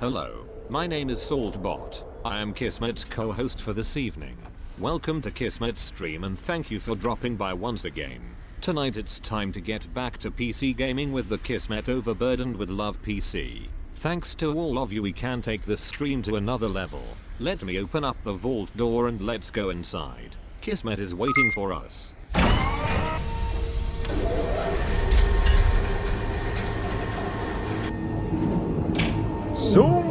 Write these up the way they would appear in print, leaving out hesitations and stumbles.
Hello, my name is Saltbot. I am Kismet's co-host for this evening. Welcome to Kismet's stream and thank you for dropping by once again. Tonight it's time to get back to PC gaming with the Kismet Overburdened with Love PC. Thanks to all of you, we can take this stream to another level. Let me open up the vault door and let's go inside. Kismet is waiting for us. Zoom!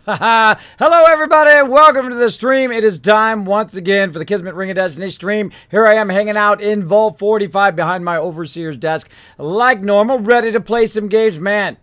Hello everybody, welcome to the stream. It is time once again for the Kismet Ring of Destiny stream. Here I am hanging out in Vault 45 behind my overseer's desk like normal, ready to play some games. Man,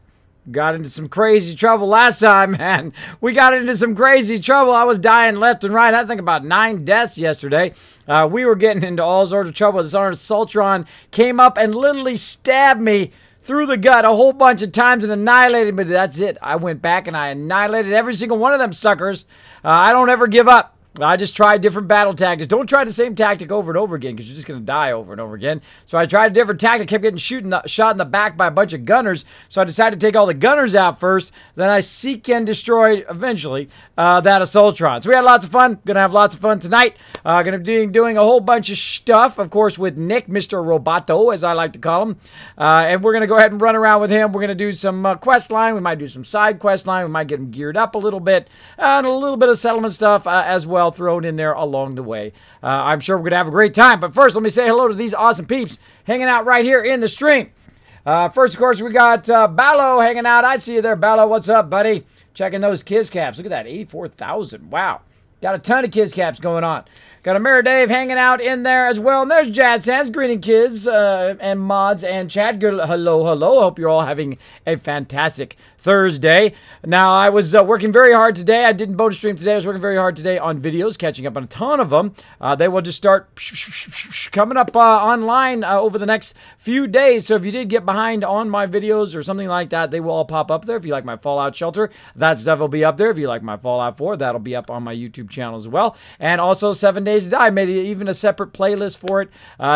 got into some crazy trouble last time, man. We got into some crazy trouble. I was dying left and right. I think about 9 deaths yesterday. We were getting into all sorts of trouble. This Soltron came up and literally stabbed me through the gut a whole bunch of times and annihilated me. That's it. I went back and I annihilated every single one of them suckers. I don't ever give up. I just tried different battle tactics. Don't try the same tactic over and over again because you're just going to die over and over again. So I tried a different tactic. Kept getting shot in the back by a bunch of gunners. So I decided to take all the gunners out first. Then I seek and destroy, eventually, that Assaultron. So we had lots of fun. Going to have lots of fun tonight. Going to be doing a whole bunch of stuff, of course, with Nick, Mr. Roboto, as I like to call him. And we're going to go ahead and run around with him. We're going to do some quest line. We might do some side quest line. We might get him geared up a little bit. And a little bit of settlement stuff as well thrown in there along the way. I'm sure we're going to have a great time. But first, let me say hello to these awesome peeps hanging out right here in the stream. First, of course, we got Ballo hanging out. I see you there, Ballo. What's up, buddy? Checking those Kiz caps. Look at that, 84,000. Wow. Got a ton of Kiz caps going on. Got a Mirror Dave hanging out in there as well. And there's Jazz Sands. Greeting kids and mods and chat. Good, hello, hello. Hope you're all having a fantastic Thursday. Now, I was working very hard today. I didn't bonus stream today. I was working very hard today on videos, catching up on a ton of them. They will just start coming up online over the next few days. So if you did get behind on my videos or something like that, they will all pop up there. If you like my Fallout Shelter, that stuff will be up there. If you like my Fallout 4, that'll be up on my YouTube channel as well. And also 7 Days to Die. I made even a separate playlist for it.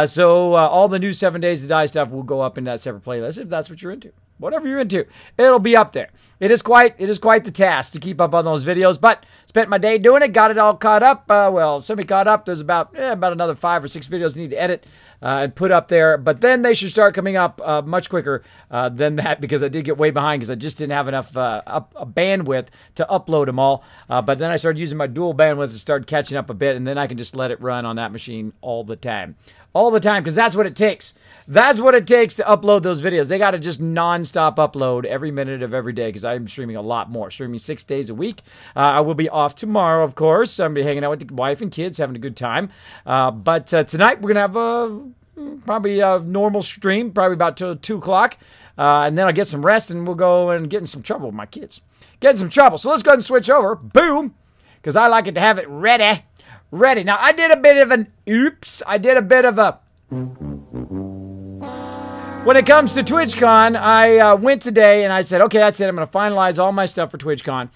So all the new 7 Days to Die stuff will go up in that separate playlist if that's what you're into. Whatever you're into, it'll be up there. It is quite the task to keep up on those videos, but spent my day doing it, got it all caught up. Well, semi-caught up. There's about another 5 or 6 videos I need to edit and put up there, but then they should start coming up much quicker than that because I did get way behind because I just didn't have enough bandwidth to upload them all. But then I started using my dual bandwidth to start catching up a bit, and then I can just let it run on that machine all the time. All the time, because that's what it takes. That's what it takes to upload those videos. They got to just non-stop upload every minute of every day because I'm streaming a lot more. Streaming 6 days a week. I will be off tomorrow, of course. I'm going to be hanging out with the wife and kids, having a good time. But tonight we're going to have probably a normal stream, probably about till 2 o'clock. And then I'll get some rest and we'll go and get in some trouble with my kids. Get in some trouble. So let's go ahead and switch over. Boom. Because I like it to have it ready. Ready. Now, I did a bit of an oops. I did a bit of a... When it comes to TwitchCon, I went today and I said, okay, that's it. I'm going to finalize all my stuff for TwitchCon.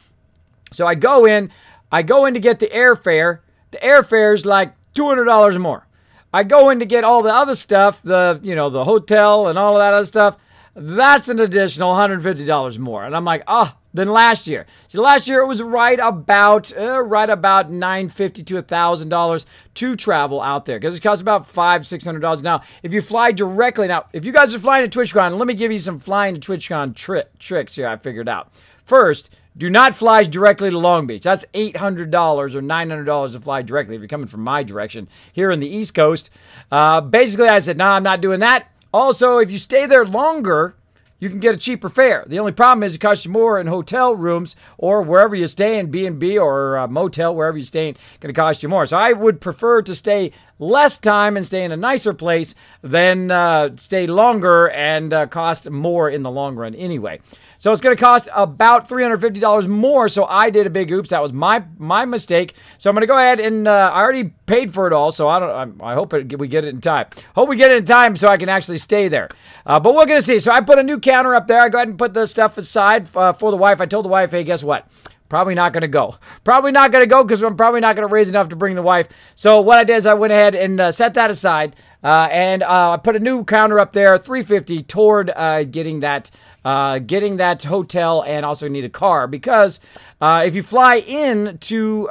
So I go in to get the airfare. The airfare is like $200 more. I go in to get all the other stuff, the hotel and all of that other stuff. That's an additional $150 more. And I'm like, than last year. So last year it was right about $950 to $1,000 to travel out there because it costs about $500-600. Now, if you fly directly, if you guys are flying to TwitchCon, let me give you some flying to TwitchCon tricks here I figured out. First, do not fly directly to Long Beach. That's $800 or $900 to fly directly if you're coming from my direction here in the East Coast. Basically, I said, I'm not doing that. Also, if you stay there longer, you can get a cheaper fare. The only problem is it costs you more in hotel rooms or wherever you stay in B&B or motel, wherever you stay, going to cost you more. So I would prefer to stay less time and stay in a nicer place than stay longer and cost more in the long run anyway. So it's going to cost about $350 more. So I did a big oops. That was my mistake. So I'm going to go ahead and I already paid for it all. So I hope we get it in time. Hope we get it in time so I can actually stay there. But we're going to see. So I put a new counter up there. I go ahead and put the stuff aside for the wife. I told the wife, hey, guess what? Probably not going to go. Probably not going to go because I'm probably not going to raise enough to bring the wife. So what I did is I went ahead and set that aside. And I put a new counter up there, $350, toward getting that hotel, and also need a car because if you fly into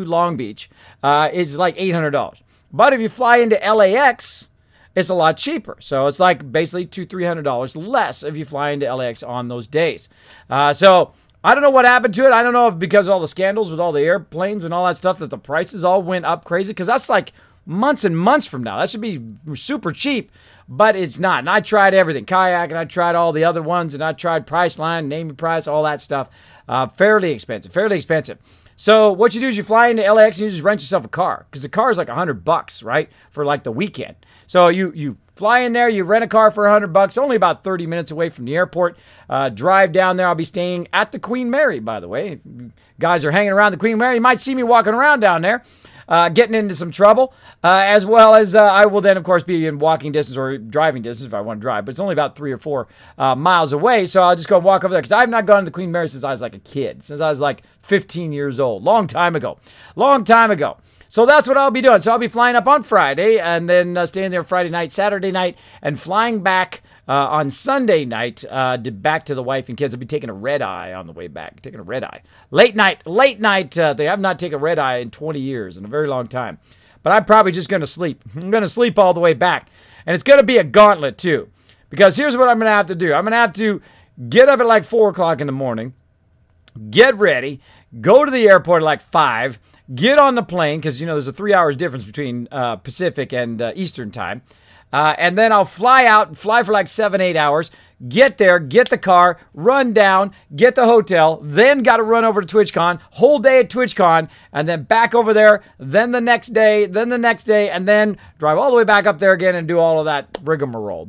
Long Beach, it's like $800. But if you fly into LAX, it's a lot cheaper. So it's like basically $200-300 less if you fly into LAX on those days. So I don't know what happened to it. I don't know if because of all the scandals with all the airplanes and all that stuff that the prices all went up crazy, because that's like months and months from now. That should be super cheap, but it's not. And I tried everything, kayak, and I tried all the other ones, and I tried Priceline, Name Your Price, all that stuff. Fairly expensive. So what you do is you fly into LAX and you just rent yourself a car, because the car is like $100, right, for like the weekend. So you fly in there, you rent a car for $100, only about 30 minutes away from the airport. Drive down there. I'll be staying at the Queen Mary, by the way. If you guys are hanging around the Queen Mary, you might see me walking around down there. Getting into some trouble, as well as I will then, of course, be in walking distance or driving distance if I want to drive. But it's only about 3 or 4 miles away, so I'll just go walk over there. Because I've not gone to the Queen Mary since I was like a kid, since I was like 15 years old. Long time ago. So that's what I'll be doing. So I'll be flying up on Friday, and then staying there Friday night, Saturday night, and flying back on Sunday night back to the wife and kids. I'll be taking a red eye on the way back. Taking a red eye. Late night. They have not taken a red eye in 20 years, in a very long time. But I'm probably just going to sleep. I'm going to sleep all the way back. And it's going to be a gauntlet, too. Because here's what I'm going to have to do. I'm going to have to get up at like 4 o'clock in the morning, get ready, go to the airport at like 5, get on the plane, because, you know, there's a 3 hours difference between Pacific and Eastern time. And then I'll fly for like 7-8 hours, get there, get the car, run down, get the hotel, then got to run over to TwitchCon, whole day at TwitchCon, and then back over there, then the next day, and then drive all the way back up there again and do all of that rigmarole.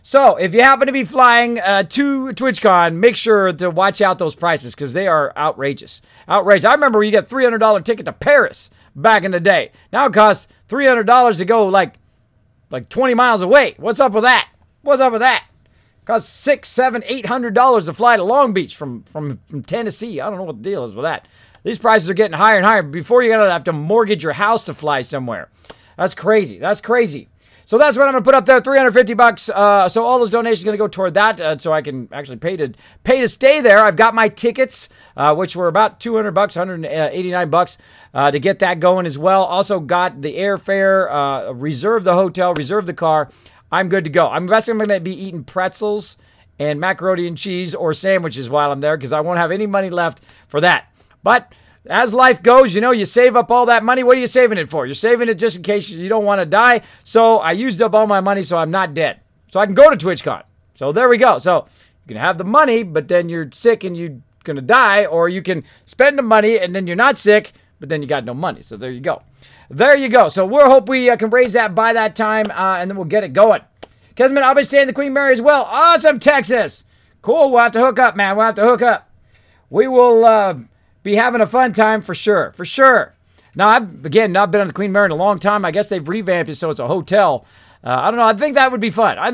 So if you happen to be flying to TwitchCon, make sure to watch out those prices, because they are outrageous. I remember you get a $300 ticket to Paris back in the day. Now it costs $300 to go like 20 miles away. What's up with that? It costs $600, $700, $800 to fly to Long Beach from Tennessee. I don't know what the deal is with that. These prices are getting higher and higher. Before you're going to have to mortgage your house to fly somewhere. That's crazy. So that's what I'm going to put up there, $350. So all those donations are going to go toward that, so I can actually pay to stay there. I've got my tickets, which were about $200, $189 to get that going as well. Also got the airfare, reserved the hotel, reserved the car. I'm good to go. I'm guessing I'm going to be eating pretzels and macaroni and cheese or sandwiches while I'm there, because I won't have any money left for that. But as life goes, you know, you save up all that money. What are you saving it for? You're saving it just in case you don't want to die. So I used up all my money, so I'm not dead. So I can go to TwitchCon. So there we go. So you can have the money, but then you're sick and you're going to die. Or you can spend the money and then you're not sick, but then you got no money. So there you go. So we'll hope we can raise that by that time, and then we'll get it going. Kismet, I'll be staying in the Queen Mary as well. Awesome, Texas. Cool. We'll have to hook up, man. We will be having a fun time for sure. Now, I've, again, not been on the Queen Mary in a long time. I guess they've revamped it so it's a hotel. I don't know. I think that would be fun. I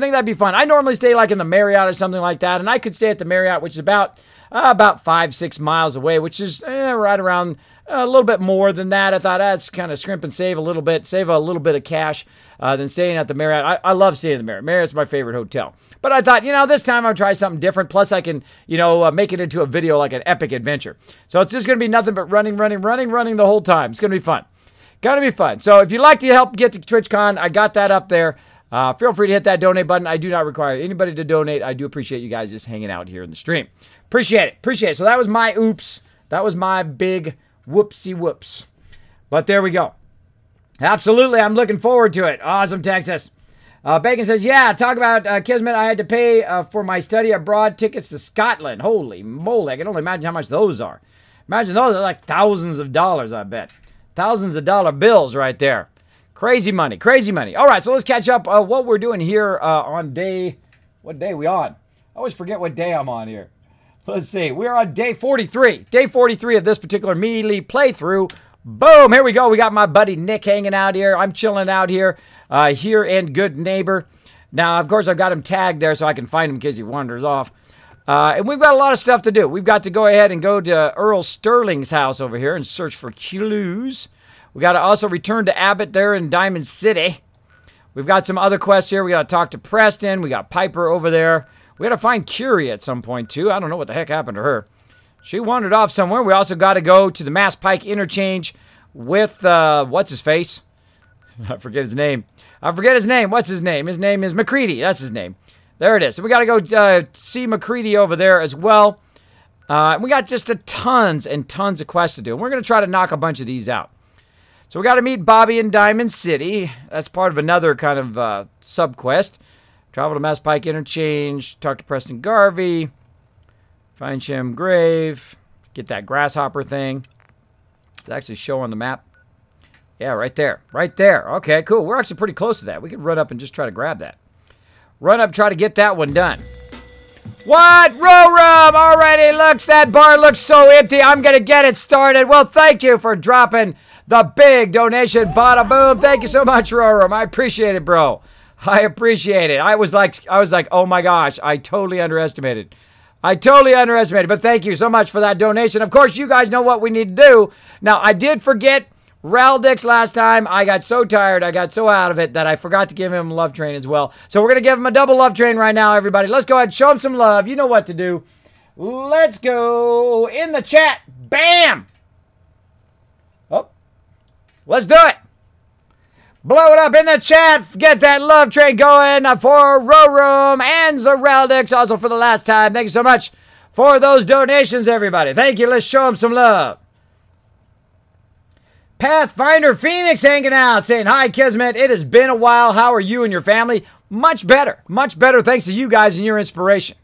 normally stay like in the Marriott or something like that, and I could stay at the Marriott, which is about 5-6 miles away, which is right around a little bit more than that. I thought that's kind of scrimp and save a little bit of cash than staying at the Marriott. I love staying at the Marriott. Marriott's my favorite hotel. But I thought, this time I'll try something different. Plus I can, make it into a video like an epic adventure. So it's just going to be nothing but running the whole time. It's going to be fun. Gonna be fun. So if you'd like to help get to TwitchCon, I got that up there. Feel free to hit that donate button. I do not require anybody to donate. I do appreciate you guys just hanging out here in the stream. Appreciate it. So that was my oops. That was my big whoopsie whoops. But there we go. Absolutely, I'm looking forward to it. Awesome, Texas. Bacon says, yeah, talk about Kismet. I had to pay for my study abroad tickets to Scotland. Holy moly, I can only imagine how much those are. Imagine those are like thousands of dollars, I bet. Thousands of dollar bills right there. Crazy money. All right, so let's catch up what we're doing here on day... What day are we on? I always forget what day I'm on here. Let's see. We're on day 43. Day 43 of this particular melee playthrough. Boom! Here we go. We got my buddy Nick hanging out here. I'm chilling out here. Here in Good Neighbor. Now, of course, I've got him tagged there so I can find him in case he wanders off. And we've got a lot of stuff to do. We've got to go ahead and go to Earl Sterling's house over here and search for clues. We got to also return to Abbott there in Diamond City. We've got some other quests here. We got to talk to Preston. We got Piper over there. We got to find Curie at some point, too. I don't know what the heck happened to her. She wandered off somewhere. We also got to go to the Mass Pike interchange with, what's his face? I forget his name. What's his name? His name is McCready. That's his name. There it is. So we got to go see McCready over there as well. We got just tons and tons of quests to do. And we're going to try to knock a bunch of these out. So we got to meet Bobby in Diamond City. That's part of another kind of sub-quest. Travel to Mass Pike Interchange. Talk to Preston Garvey. Find Shem Grave. Get that grasshopper thing. Does it actually show on the map? Yeah, right there. Right there. Okay, cool. We're actually pretty close to that. We could run up and just try to grab that. Run up, try to get that one done. What? Row Rum! Already looks, that bar looks so empty. I'm going to get it started. Well, thank you for dropping the big donation. Bada boom. Thank you so much, Row Rum. I appreciate it, bro. I appreciate it. I was like, oh my gosh, I totally underestimated. But thank you so much for that donation. Of course, you guys know what we need to do. Now, I did forget Raldix last time. I got so tired, I got so out of it that I forgot to give him a love train as well. So we're going to give him a double love train right now, everybody. Let's go ahead and show him some love. You know what to do. Let's go in the chat. Bam! Oh, let's do it. Blow it up in the chat. Get that love train going for Row Room and Zeraldix. Also for the last time. Thank you so much for those donations, everybody. Thank you. Let's show him some love. Pathfinder Phoenix hanging out, saying, hi, Kismet. It has been a while. How are you and your family? Much better. Much better thanks to you guys and your inspiration.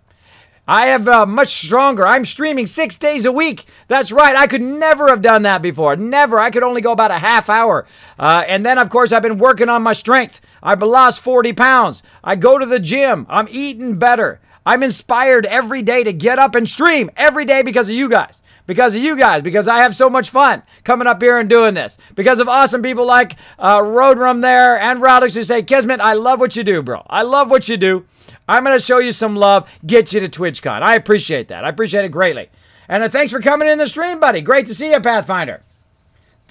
I have much stronger. I'm streaming 6 days a week. That's right. I could never have done that before. Never. I could only go about a half hour. And then, of course, I've been working on my strength. I've lost 40 pounds. I go to the gym. I'm eating better. I'm inspired every day to get up and stream every day because of you guys. Because I have so much fun coming up here and doing this. Because of awesome people like Roadrum there and Rowdix who say, Kismet, I love what you do, bro. I love what you do. I'm going to show you some love, get you to TwitchCon. I appreciate that. I appreciate it greatly. And thanks for coming in the stream, buddy. Great to see you, Pathfinder.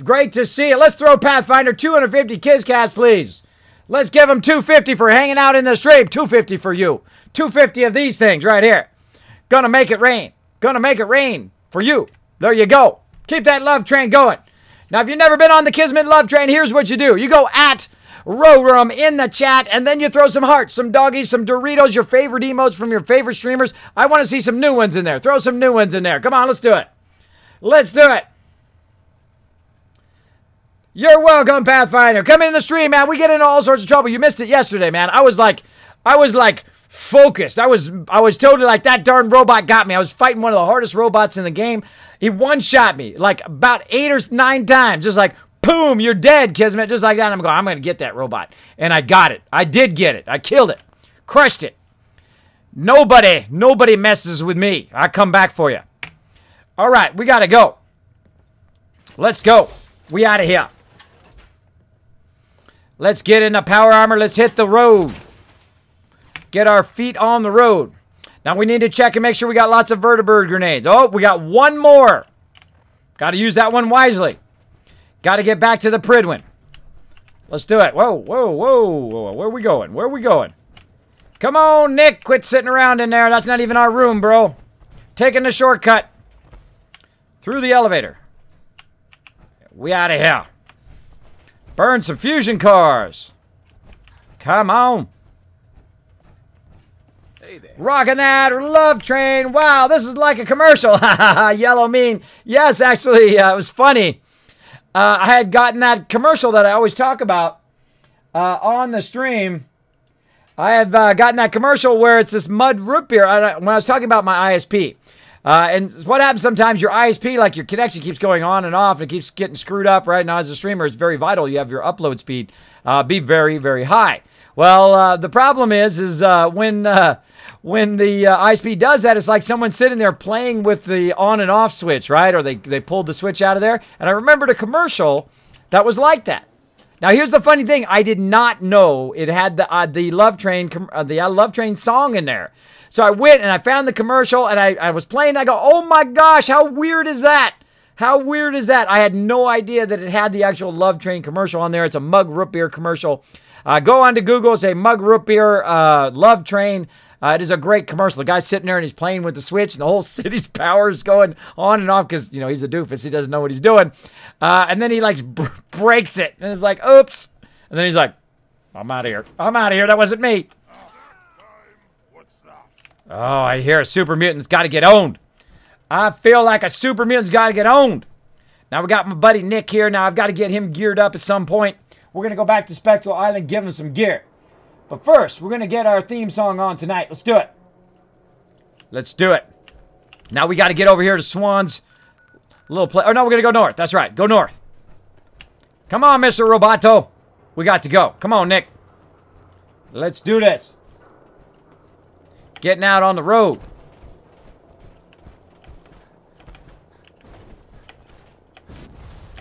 Great to see you. Let's throw Pathfinder 250 KizCats, please. Let's give him 250 for hanging out in the stream. 250 for you. 250 of these things right here. Gonna make it rain. Gonna make it rain. For you. There you go. Keep that love train going. Now, if you've never been on the Kismet love train, here's what you do. You go at Rorum in the chat, and then you throw some hearts, some doggies, some Doritos, your favorite emotes from your favorite streamers. I want to see some new ones in there. Throw some new ones in there. Come on, let's do it. Let's do it. You're welcome, Pathfinder. Come in the stream, man. We get into all sorts of trouble. You missed it yesterday, man. I was like focused. I was totally like, that darn robot got me. I was fighting one of the hardest robots in the game. He one-shot me like about 8 or 9 times. Just like, boom, you're dead, Kismet. Just like that. I'm going to get that robot. And I got it. I did get it. I killed it. Crushed it. Nobody messes with me. I come back for you. All right, we got to go. Let's go. We out of here. Let's get in the power armor. Let's hit the road. Get our feet on the road. Now we need to check and make sure we got lots of vertibird grenades. Oh, we got one more. Got to use that one wisely. Got to get back to the Pridwin. Let's do it. Whoa, whoa, whoa. Where are we going? Where are we going? Come on, Nick. Quit sitting around in there. That's not even our room, bro. Taking the shortcut. Through the elevator. We out of here. Burn some fusion cars. Come on. Hey there. Rocking that love train. Wow, this is like a commercial. Yellow mean. Yes, actually, it was funny. I had gotten that commercial that I always talk about on the stream. I have gotten that commercial where it's this mud root beer. When I was talking about my ISP. And what happens sometimes, your ISP, like your connection keeps going on and off, and it keeps getting screwed up. Right now, as a streamer, it's very vital you have your upload speed be very, very high. Well, the problem is when the ISP does that, it's like someone sitting there playing with the on and off switch, right? Or they pulled the switch out of there. And I remembered a commercial that was like that. Now, here's the funny thing. I did not know it had the Love Train Love Train song in there. So I went and I found the commercial and I was playing. I go, oh my gosh, how weird is that? How weird is that? I had no idea that it had the actual Love Train commercial on there. It's a mug root beer commercial. Go on to Google, say mug root beer Love Train. It is a great commercial. The guy's sitting there and he's playing with the switch and the whole city's power is going on and off because, you know, he's a doofus. He doesn't know what he's doing. And then he like breaks it and it's like, oops. And then he's like, I'm out of here. I'm out of here. That wasn't me. Oh, I hear a super mutant's got to get owned. I feel like a super mutant's got to get owned. Now we got my buddy Nick here. Now I've got to get him geared up at some point. We're going to go back to Spectral Island, give him some gear. But first, we're going to get our theme song on tonight. Let's do it. Let's do it. Now we got to get over here to Swan's little place. Oh, no, we're going to go north. That's right. Go north. Come on, Mr. Roboto. We got to go. Come on, Nick. Let's do this. Getting out on the road.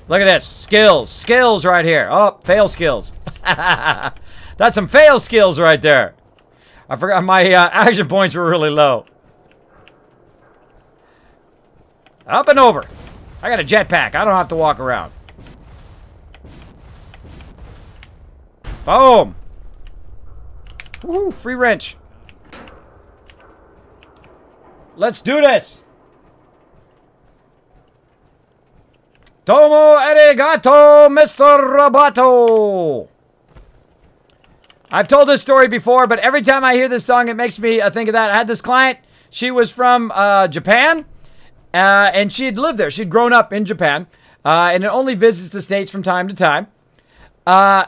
Look at this. Skills. Skills right here. Oh, fail skills. That's some fail skills right there. I forgot my action points were really low. Up and over. I got a jetpack. I don't have to walk around. Boom. Woo, free wrench. Let's do this. Domo Arigato Mr Roboto. I've told this story before, but every time I hear this song, it makes me think of that. I had this client. She was from Japan, and she had lived there. She'd grown up in Japan, and it only visits the States from time to time. And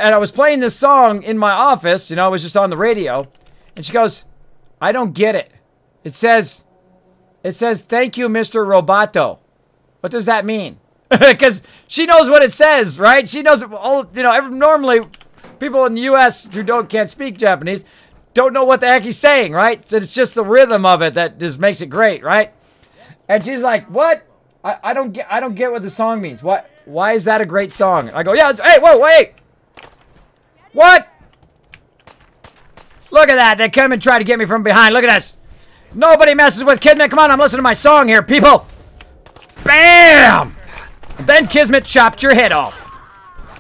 I was playing this song in my office. You know, it was just on the radio. And she goes, I don't get it. It says, thank you, Mr. Roboto. What does that mean? Because she knows what it says, right? She knows it all, you know, normally people in the U.S. who can't speak Japanese don't know what the heck he's saying, right? It's just the rhythm of it that just makes it great, right? And she's like, what? I don't get what the song means. What? Why is that a great song? I go, yeah, hey, whoa, wait. What? Look at that. They come and try to get me from behind. Look at this. Nobody messes with Kismet. Come on, I'm listening to my song here, people. Bam! Then Kismet chopped your head off.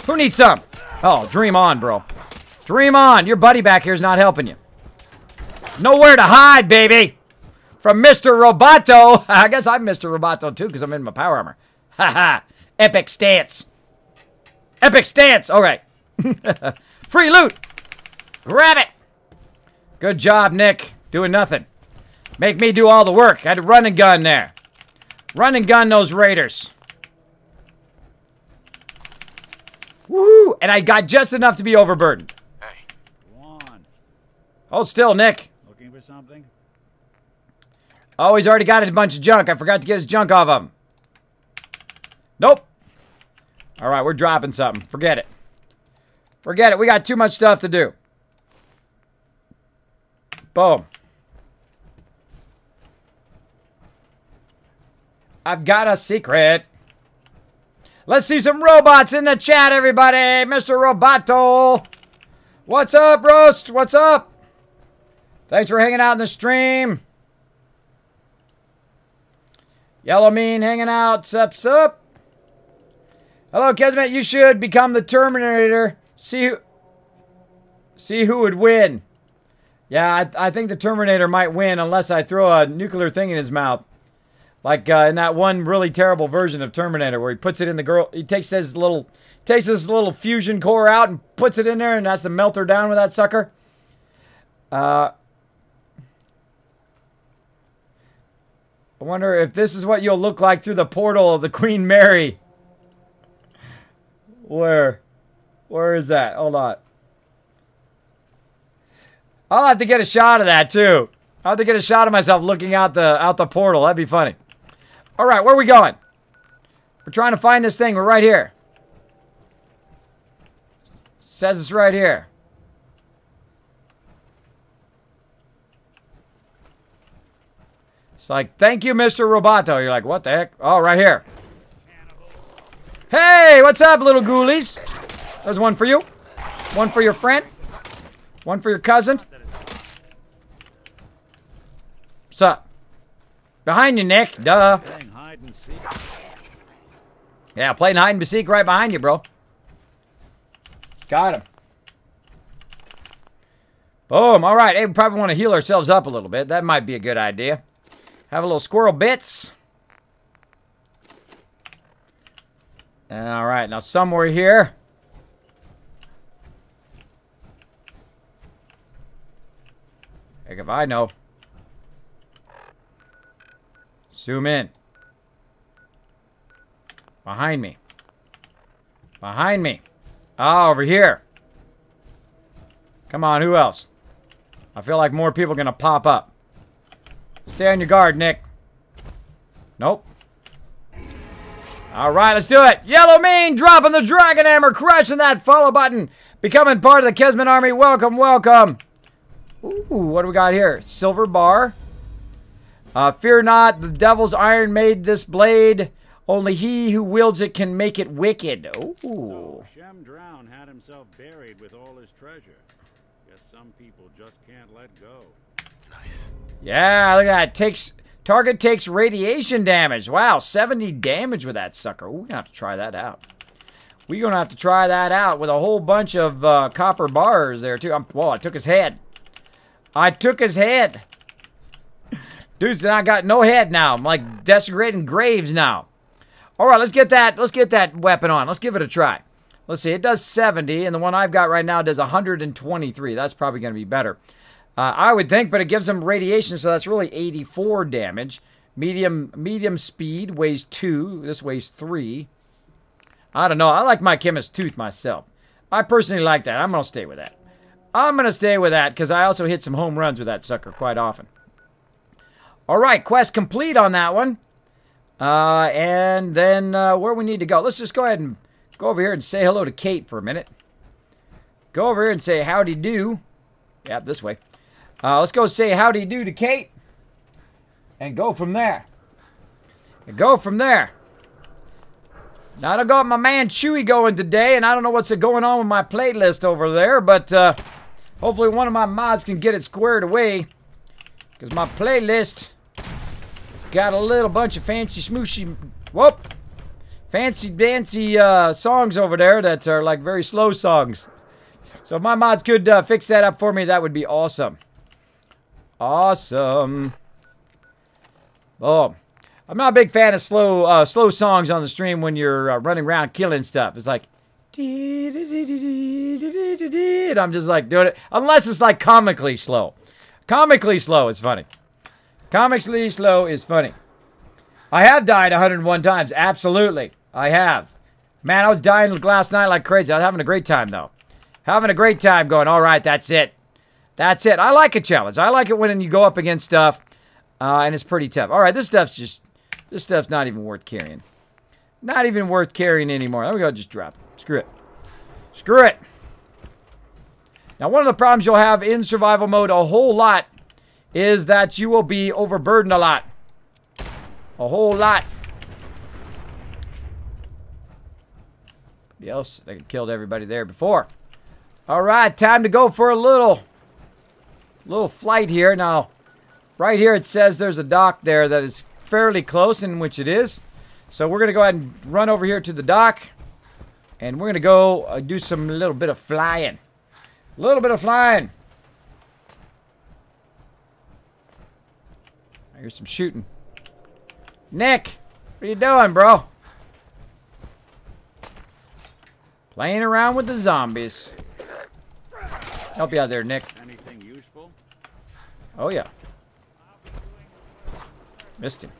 Who needs some? Oh, dream on, bro. Dream on. Your buddy back here is not helping you. Nowhere to hide, baby. From Mr. Roboto. I guess I'm Mr. Roboto, too, because I'm in my power armor. Ha-ha. Epic stance. Epic stance. All right. Free loot. Grab it. Good job, Nick. Doing nothing. Make me do all the work. I had to run and gun there. Run and gun those raiders. Woo! And I got just enough to be overburdened. Hey. One. Hold still, Nick. Looking for something? Oh, he's already got a bunch of junk. I forgot to get his junk off him. Nope. All right, we're dropping something. Forget it. Forget it. We got too much stuff to do. Boom. I've got a secret. Let's see some robots in the chat, everybody. Mr. Roboto. What's up, Roast? What's up? Thanks for hanging out in the stream. Yellow Mean hanging out. Sup, sup. Hello, Kismet. You should become the Terminator. See who would win. Yeah, I think the Terminator might win unless I throw a nuclear thing in his mouth. Like in that one really terrible version of Terminator where he puts it in the girl. He takes his little fusion core out and puts it in there and has to melt her down with that sucker. I wonder if this is what you'll look like through the portal of the Queen Mary. Where is that? Hold on. I'll have to get a shot of that too. I'll have to get a shot of myself looking out the portal. That'd be funny. All right, where are we going? We're trying to find this thing. We're right here. Says it's right here. It's like, thank you, Mr. Roboto. You're like, what the heck? Oh, right here. Hey, what's up, little ghoulies? There's one for you. One for your friend. One for your cousin. What's up? Behind you, Nick. Duh. Playing hide and seek. Yeah, playing hide and seek right behind you, bro. Got him. Boom. All right. Hey, we probably want to heal ourselves up a little bit. That might be a good idea. Have a little squirrel bits. All right. Now, somewhere here. Heck if I know. Zoom in. Behind me. Behind me. Ah, over here. Come on, who else? I feel like more people are going to pop up. Stay on your guard, Nick. Nope. All right, let's do it. Yellow Mean dropping the Dragon Hammer, crushing that follow button. Becoming part of the Kismet army. Welcome, welcome. Ooh, what do we got here? Silver bar. Fear not, the devil's iron made this blade. Only he who wields it can make it wicked. Ooh. So, Shem Drown had himself buried with all his treasure. Guess some people just can't let go. Nice. Yeah, look at that. Target takes radiation damage. Wow, 70 damage with that sucker. Ooh, we're going to have to try that out. We're going to have to try that out with a whole bunch of copper bars there, too. Whoa, I took his head. I took his head. Dude's I got no head now. I'm like desecrating graves now. All right, let's get that weapon on. Let's give it a try. Let's see. It does 70, and the one I've got right now does 123. That's probably going to be better. I would think, but it gives them radiation, so that's really 84 damage. Medium speed weighs 2. This weighs 3. I don't know. I like my chemist tooth myself. I personally like that. I'm going to stay with that. I'm going to stay with that because I also hit some home runs with that sucker quite often. All right, quest complete on that one. And then where we need to go. Let's just go ahead and go over here and say hello to Kate for a minute. Go over here and say howdy do. Yeah, this way. Let's go say howdy do to Kate. And go from there. And go from there. Now, I got my man Chewy going today, and I don't know what's going on with my playlist over there, but hopefully one of my mods can get it squared away. Because my playlist has got a little bunch of fancy smooshy, fancy dancy songs over there that are like very slow songs. So if my mods could fix that up for me, that would be awesome. Awesome. Oh, I'm not a big fan of slow songs on the stream when you're running around killing stuff. It's like, and I'm just like doing it, unless it's like comically slow. Comically slow is funny. Comically slow is funny. I have died 101 times. Absolutely. I have. Man, I was dying last night like crazy. I was having a great time, though. Having a great time going, all right, that's it. That's it. I like a challenge. I like it when you go up against stuff, and it's pretty tough. All right, this stuff's not even worth carrying. Not even worth carrying anymore. There we go, just drop it. Screw it. Screw it. Now, one of the problems you'll have in survival mode a whole lot is that you will be overburdened a lot. A whole lot. Somebody else, they killed everybody there before. All right, time to go for a little flight here. Now, right here it says there's a dock there that is fairly close, in which it is. So we're going to go ahead and run over here to the dock. And we're going to go do some little bit of flying. A little bit of flying. I hear some shooting. Nick, what are you doing, bro? Playing around with the zombies. Help you out there, Nick. Anything useful? Oh, yeah. Missed him.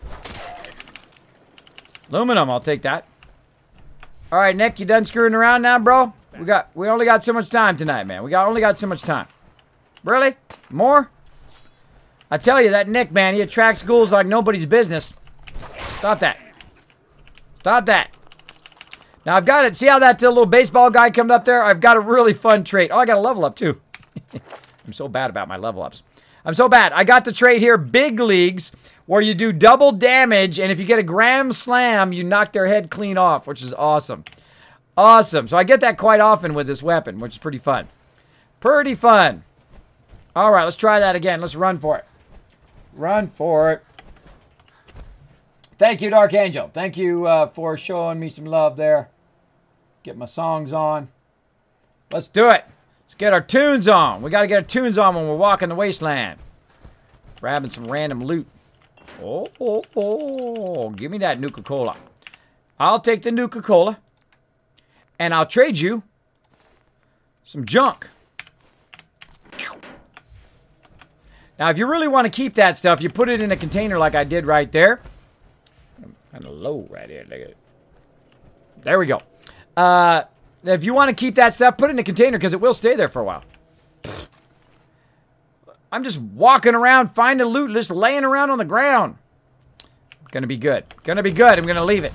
Aluminum, I'll take that. All right, Nick, you done screwing around now, bro? We only got so much time tonight, man. Only got so much time. Really? More? I tell you, that Nick, man, he attracts ghouls like nobody's business. Stop that. Stop that. Now, I've got it. See how that little baseball guy comes up there? I've got a really fun trait. Oh, I got a level up, too. I'm so bad about my level ups. I'm so bad. I got the trait here, Big Leagues, where you do double damage, and if you get a gram slam, you knock their head clean off, which is awesome. Awesome. So I get that quite often with this weapon, which is pretty fun. Pretty fun. All right, let's try that again. Let's run for it. Run for it. Thank you, Dark Angel. Thank you for showing me some love there. Get my songs on. Let's do it. Let's get our tunes on. We got to get our tunes on when we're walking the wasteland. Grabbing some random loot. Oh. Give me that Nuka-Cola. I'll take the Nuka-Cola. And I'll trade you some junk. Now, if you really want to keep that stuff, you put it in a container like I did right there. Kind of low right here. Look at it. There we go. If you want to keep that stuff, put it in a container because it will stay there for a while. I'm just walking around, finding loot, just laying around on the ground. Gonna be good. Gonna be good. I'm gonna leave it.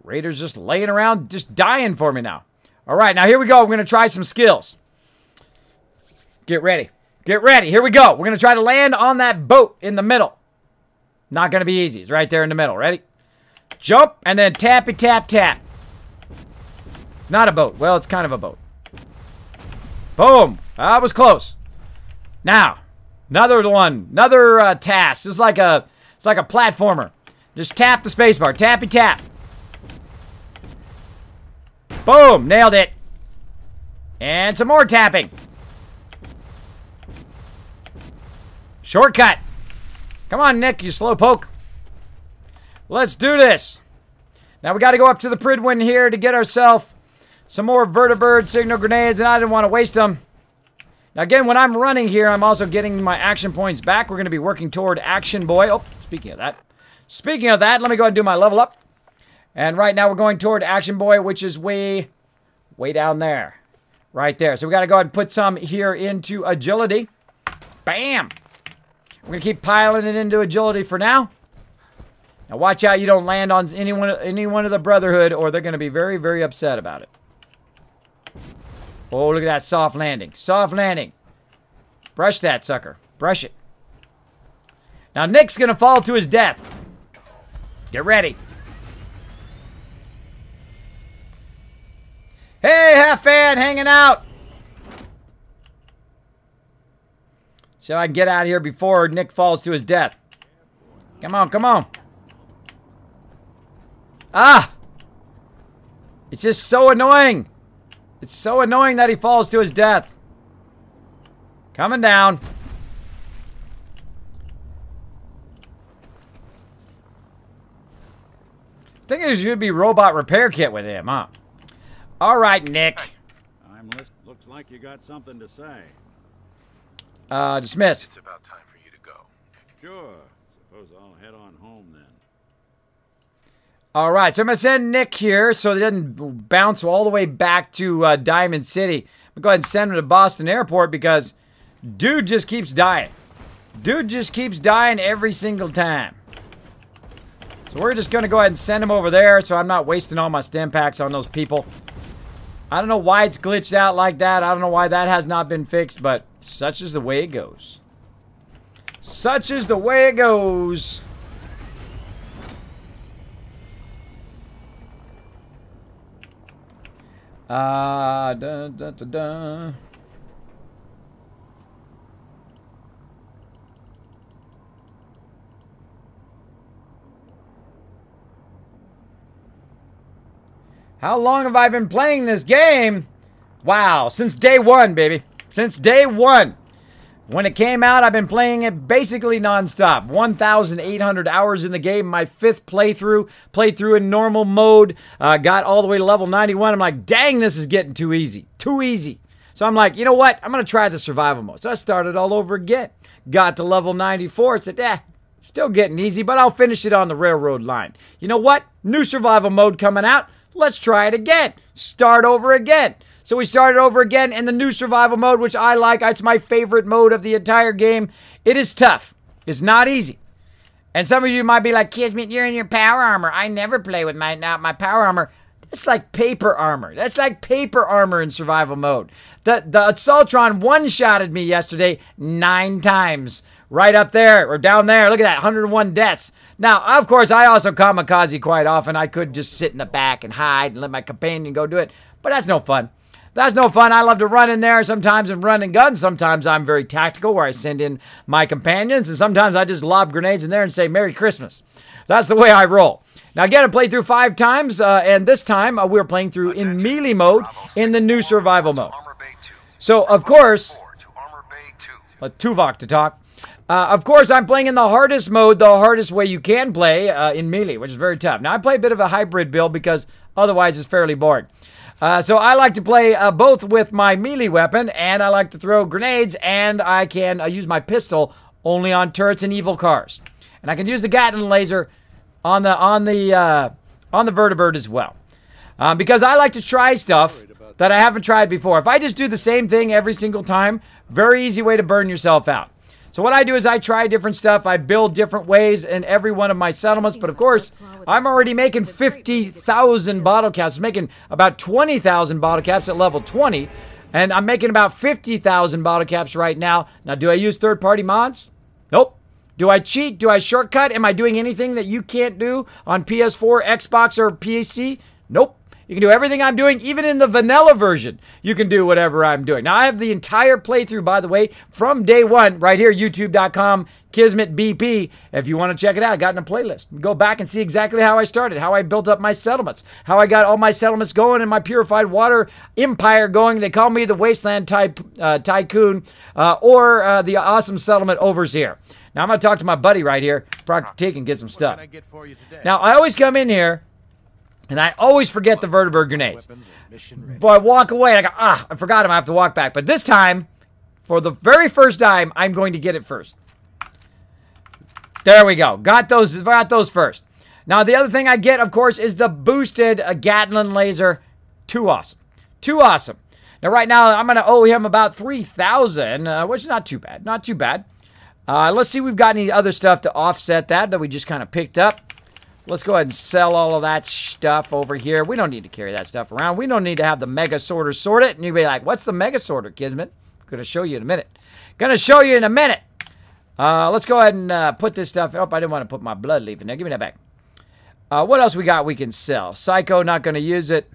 Raiders just laying around, just dying for me now. All right, now here we go. We're gonna try some skills. Get ready. Get ready. Here we go. We're gonna try to land on that boat in the middle. Not gonna be easy. It's right there in the middle. Ready? Jump and then tappy tap tap. Not a boat. Well, it's kind of a boat. Boom. That was close. Now, another one. Another task. It's like a platformer. Just tap the spacebar. Tappy tap. Boom. Nailed it. And some more tapping. Shortcut. Come on, Nick, you slowpoke. Let's do this. Now we got to go up to the Pridwin here to get ourselves some more vertibird signal grenades, and I didn't want to waste them. Now again, when I'm running here, I'm also getting my action points back. We're going to be working toward Action Boy. Oh, speaking of that. Speaking of that, let me go ahead and do my level up. And right now we're going toward Action Boy, which is way down there. Right there. So we got to go ahead and put some here into agility. Bam! We're going to keep piling it into agility for now. Now watch out you don't land on any one of the Brotherhood, or they're going to be very, very upset about it. Oh, look at that soft landing. Soft landing. Brush that sucker. Brush it. Now Nick's going to fall to his death. Get ready. Hey, Half Fan, hanging out. So I can get out of here before Nick falls to his death. Come on, come on. Ah! It's just so annoying. It's so annoying that he falls to his death. Coming down. I think there should be robot repair kit with him, huh? All right, Nick. Looks like you got something to say. Dismiss. It's about time for you to go. Sure. Suppose I'll head on home then. All right, so I'm going to send Nick here so he doesn't bounce all the way back to Diamond City. I'm going to go ahead and send him to Boston Airport because dude just keeps dying. Dude just keeps dying every single time. So we're just going to go ahead and send him over there so I'm not wasting all my stem packs on those people. I don't know why it's glitched out like that. I don't know why that has not been fixed, but such is the way it goes. Such is the way it goes. Da, da, da, da. How long have I been playing this game? Wow, since day one, baby. Since day one. When it came out, I've been playing it basically non-stop. 1,800 hours in the game. My 5th playthrough. Played through in normal mode. Got all the way to level 91. I'm like, dang, this is getting too easy. Too easy. So I'm like, you know what? I'm going to try the survival mode. So I started all over again. Got to level 94. It said, still getting easy, but I'll finish it on the railroad line. You know what? New survival mode coming out. Let's try it again. Start over again. So we started over again in the new survival mode, which I like. It's my favorite mode of the entire game. It is tough. It's not easy. And some of you might be like, Kismet, you're in your power armor. I never play with my power armor. That's like paper armor. That's like paper armor in survival mode. The Assaultron one-shotted me yesterday 9 times. Right up there or down there. Look at that, 101 deaths. Now, of course, I also kamikaze quite often. I could just sit in the back and hide and let my companion go do it. But that's no fun. That's no fun. I love to run in there sometimes and run and gun. Sometimes I'm very tactical where I send in my companions. And sometimes I just lob grenades in there and say, Merry Christmas. That's the way I roll. Now, again, I played through 5 times. And this time, we're playing through in melee mode in the new survival mode. So, of course, let Tuvok to talk. Of course, I'm playing in the hardest mode, the hardest way you can play in melee, which is very tough. Now, I play a bit of a hybrid build because otherwise it's fairly boring. So I like to play both with my melee weapon, and I like to throw grenades, and I can use my pistol only on turrets and evil cars. And I can use the Gatling laser on the vertibird as well. Because I like to try stuff that I haven't tried before. If I just do the same thing every single time, very easy way to burn yourself out. So what I do is I try different stuff. I build different ways in every one of my settlements. But of course, I'm already making 50,000 bottle caps. I'm making about 20,000 bottle caps at level 20. And I'm making about 50,000 bottle caps right now. Now, do I use third-party mods? Nope. Do I cheat? Do I shortcut? Am I doing anything that you can't do on PS4, Xbox, or PC? Nope. You can do everything I'm doing, even in the vanilla version. You can do whatever I'm doing. Now, I have the entire playthrough, by the way, from day one, right here, youtube.com, Kismet BP. If you want to check it out, I got in a playlist. Go back and see exactly how I started, how I built up my settlements, how I got all my settlements going and my purified water empire going. They call me the Wasteland Tycoon or the awesome settlement overseer. Now, I'm going to talk to my buddy right here, Proctor Teak, and get some stuff. Now, I always come in here, and I always forget the vertibird grenades. But I walk away and I go, I forgot them. I have to walk back. But this time, for the very first time, I'm going to get it first. There we go. Got those first. Now, the other thing I get, of course, is the boosted Gatling laser. Too awesome. Too awesome. Now, right now, I'm going to owe him about 3,000, which is not too bad. Not too bad. Let's see if we've got any other stuff to offset that we just kind of picked up. Let's go ahead and sell all of that stuff over here. We don't need to carry that stuff around. We don't need to have the Mega Sorter sort it. And you'll be like, what's the Mega Sorter, Kismet? I'm going to show you in a minute. Gonna show you in a minute. Let's go ahead and put this stuff. Oh, I didn't want to put my blood leaf in there. Give me that back. What else we got we can sell? Psycho, not going to use it.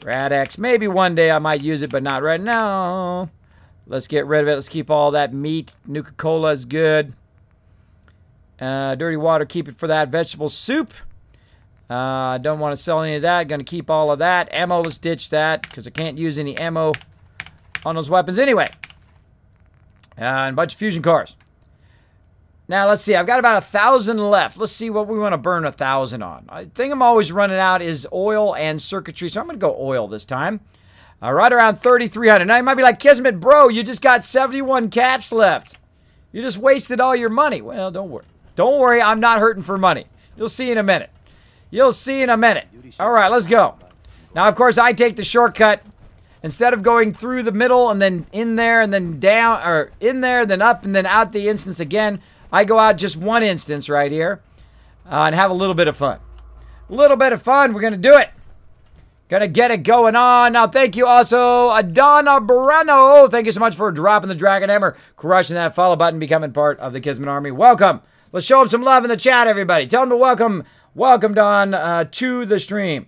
Rad-X, maybe one day I might use it, but not right now. Let's get rid of it. Let's keep all that meat. Nuka-Cola is good. Dirty water, keep it for that. Vegetable soup. Don't want to sell any of that. Going to keep all of that. Ammo, let's ditch that because I can't use any ammo on those weapons anyway. And a bunch of fusion cores. Now, let's see. I've got about 1,000 left. Let's see what we want to burn 1,000 on. I think I'm always running out is oil and circuitry, so I'm going to go oil this time. Right around 3,300. Now, you might be like, Kismet, bro, you just got 71 caps left. You just wasted all your money. Well, don't worry. Don't worry, I'm not hurting for money. You'll see in a minute. You'll see in a minute. All right, let's go. Now, of course, I take the shortcut. Instead of going through the middle and then in there and then down, or in there, then up and then out the instance again, I go out just one instance right here and have a little bit of fun. A little bit of fun. We're going to do it. Gonna get it going on. Now, thank you also, Adana Barano. Thank you so much for dropping the Dragon Hammer, crushing that follow button, becoming part of the Kismet Army. Welcome. Let's show them some love in the chat, everybody. Tell them to welcome Don to the stream.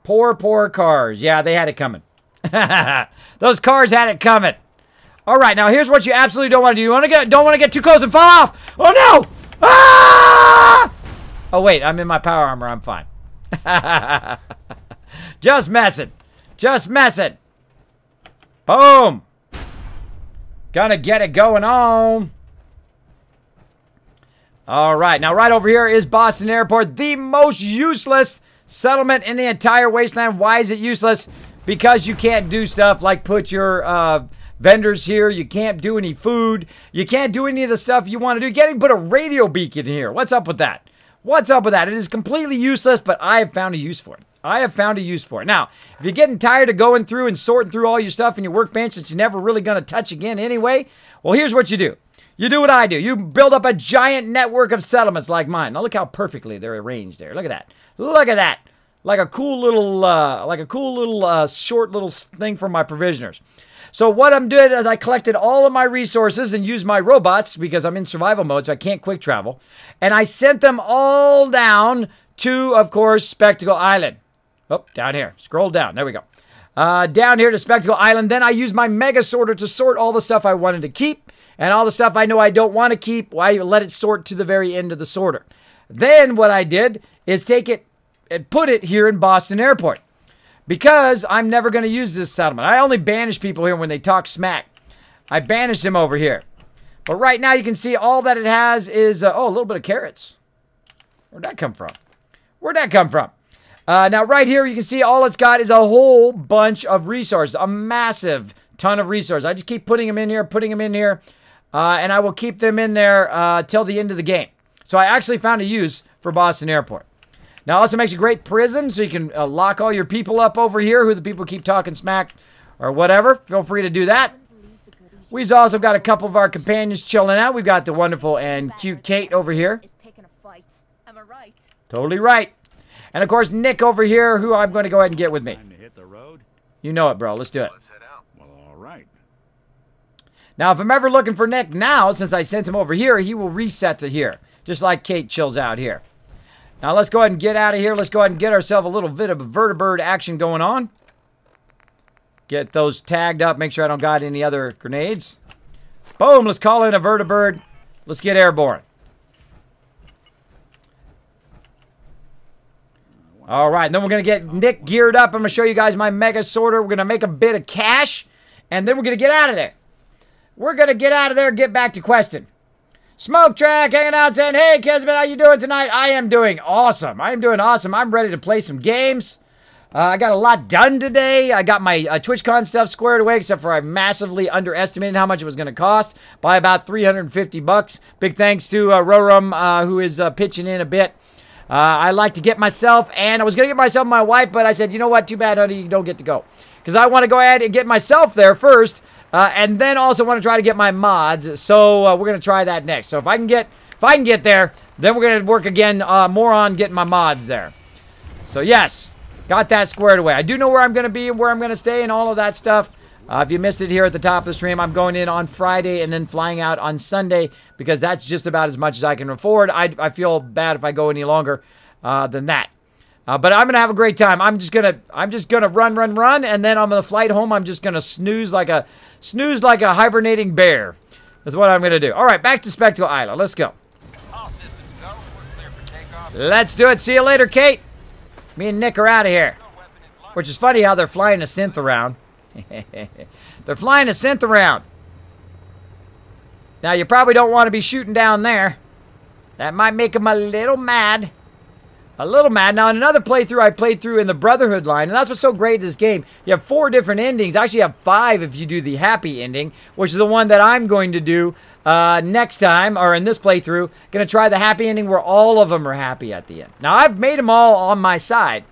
Poor cars. Yeah, they had it coming. Those cars had it coming. All right, now here's what you absolutely don't want to do. You don't want to get too close and fall off. Oh no! Ah! Oh wait, I'm in my power armor. I'm fine. Just messing. Just messing. Boom. Gonna get it going on. All right. Now, right over here is Boston Airport. The most useless settlement in the entire wasteland. Why is it useless? Because you can't do stuff like put your vendors here. You can't do any food. You can't do any of the stuff you want to do. You can't even put a radio beacon here. What's up with that? What's up with that? It is completely useless, but I have found a use for it. I have found a use for it. Now, if you're getting tired of going through and sorting through all your stuff in your workbench that you're never really going to touch again anyway, well, here's what you do. You do what I do. You build up a giant network of settlements like mine. Now, look how perfectly they're arranged there. Look at that. Look at that. like a cool little, short little thing for my provisioners. So what I'm doing is I collected all of my resources and used my robots because I'm in survival mode, so I can't quick travel. And I sent them all down to, of course, Spectacle Island. Oh, down here. Scroll down. There we go. Down here to Spectacle Island. Then I used my Mega Sorter to sort all the stuff I wanted to keep. And all the stuff I know I don't want to keep, I let it sort to the very end of the sorter. Then what I did is take it and put it here in Boston Airport. Because I'm never going to use this settlement. I only banish people here when they talk smack. I banish them over here. But right now you can see all that it has is, oh, a little bit of carrots. Where'd that come from? Where'd that come from? Now right here you can see all it's got is a whole bunch of resources. A massive ton of resources. I just keep putting them in here, and I will keep them in there till the end of the game. So I actually found a use for Boston Airport. Now, it also makes a great prison, so you can lock all your people up over here, who the people keep talking smack or whatever. Feel free to do that. We've also got a couple of our companions chilling out. We've got the wonderful and cute Kate over here. Am I right? Totally right. And, of course, Nick over here, who I'm going to go ahead and get with me. Time to hit the road? You know it, bro. Let's do it. Let's head out. Well, all right. Now, if I'm ever looking for Nick now, since I sent him over here, he will reset to here, just like Kate chills out here. Now, let's go ahead and get out of here. Let's go ahead and get ourselves a little bit of vertibird action going on. Get those tagged up. Make sure I don't got any other grenades. Boom. Let's call in a vertibird. Let's get airborne. All right. And then we're going to get Nick geared up. I'm going to show you guys my Mega Sorter. We're going to make a bit of cash. And then we're going to get out of there. We're going to get out of there and get back to questing. Smoke Track hanging out saying, hey, Kismet, how you doing tonight? I am doing awesome. I am doing awesome. I'm ready to play some games. I got a lot done today. I got my TwitchCon stuff squared away, except for I massively underestimated how much it was going to cost by about $350. Big thanks to Rorum, who is pitching in a bit. I like to get myself, and I was going to get myself and my wife, but I said, you know what? Too bad, honey, you don't get to go. Because I want to go ahead and get myself there first. And then also want to try to get my mods. So we're going to try that next. So if I can get there, then we're going to work again more on getting my mods there. So yes, got that squared away. I do know where I'm going to be and where I'm going to stay and all of that stuff. If you missed it here at the top of the stream, I'm going in on Friday and then flying out on Sunday because that's just about as much as I can afford. I feel bad if I go any longer than that. But I'm gonna have a great time. I'm just gonna run, and then on the flight home, I'm just gonna snooze like a hibernating bear. That's what I'm gonna do. All right, back to Spectacle Island. Let's go. Let's do it. See you later, Kate. Me and Nick are out of here. Which is funny how they're flying a synth around. They're flying a synth around. Now you probably don't want to be shooting down there. That might make them a little mad. A little mad. Now, in another playthrough, I played through in the Brotherhood line, and that's what's so great in this game. You have 4 different endings. Actually, you have 5 if you do the happy ending, which is the one that I'm going to do next time, or in this playthrough. Going to try the happy ending where all of them are happy at the end. Now, I've made them all on my side,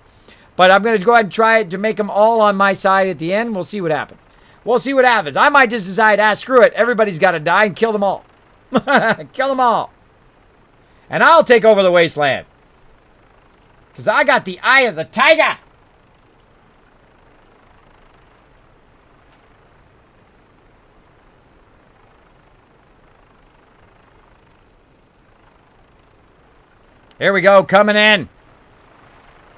but I'm going to go ahead and try to make them all on my side at the end. We'll see what happens. We'll see what happens. I might just decide, screw it. Everybody's got to die and kill them all. Kill them all. And I'll take over the wasteland. Because I got the eye of the tiger. Here we go, coming in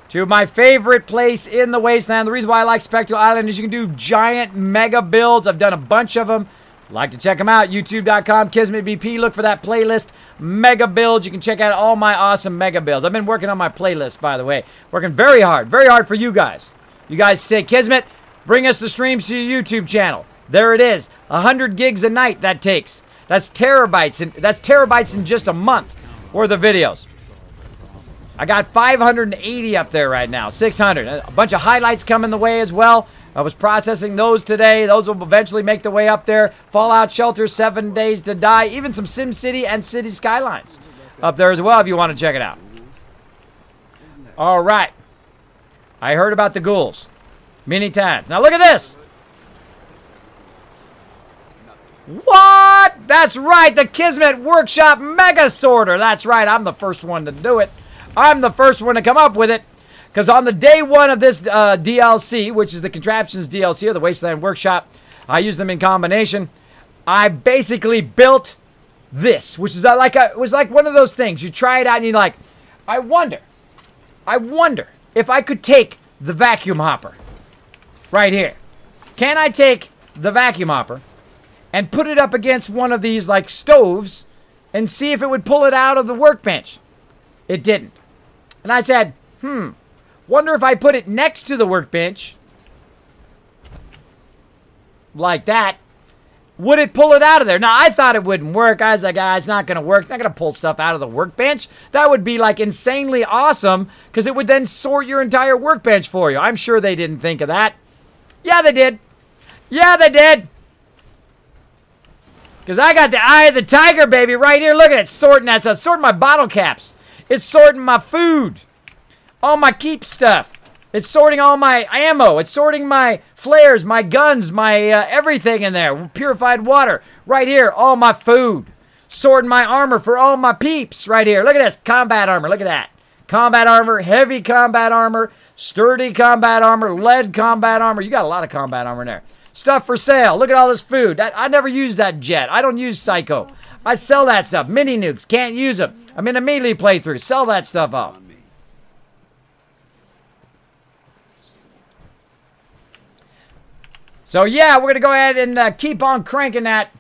to my favorite place in the wasteland. The reason why I like Spectacle Island is you can do giant mega builds. I've done a bunch of them. If you'd like to check them out, youtube.com, KismetVP. Look for that playlist, mega builds. You can check out all my awesome mega builds. I've been working on my playlist, by the way. Working very hard for you guys. You guys say, Kismet, bring us the streams to your YouTube channel. There it is. 100 gigs a night that takes. That's terabytes. That's terabytes in just a month worth of videos. I got 580 up there right now, 600. A bunch of highlights coming the way as well. I was processing those today. Those will eventually make their way up there. Fallout Shelter, 7 Days to Die. Even some SimCity and City Skylines up there as well if you want to check it out. All right. I heard about the ghouls many times. Now look at this. What? That's right. The Kismet Workshop Mega Sorter. That's right. I'm the first one to do it. I'm the first one to come up with it. Because on the day one of this DLC, which is the Contraptions DLC or the Wasteland Workshop, I use them in combination. I basically built this, which is like it was like one of those things. You try it out and you're like, I wonder if I could take the vacuum hopper right here. Can I take the vacuum hopper and put it up against one of these like stoves and see if it would pull it out of the workbench? It didn't. And I said, wonder if I put it next to the workbench like that, would it pull it out of there? Now, I thought it wouldn't work. I was like, it's not going to work. It's not going to pull stuff out of the workbench. That would be like insanely awesome because it would then sort your entire workbench for you. I'm sure they didn't think of that. Yeah, they did. Yeah, they did. Because I got the eye of the tiger, baby, right here. Look at it, sorting that stuff. Sorting my bottle caps. It's sorting my food. All my keep stuff. It's sorting all my ammo. It's sorting my flares, my guns, my everything in there. Purified water. Right here, all my food. Sorting my armor for all my peeps right here. Look at this. Combat armor. Look at that. Combat armor, heavy combat armor, sturdy combat armor, lead combat armor. You got a lot of combat armor in there. Stuff for sale. Look at all this food. I never use that jet. I don't use Psycho. I sell that stuff. Mini nukes. Can't use them. I'm in a melee playthrough. Sell that stuff off. So yeah, we're going to go ahead and keep on cranking that.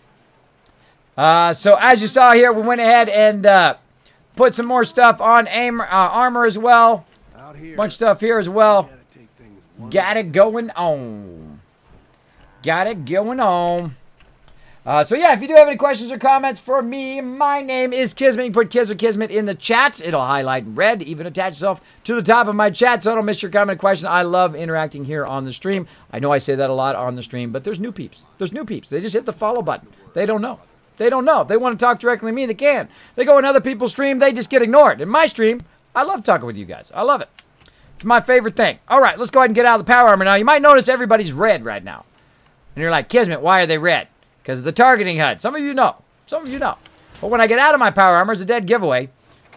So as you saw here, we went ahead and put some more stuff on armor as well. Bunch of stuff here as well. Got it going on. Got it going on. So yeah, if you do have any questions or comments for me, my name is Kismet. You can put Kiz or Kismet in the chat. It'll highlight in red. Even attach itself to the top of my chat so I don't miss your comment or question. I love interacting here on the stream. I know I say that a lot on the stream, but there's new peeps. There's new peeps. They just hit the follow button. They don't know. They don't know. If they want to talk directly to me, they can. They go in other people's stream, they just get ignored. In my stream, I love talking with you guys. I love it. It's my favorite thing. All right, let's go ahead and get out of the power armor now. You might notice everybody's red right now. And you're like, Kismet, why are they red? Because of the targeting HUD. Some of you know. Some of you know. But when I get out of my power armor, it's a dead giveaway.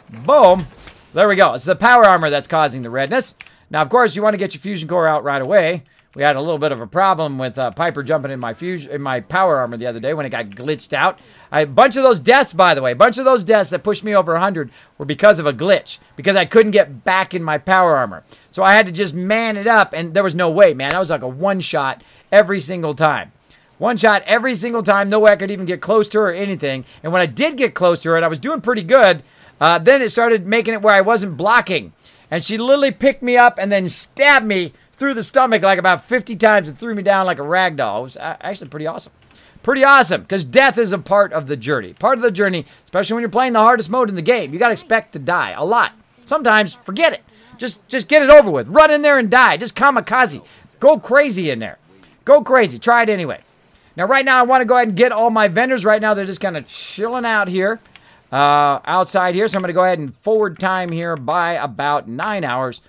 Boom. There we go. It's the power armor that's causing the redness. Now, of course, you want to get your fusion core out right away. We had a little bit of a problem with Piper jumping in my power armor the other day when it got glitched out. A bunch of those deaths, by the way, a bunch of those deaths that pushed me over 100 were because of a glitch. Because I couldn't get back in my power armor. So I had to just man it up, and there was no way, man. That was like a one-shot every single time. One shot every single time. No way I could even get close to her or anything. And when I did get close to her, and I was doing pretty good, then it started making it where I wasn't blocking. And she literally picked me up and then stabbed me through the stomach like about 50 times and threw me down like a rag doll. It was actually pretty awesome. Pretty awesome, because death is a part of the journey. Part of the journey, especially when you're playing the hardest mode in the game. You got to expect to die a lot. Sometimes, forget it. Just get it over with. Run in there and die. Just kamikaze. Go crazy in there. Go crazy. Try it anyway. Now, right now, I want to go ahead and get all my vendors. Right now, they're just kind of chilling out here, outside here. So I'm going to go ahead and forward time here by about 9 hours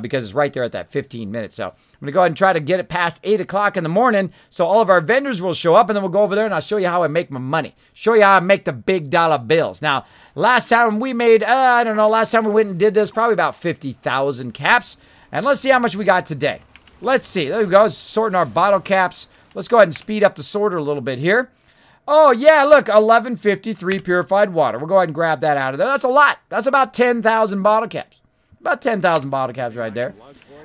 because it's right there at that 15 minutes. So I'm going to go ahead and try to get it past 8 o'clock in the morning so all of our vendors will show up, and then we'll go over there, and I'll show you how I make my money. Show you how I make the big dollar bills. Now, last time we made, I don't know, last time we went and did this, probably about 50,000 caps. And let's see how much we got today. Let's see. There we go. Sorting our bottle caps. Let's go ahead and speed up the sorter a little bit here. Oh, yeah, look, 1153 purified water. We'll go ahead and grab that out of there. That's a lot. That's about 10,000 bottle caps. About 10,000 bottle caps right there.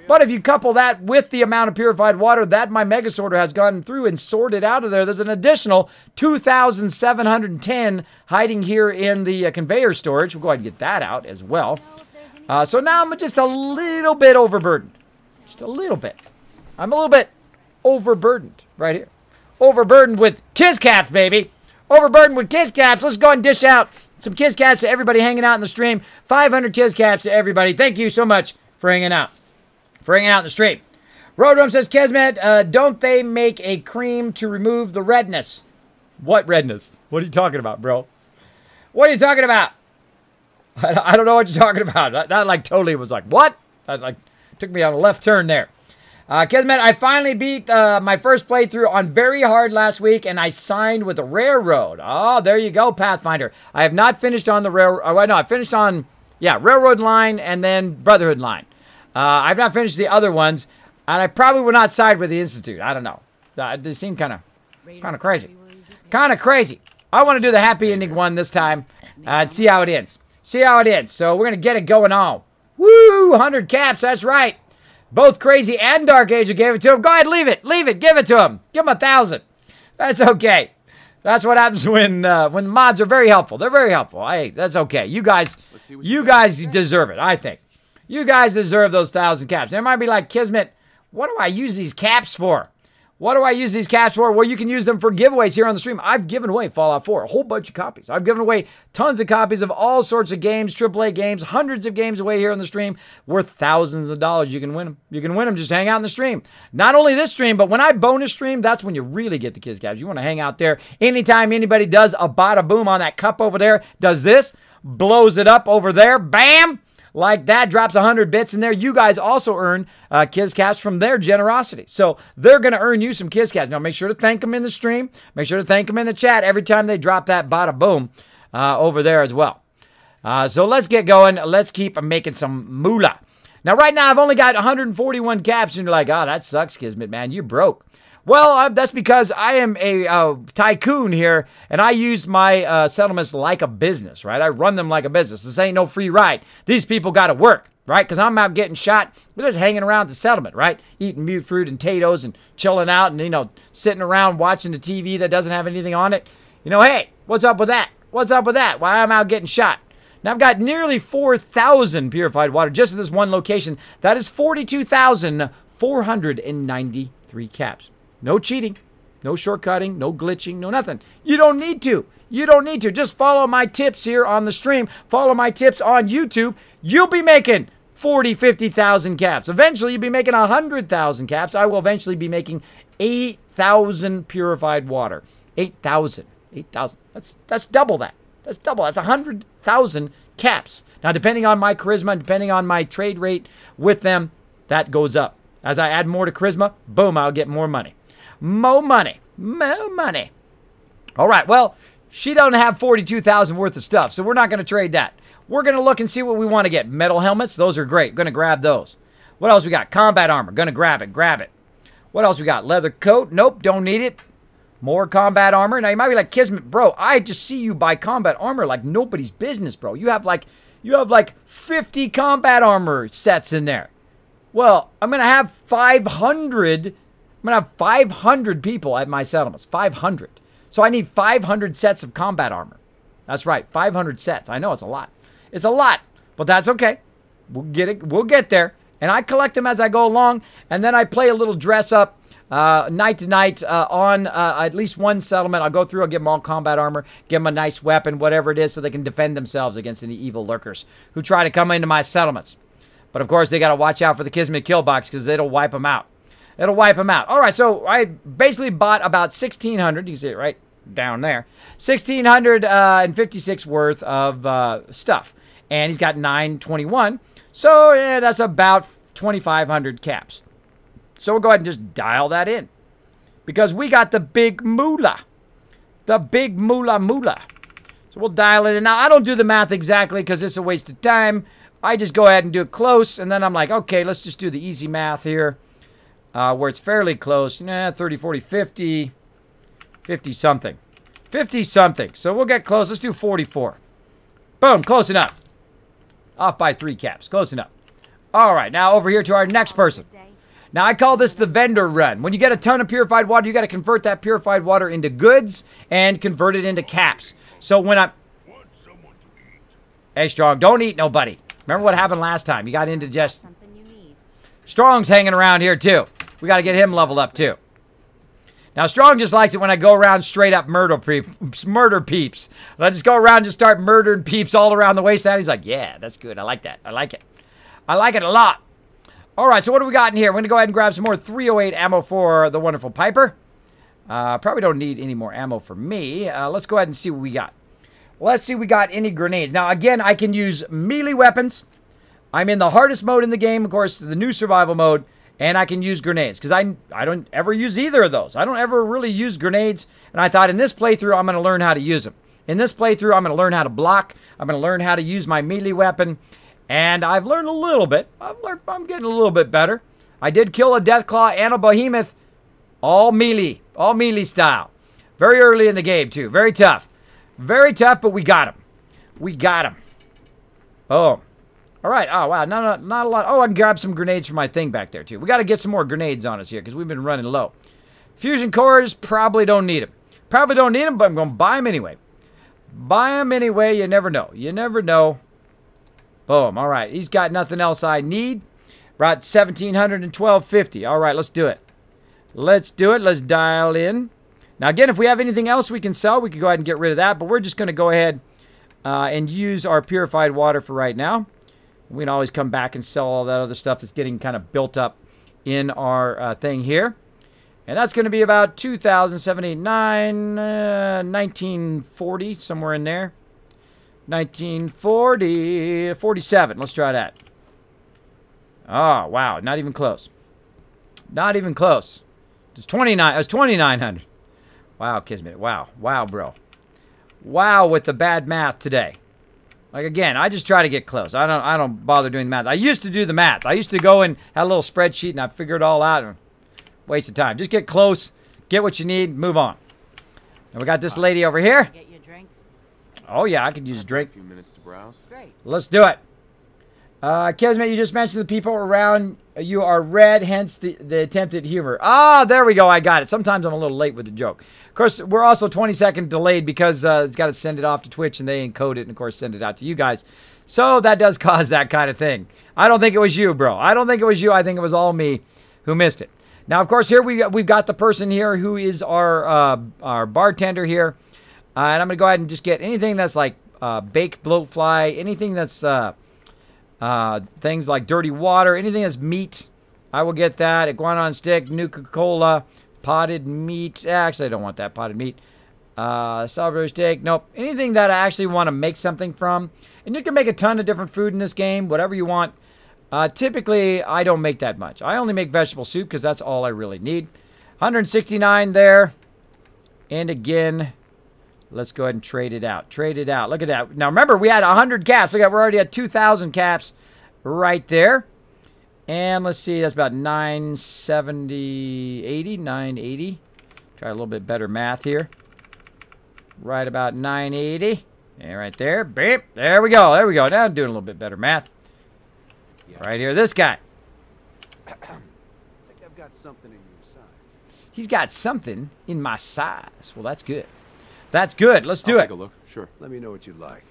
But if you couple that with the amount of purified water that my mega sorter has gone through and sorted out of there, there's an additional 2,710 hiding here in the conveyor storage. We'll go ahead and get that out as well. So now I'm just a little bit overburdened. Just a little bit. I'm a little bit overburdened right here. Overburdened with Kiz Caps, baby. Overburdened with Kiz Caps. Let's go and dish out some Kiz Caps to everybody hanging out in the stream. 500 Kiz Caps to everybody. Thank you so much for hanging out. For hanging out in the stream. Roadrum says, Kismet, don't they make a cream to remove the redness? What redness? What are you talking about, bro? What are you talking about? I don't know what you're talking about. That like totally was like, what? That like took me on a left turn there. Kismet, I finally beat my first playthrough on very hard last week, and I signed with the Railroad. Oh, there you go, Pathfinder. I have not finished on the Railroad. Oh, no, I finished on, yeah, Railroad line and then Brotherhood line. I've not finished the other ones, and I probably will not side with the Institute. I don't know. They seem kind of crazy. Kind of crazy. I want to do the happy ending one this time and see how it ends. See how it ends. So we're going to get it going on. Woo! 100 caps. That's right. Both Crazy and Dark Angel gave it to him. Go ahead, leave it. Leave it. Give it to him. Give him 1,000. That's okay. That's what happens when mods are very helpful. They're very helpful. Hey, that's okay. You guys deserve it, I think. You guys deserve those 1,000 caps. They might be like, Kismet, what do I use these caps for? What do I use these caps for? Well, you can use them for giveaways here on the stream. I've given away Fallout 4, a whole bunch of copies. I've given away tons of copies of all sorts of games, AAA games, hundreds of games away here on the stream, worth thousands of dollars. You can win them. You can win them. Just hang out in the stream. Not only this stream, but when I bonus stream, that's when you really get the Kids Caps. You want to hang out there. Anytime anybody does a bada boom on that cup over there, does this, blows it up over there, bam! Like that, drops 100 bits in there. You guys also earn Kids Caps from their generosity. So they're going to earn you some Kids Caps. Now, make sure to thank them in the stream. Make sure to thank them in the chat every time they drop that bada boom over there as well. So let's get going. Let's keep making some moolah. Now, right now, I've only got 141 caps, and you're like, oh, that sucks, Kismet, man. You're broke. Well, that's because I am a tycoon here, and I use my settlements like a business, right? I run them like a business. This ain't no free ride. These people got to work, right? Because I'm out getting shot. We're just hanging around the settlement, right? Eating mute fruit and potatoes and chilling out and, you know, sitting around watching the TV that doesn't have anything on it. You know, hey, what's up with that? What's up with that? Why I'm out getting shot? Now, I've got nearly 4,000 purified water just in this one location. That is 42,493 caps. No cheating, no shortcutting, no glitching, no nothing. You don't need to. You don't need to. Just follow my tips here on the stream. Follow my tips on YouTube. You'll be making 40, 50,000 caps. Eventually, you'll be making 100,000 caps. I will eventually be making 8,000 purified water. 8,000. 8,000. That's double that. That's double. That's 100,000 caps. Now, depending on my charisma, depending on my trade rate with them, that goes up. As I add more to charisma, boom, I'll get more money. More money. More money. All right, well, she doesn't have 42,000 worth of stuff, so we're not going to trade that. We're going to look and see what we want to get. Metal helmets, those are great. Going to grab those. What else we got? Combat armor. Going to grab it. Grab it. What else we got? Leather coat. Nope, don't need it. More combat armor. Now, you might be like, Kismet, bro, I just see you buy combat armor like nobody's business, bro. You have like 50 combat armor sets in there. Well, I'm going to have 500. I'm going to have 500 people at my settlements. 500. So I need 500 sets of combat armor. That's right. 500 sets. I know it's a lot. It's a lot. But that's okay. We'll get it. We'll get there. And I collect them as I go along. And then I play a little dress up night to night on at least one settlement. I'll go through. I'll give them all combat armor. Give them a nice weapon, whatever it is, so they can defend themselves against any evil lurkers who try to come into my settlements. But, of course, they got to watch out for the Kismet kill box because it'll wipe them out. It'll wipe them out. All right, so I basically bought about 1,600. You can see it right down there. 1,656 worth of stuff. And he's got 921. So, yeah, that's about 2,500 caps. So we'll go ahead and just dial that in. Because we got the big moolah. The big moolah. So we'll dial it in. Now, I don't do the math exactly because it's a waste of time. I just go ahead and do it close, and then I'm like, okay, let's just do the easy math here, where it's fairly close. 30, 40, 50, 50-something. 50-something. So we'll get close. Let's do 44. Boom, close enough. Off by 3 caps. Close enough. All right, now over here to our next person. Now, I call this the vendor run. When you get a ton of purified water, you got to convert that purified water into goods and convert it into caps. So when I'm... Hey, Strong, don't eat nobody. Remember what happened last time? You got indigestion. Strong's hanging around here, too. We got to get him leveled up, too. Now, Strong just likes it when I go around straight up murder peeps. And I just go around and just start murdering peeps all around the wasteland. He's like, yeah, that's good. I like that. I like it. I like it a lot. All right, so what do we got in here? We're going to go ahead and grab some more 308 ammo for the wonderful Piper. Probably don't need any more ammo for me. Let's go ahead and see what we got. Let's see if we got any grenades. Now, again, I can use melee weapons. I'm in the hardest mode in the game, of course, the new survival mode, and I can use grenades because I don't ever use either of those. I don't ever really use grenades, and I thought in this playthrough, I'm going to learn how to use them. In this playthrough, I'm going to learn how to block. I'm going to learn how to use my melee weapon, And I've learned a little bit. I'm getting a little bit better. I did kill a Deathclaw and a Behemoth. All melee style. Very early in the game, too. Very tough. Very tough, but we got him. We got him. Oh. All right. Oh, wow. Not a lot. Oh, I can grab some grenades from my thing back there, too. We got to get some more grenades on us here because we've been running low. Fusion cores, probably don't need them. Probably don't need them, but I'm going to buy them anyway. Buy them anyway. You never know. You never know. Boom. All right. He's got nothing else I need. Brought 1,712.50. All right. Let's do it. Let's do it. Let's dial in. Now, again, if we have anything else we can sell, we can go ahead and get rid of that. But we're just going to go ahead and use our purified water for right now. We can always come back and sell all that other stuff that's getting kind of built up in our thing here. And that's going to be about 2,789, 1940, somewhere in there. 1940, 47. Let's try that. Oh, wow. Not even close. Not even close. It's 29. It was 2,900. Wow, Kismet. Wow. Wow, bro. Wow with the bad math today. Like, again, I just try to get close. I don't bother doing the math. I used to do the math. I used to go and have a little spreadsheet, and I figure it all out. And waste of time. Just get close. Get what you need. Move on. And we got this lady over here. Get you a drink? Oh, yeah. I could use a drink. A few minutes to browse. Great. Let's do it. Kismet, you just mentioned the people around you are red, hence the attempted humor. Ah, there we go. I got it. Sometimes I'm a little late with the joke. Of course, we're also 20-second delayed because it's got to send it off to Twitch and they encode it and, of course, send it out to you guys. So that does cause that kind of thing. I don't think it was you, bro. I don't think it was you. I think it was all me who missed it. Now, of course, here we've got the person here who is our bartender here. And I'm going to go ahead and just get anything that's like baked bloatfly, anything that's... things like dirty water, anything that's meat, I will get that. Iguana on stick, Nuka-Cola, potted meat. Actually, I don't want that potted meat. Strawberry steak, nope. Anything that I actually want to make something from. And you can make a ton of different food in this game, whatever you want. Typically, I don't make that much. I only make vegetable soup because that's all I really need. 169 there. And again... let's go ahead and trade it out. Trade it out. Look at that. Now, remember, we had 100 caps. Look at, we're already at 2,000 caps right there. And let's see, that's about 970, 80, 980. Try a little bit better math here. Right about 980. And right there. Beep. There we go. There we go. Now I'm doing a little bit better math. Yeah. Right here, this guy. I think I've got something in your size. He's got something in my size. Well, that's good. That's good. Let's do it. Take a look. Sure. Let me know what you like.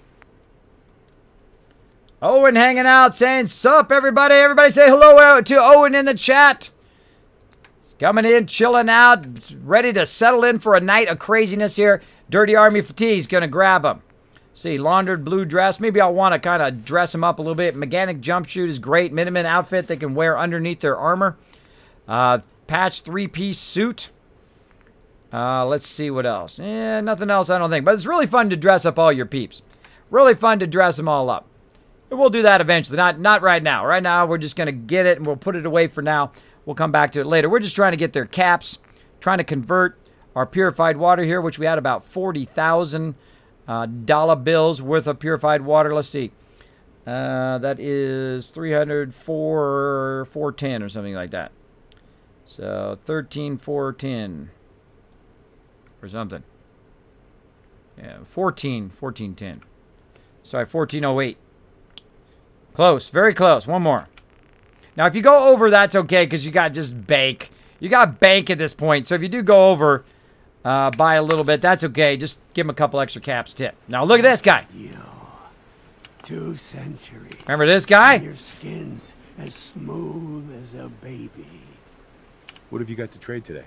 Owen hanging out saying, sup, everybody. Everybody say hello to Owen in the chat. He's coming in, chilling out, ready to settle in for a night of craziness here. Dirty Army Fatigue's going to grab him. See, laundered blue dress. Maybe I'll want to kind of dress him up a little bit. Mechanic jumpsuit is great. Miniman outfit they can wear underneath their armor. Patch 3-piece suit. Let's see what else. Nothing else, I don't think. But it's really fun to dress up all your peeps. Really fun to dress them all up. And we'll do that eventually. Not right now. Right now, we're just going to get it, and we'll put it away for now. We'll come back to it later. We're just trying to get their caps. Trying to convert our purified water here, which we had about $40,000 dollar bills worth of purified water. Let's see. That is 410 or something like that. So 13,410. Or something. Yeah, 1410. Sorry, 1408. Close, very close. One more. Now, if you go over, that's okay because you got just bank. You got bank at this point. So if you do go over by a little bit, that's okay. Just give him a couple extra caps tip. Now, look at this guy. 2 centuries. Remember this guy? Your skin's as smooth as a baby. What have you got to trade today?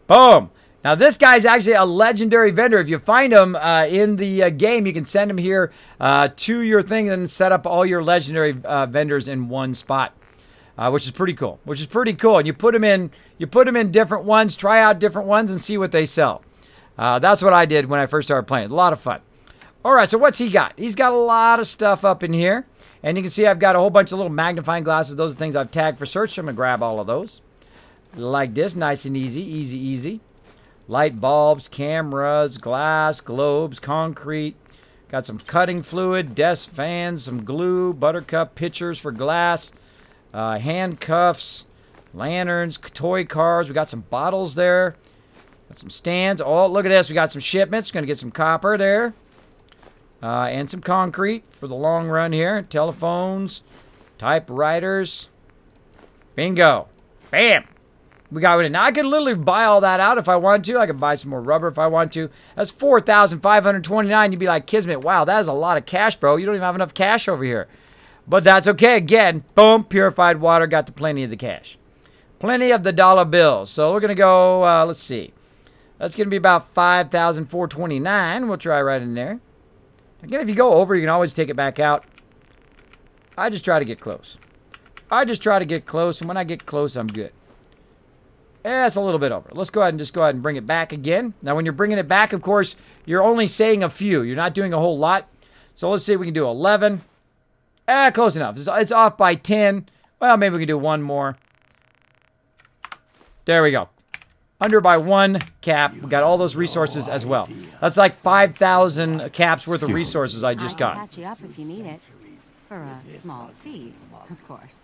Boom. Now, this guy's actually a legendary vendor. If you find him in the game, you can send him here to your thing and set up all your legendary vendors in one spot, which is pretty cool. Which is pretty cool. And you put them in different ones, try out different ones, and see what they sell. That's what I did when I first started playing. It's a lot of fun. All right, so what's he got? He's got a lot of stuff up in here. And you can see I've got a whole bunch of little magnifying glasses. Those are things I've tagged for search. So I'm going to grab all of those. Like this, nice and easy, easy. Light bulbs, cameras, glass, globes, concrete, Got some cutting fluid, desk fans, some glue, buttercup pitchers for glass, handcuffs, lanterns, toy cars. We got some bottles there. Got some stands. Oh, look at this. We got some shipments. Going to get some copper there. And some concrete for the long run here. Telephones, typewriters. Bingo. Bam. We got it. Now, I could literally buy all that out if I wanted to. I could buy some more rubber if I want to. That's $4,529. You'd be like, Kismet, wow, that is a lot of cash, bro. You don't even have enough cash over here. But that's okay. Again, boom, purified water. Got to plenty of the cash. Plenty of the dollar bills. So we're going to go, let's see. That's going to be about $5,429. We'll try right in there. Again, if you go over, you can always take it back out. I just try to get close. And when I get close, I'm good. Yeah, it's a little bit over. Let's go ahead and bring it back again. Now, when you're bringing it back, of course, you're only saying a few. You're not doing a whole lot. So let's see if we can do 11. Close enough. It's off by 10. Well, maybe we can do one more. There we go. Under by 1 cap. We got all those resources as well. That's like 5,000 caps worth of resources I just got. I'll patch you up if you need it. For a small fee, of course.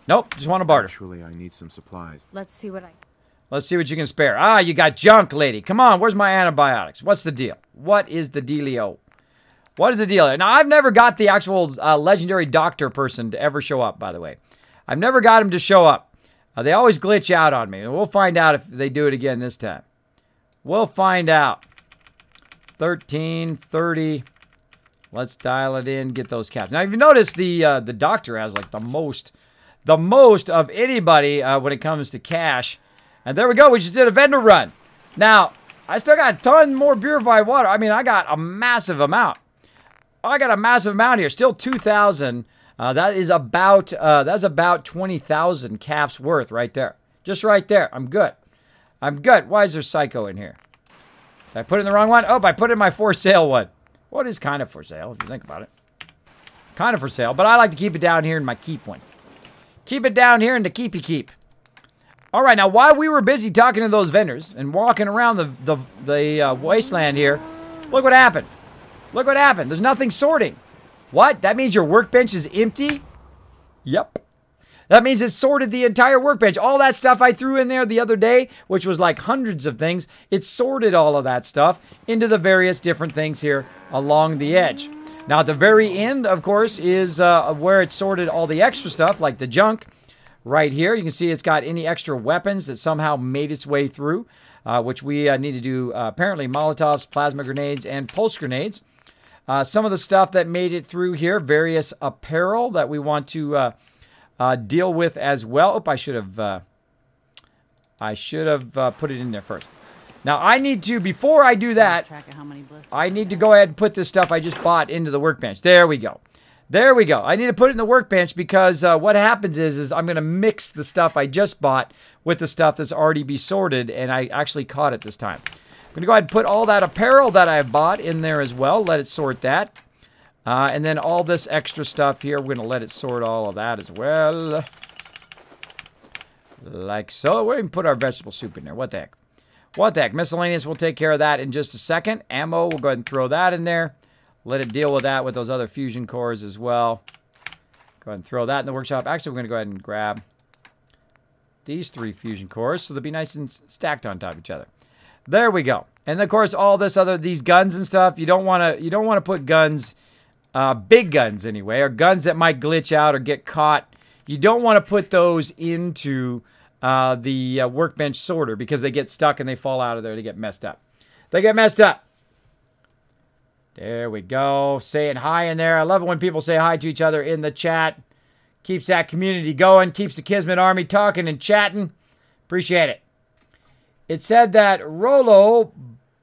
Nope, just want to barter. Actually, I need some supplies. Let's see what you can spare. Ah, you got junk, lady. Come on, where's my antibiotics? What's the deal? What is the dealio? What is the deal? Now, I've never got the actual legendary doctor person to ever show up, by the way. I've never got him to show up. They always glitch out on me. And we'll find out if they do it again this time. We'll find out. 13, 30. Let's dial it in, get those caps. Now, if you notice, the doctor has like the most of anybody when it comes to cash. And there we go. We just did a vendor run. Now, I still got a ton more purified water. I mean, I got a massive amount. Here. Still 2,000. That's about 20,000 caps worth right there. Just right there. I'm good. Why is there Psycho in here? Did I put in the wrong one? Oh, I put in my for sale one. What is kind of for sale, if you think about it? Kind of for sale, but I like to keep it down here in my keep one. Keep it down here in the keepy keep. All right, now while we were busy talking to those vendors and walking around the wasteland here, look what happened. There's nothing sorting. What? That means your workbench is empty? Yep. That means it sorted the entire workbench. All that stuff I threw in there the other day, which was like hundreds of things, it sorted all of that stuff into the various different things here along the edge. Now, at the very end, of course, is where it sorted all the extra stuff, like the junk. Right here, you can see it's got any extra weapons that somehow made its way through, which we need to do, apparently, Molotovs, plasma grenades, and pulse grenades. Some of the stuff that made it through here, various apparel that we want to deal with as well. Oh, I should have put it in there first. Now, I need to, before I do that, I need to go ahead and put this stuff I just bought into the workbench. There we go. I need to put it in the workbench because what happens is I'm going to mix the stuff I just bought with the stuff that's already be sorted, and I actually caught it this time. I'm going to go ahead and put all that apparel that I bought in there as well. Let it sort that. And then all this extra stuff here, we're going to let it sort all of that as well. Like so. We're going to put our vegetable soup in there. What the heck? Miscellaneous, we'll take care of that in just a second. Ammo, we'll go ahead and throw that in there. Let it deal with that with those other fusion cores as well. Go ahead and throw that in the workshop. Actually, we're going to go ahead and grab these 3 fusion cores so they'll be nice and stacked on top of each other. There we go. And of course, all these guns and stuff, you don't want to put guns, big guns anyway, or guns that might glitch out or get caught. You don't want to put those into the workbench sorter because they get stuck and they fall out of there. They get messed up. There we go. Saying hi in there. I love it when people say hi to each other in the chat. Keeps that community going. Keeps the Kismet Army talking and chatting. Appreciate it. It said that Rolo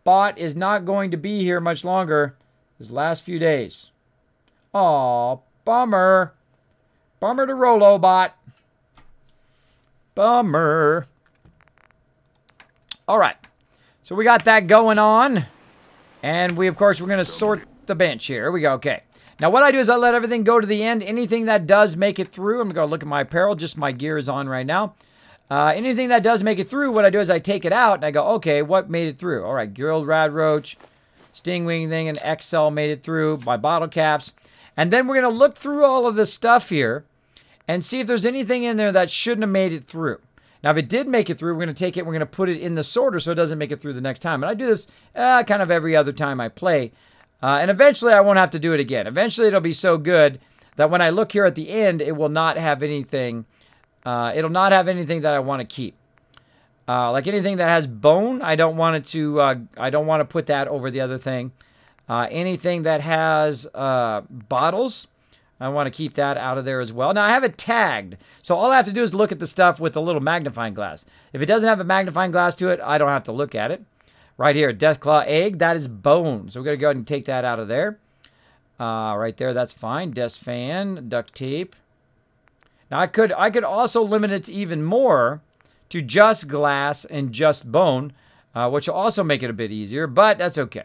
bot is not going to be here much longer this last few days. Aw, bummer. Bummer to Rolo bot. Bummer. All right. So we got that going on. And of course, we're going to sort the bench here. Here we go. Okay. Now, what I do is I let everything go to the end. Anything that does make it through, I'm going to go look at my apparel. Just my gear is on right now. Anything that does make it through, what I do is I take it out and I go, okay, what made it through? All right, grilled rad roach, Stingwing thing and XL made it through. My bottle caps. And then we're going to look through all of this stuff here and see if there's anything in there that shouldn't have made it through. Now, if it did make it through, we're going to take it, we're going to put it in the sorter so it doesn't make it through the next time. And I do this kind of every other time I play. And eventually, I won't have to do it again. Eventually, it'll be so good that when I look here at the end, it will not have anything. It'll not have anything that I want to keep. Like anything that has bone, I don't want it to. I don't want to put that over the other thing. Anything that has bottles, I want to keep that out of there as well. Now, I have it tagged, so all I have to do is look at the stuff with a little magnifying glass. If it doesn't have a magnifying glass to it, I don't have to look at it. Right here, Deathclaw egg, that is bone. So we're going to go ahead and take that out of there. Right there, that's fine. Desk fan, duct tape. Now, I could also limit it to even more to just glass and just bone, which will also make it a bit easier, but that's okay.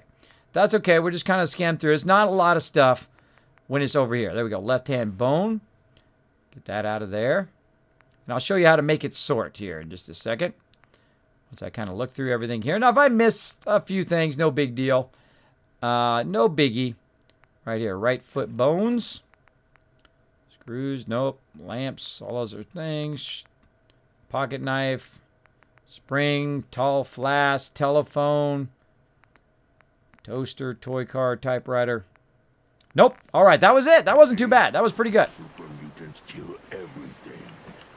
That's okay. We're just kind of scan through. It's not a lot of stuff when it's over here. There we go. Left-hand bone. Get that out of there. And I'll show you how to make it sort here in just a second. Once I kind of look through everything here. Now, if I miss a few things, no big deal. No biggie. Right here. Right foot bones. Screws. Nope. Lamps. All those are things. Pocket knife. Spring. Tall flask. Telephone. Toaster. Toy car. Typewriter. Nope. All right. That was it. That wasn't too bad. That was pretty good.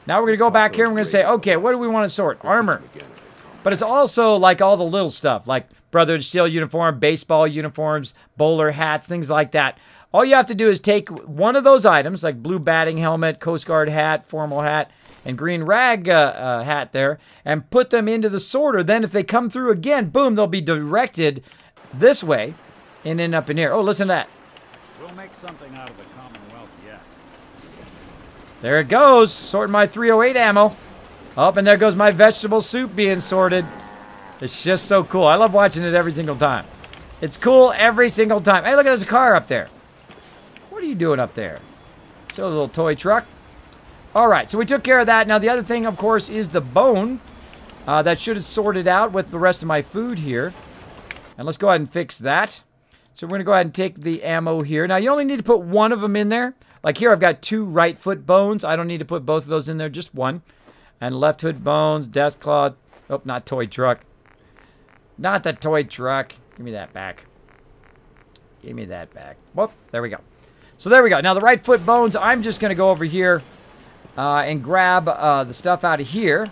Now we're going to go back here and we're going to say, okay, what do we want to sort? Armor. But it's also like all the little stuff, like Brotherhood Steel uniform, baseball uniforms, bowler hats, things like that. All you have to do is take one of those items, like blue batting helmet, Coast Guard hat, formal hat, and green rag hat there, and put them into the sorter. Then if they come through again, boom, they'll be directed this way and end up in here. Oh, listen to that. We'll make something out of the Commonwealth yet. There it goes, sorting my 308 ammo. Oh, and there goes my vegetable soup being sorted. It's just so cool. I love watching it every single time. It's cool every single time. Hey, look, there's a car up there. What are you doing up there? So a little toy truck. All right, so we took care of that. Now, the other thing, of course, is the bone. That should have sorted out with the rest of my food here. And let's go ahead and fix that. So we're going to go ahead and take the ammo here. Now, you only need to put one of them in there. Like here, I've got 2 right foot bones. I don't need to put both of those in there, just one. And left foot bones, Deathclaw. Oh, not toy truck. Not the toy truck. Give me that back. Give me that back. Whoop, there we go. So there we go. Now, the right foot bones, I'm just going to go over here and grab the stuff out of here.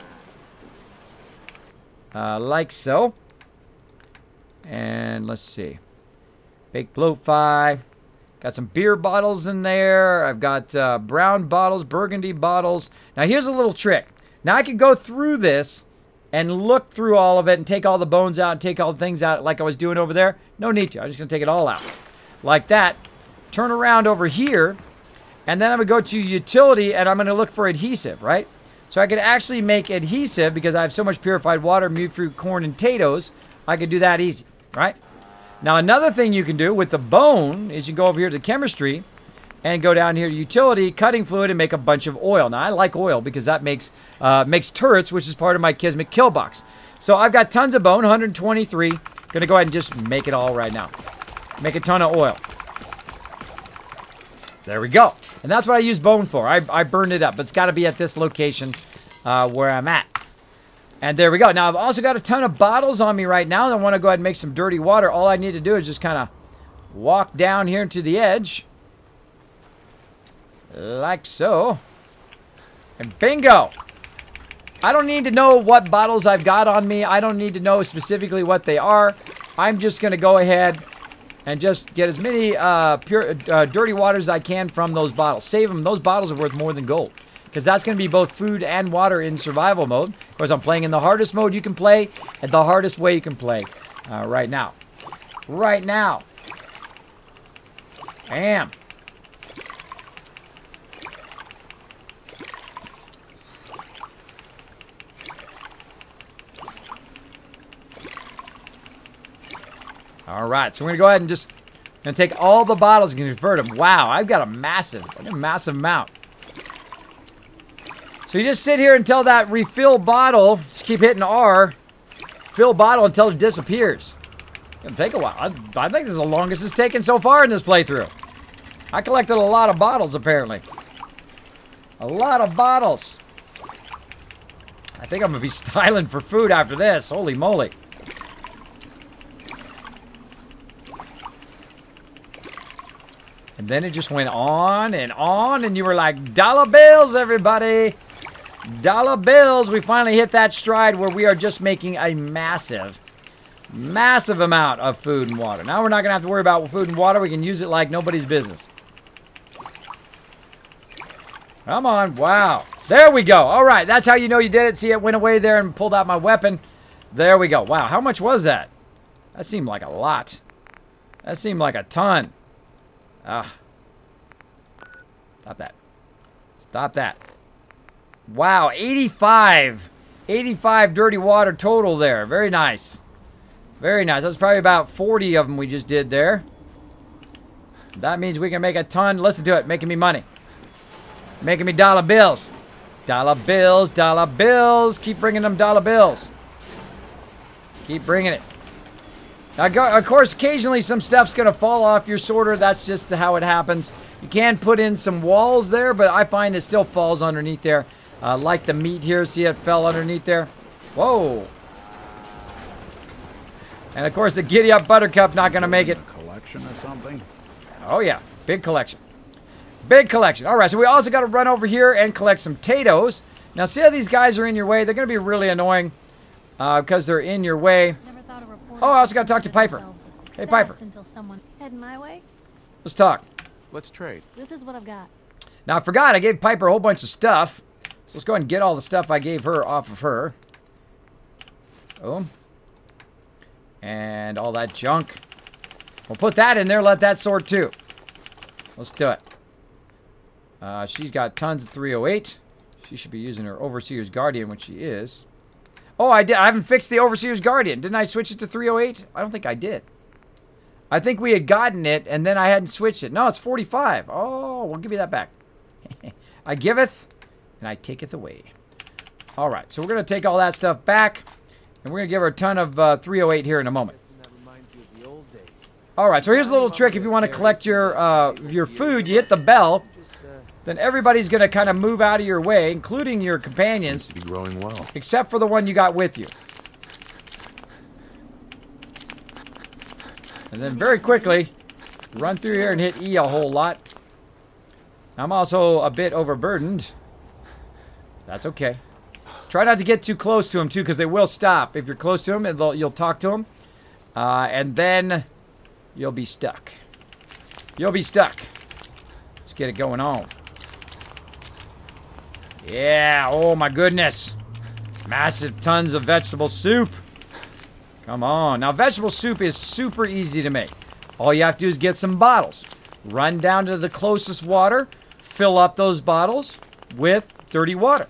Like so. And let's see. Baked blowfly. Got some beer bottles in there. I've got brown bottles, burgundy bottles. Now, here's a little trick. Now, I can go through this and look through all of it and take all the bones out and take all the things out like I was doing over there. No need to. I'm just going to take it all out. Like that. Turn around over here. And then I'm going to go to utility and I'm going to look for adhesive, right? So I could actually make adhesive because I have so much purified water, mute fruit, corn, and potatoes. I could do that easy, right? Now, another thing you can do with the bone is you go over here to chemistry and go down here to utility, cutting fluid, and make a bunch of oil. Now, I like oil because that makes turrets, which is part of my Kismet kill box. So I've got tons of bone, 123. Going to go ahead and just make it all right now. Make a ton of oil. There we go. And that's what I use bone for. I burned it up, but it's got to be at this location where I'm at. And there we go. Now, I've also got a ton of bottles on me right now. I want to go ahead and make some dirty water. All I need to do is just kind of walk down here to the edge. Like so. And bingo! I don't need to know what bottles I've got on me. I don't need to know specifically what they are. I'm just going to go ahead and just get as many dirty waters as I can from those bottles. Save them. Those bottles are worth more than gold. Because that's going to be both food and water in survival mode. Of course, I'm playing in the hardest mode you can play and the hardest way you can play right now. Right now. Bam. All right, so we're going to go ahead and just take all the bottles and convert them. Wow, I've got a massive amount. So you just sit here until that refill bottle, just keep hitting R, fill bottle until it disappears. It's gonna take a while. I think this is the longest it's taken so far in this playthrough. I collected a lot of bottles, apparently. A lot of bottles. I think I'm gonna be styling for food after this. Holy moly. And then it just went on, and you were like, dollar bills, everybody. Dollar bills. We finally hit that stride where we are just making a massive amount of food and water. Now we're not going to have to worry about food and water. We can use it like nobody's business. Come on. Wow. There we go. All right. That's how you know you did it. See, it went away there and pulled out my weapon. There we go. Wow. How much was that? That seemed like a lot. That seemed like a ton. Stop that. Stop that. Wow, 85. 85 dirty water total there. Very nice. Very nice. That's probably about 40 of them we just did there. That means we can make a ton. Listen to it. Making me money. Making me dollar bills. Dollar bills, dollar bills. Keep bringing them dollar bills. Keep bringing it. Now, of course, occasionally some stuff's going to fall off your sorter. That's just how it happens. You can put in some walls there, but I find it still falls underneath there. Like the meat here. See, it fell underneath there. Whoa. And, of course, the giddy-up buttercup not going to make it. A collection or something? Oh, yeah. Big collection. Big collection. All right, so we also got to run over here and collect some potatoes. Now, see how these guys are in your way? They're going to be really annoying because they're in your way. Oh, I also got to talk to Piper. Hey, Piper. Heading my way? Let's talk. Let's trade. This is what I've got. Now, I forgot I gave Piper a whole bunch of stuff. So let's go ahead and get all the stuff I gave her off of her. Boom. And all that junk. We'll put that in there. Let that sort too. Let's do it. She's got tons of 308. She should be using her Overseer's Guardian, which she is. Oh, I did. I haven't fixed the Overseer's Guardian. Didn't I switch it to 308? I don't think I did. I think we had gotten it, and then I hadn't switched it. No, it's 45. Oh, well, give me that back. I giveth, and I taketh away. All right, so we're going to take all that stuff back, and we're going to give her a ton of 308 here in a moment. All right, so here's a little trick. If you want to collect your food, you hit the bell. Then everybody's going to kind of move out of your way, including your companions. Seems to be growing well. Except for the one you got with you. And then very quickly, run through here and hit E a whole lot. I'm also a bit overburdened. That's okay. Try not to get too close to them, too, because they will stop. If you're close to them, you'll talk to them. And then you'll be stuck. You'll be stuck. Let's get it going on. Yeah, oh my goodness. Massive tons of vegetable soup. Come on. Now, vegetable soup is super easy to make. All you have to do is get some bottles. Run down to the closest water. Fill up those bottles with dirty water.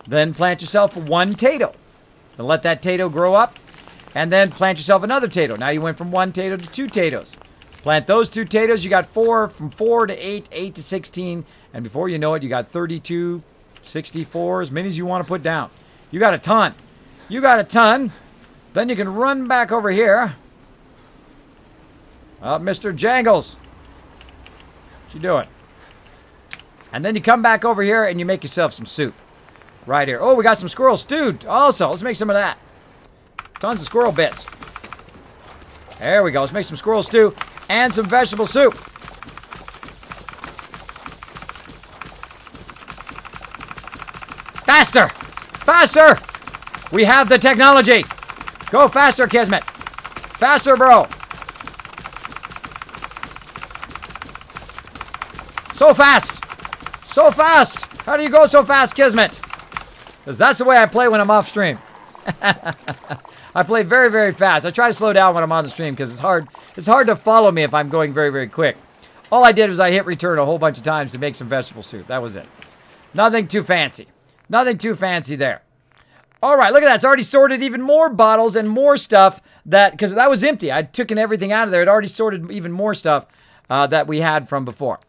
Then plant yourself one tato. And let that tato grow up. And then plant yourself another tato. Now you went from one tato to two tatos. Plant those two tatos. You got 4, from 4 to 8, 8 to 16. And before you know it, you got 32, 64, as many as you want to put down. You got a ton. You got a ton. Then you can run back over here. Mr. Jangles. What you doing? And then you come back over here and you make yourself some soup. Right here. Oh, we got some squirrel stewed also. Let's make some of that. Tons of squirrel bits. There we go. Let's make some squirrel stew and some vegetable soup. Faster! Faster! We have the technology. Go faster, Kismet. Faster, bro. So fast. So fast. How do you go so fast, Kismet? Because that's the way I play when I'm off stream. I play very, very fast. I try to slow down when I'm on the stream because it's hard. It's hard to follow me if I'm going very, very quick. All I did was I hit return a whole bunch of times to make some vegetable soup. That was it. Nothing too fancy. Nothing too fancy there. All right, look at that. It's already sorted even more bottles and more stuff because that was empty. I'd taken everything out of there. It already sorted even more stuff that we had from before.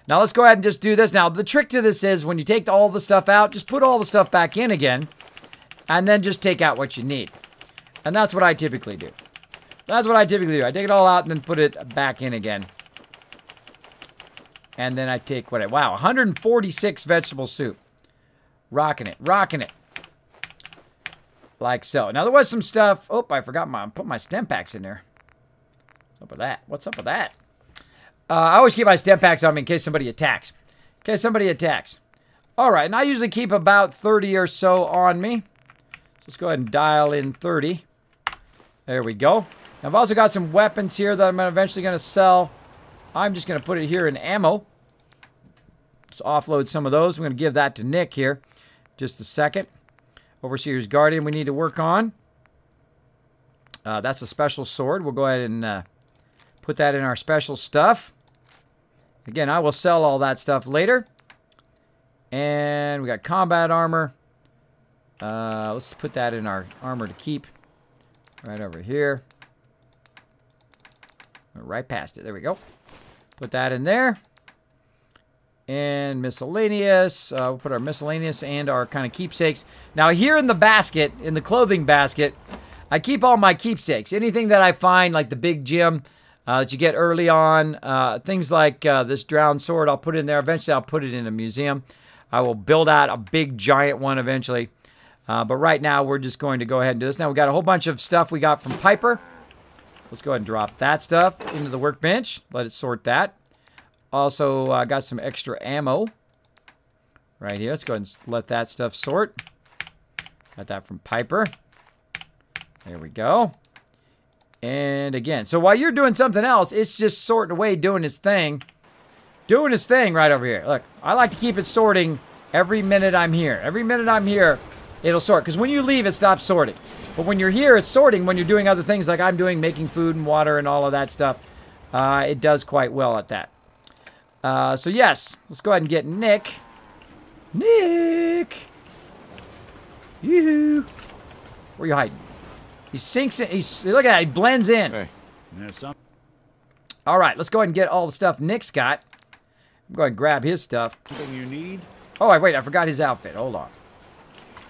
Now, let's go ahead and just do this. Now, the trick to this is when you take all the stuff out, just put all the stuff back in again, and then just take out what you need. And that's what I typically do. That's what I typically do. I take it all out and then put it back in again. And then I take what? Wow, 146 vegetable soup. Rocking it, rocking it. Like so. Now there was some stuff. Oh, I forgot put my stem packs in there. What's up with that? What's up with that? I always keep my stem packs on me in case somebody attacks. In case somebody attacks. All right, and I usually keep about 30 or so on me. So let's go ahead and dial in 30. There we go. I've also got some weapons here that I'm eventually going to sell. I'm just going to put it here in ammo. Let's offload some of those. I'm going to give that to Nick here. Just a second. Overseer's Guardian we need to work on. That's a special sword. We'll go ahead and put that in our special stuff. Again, I will sell all that stuff later. And we got combat armor. Let's put that in our armor to keep. Right over here. Right past it. There we go. Put that in there. And miscellaneous. We'll put our miscellaneous and our kind of keepsakes. Now here in the basket, in the clothing basket, I keep all my keepsakes. Anything that I find, like the big gem that you get early on. Things like this drowned sword, I'll put in there. Eventually I'll put it in a museum. I will build out a big giant one eventually. But right now we're just going to go ahead and do this. Now we got a whole bunch of stuff we got from Piper. Let's go ahead and drop that stuff into the workbench. Let it sort that. Also, I got some extra ammo right here. Let's go ahead and let that stuff sort. Got that from Piper. There we go. And again, so while you're doing something else, it's just sorting away, doing its thing. Doing its thing right over here. Look, I like to keep it sorting every minute I'm here. Every minute I'm here, it'll sort. Because when you leave, it stops sorting. But when you're here, it's sorting. When you're doing other things like I'm doing, making food and water and all of that stuff, it does quite well at that. So yes, let's go ahead and get Nick. Nick! Yoo-hoo! Where are you hiding? He sinks in. Look at that. He blends in. Hey. There's some. All right, let's go ahead and get all the stuff Nick's got. I'm going to grab his stuff. Something you need? Oh, wait, I forgot his outfit. Hold on.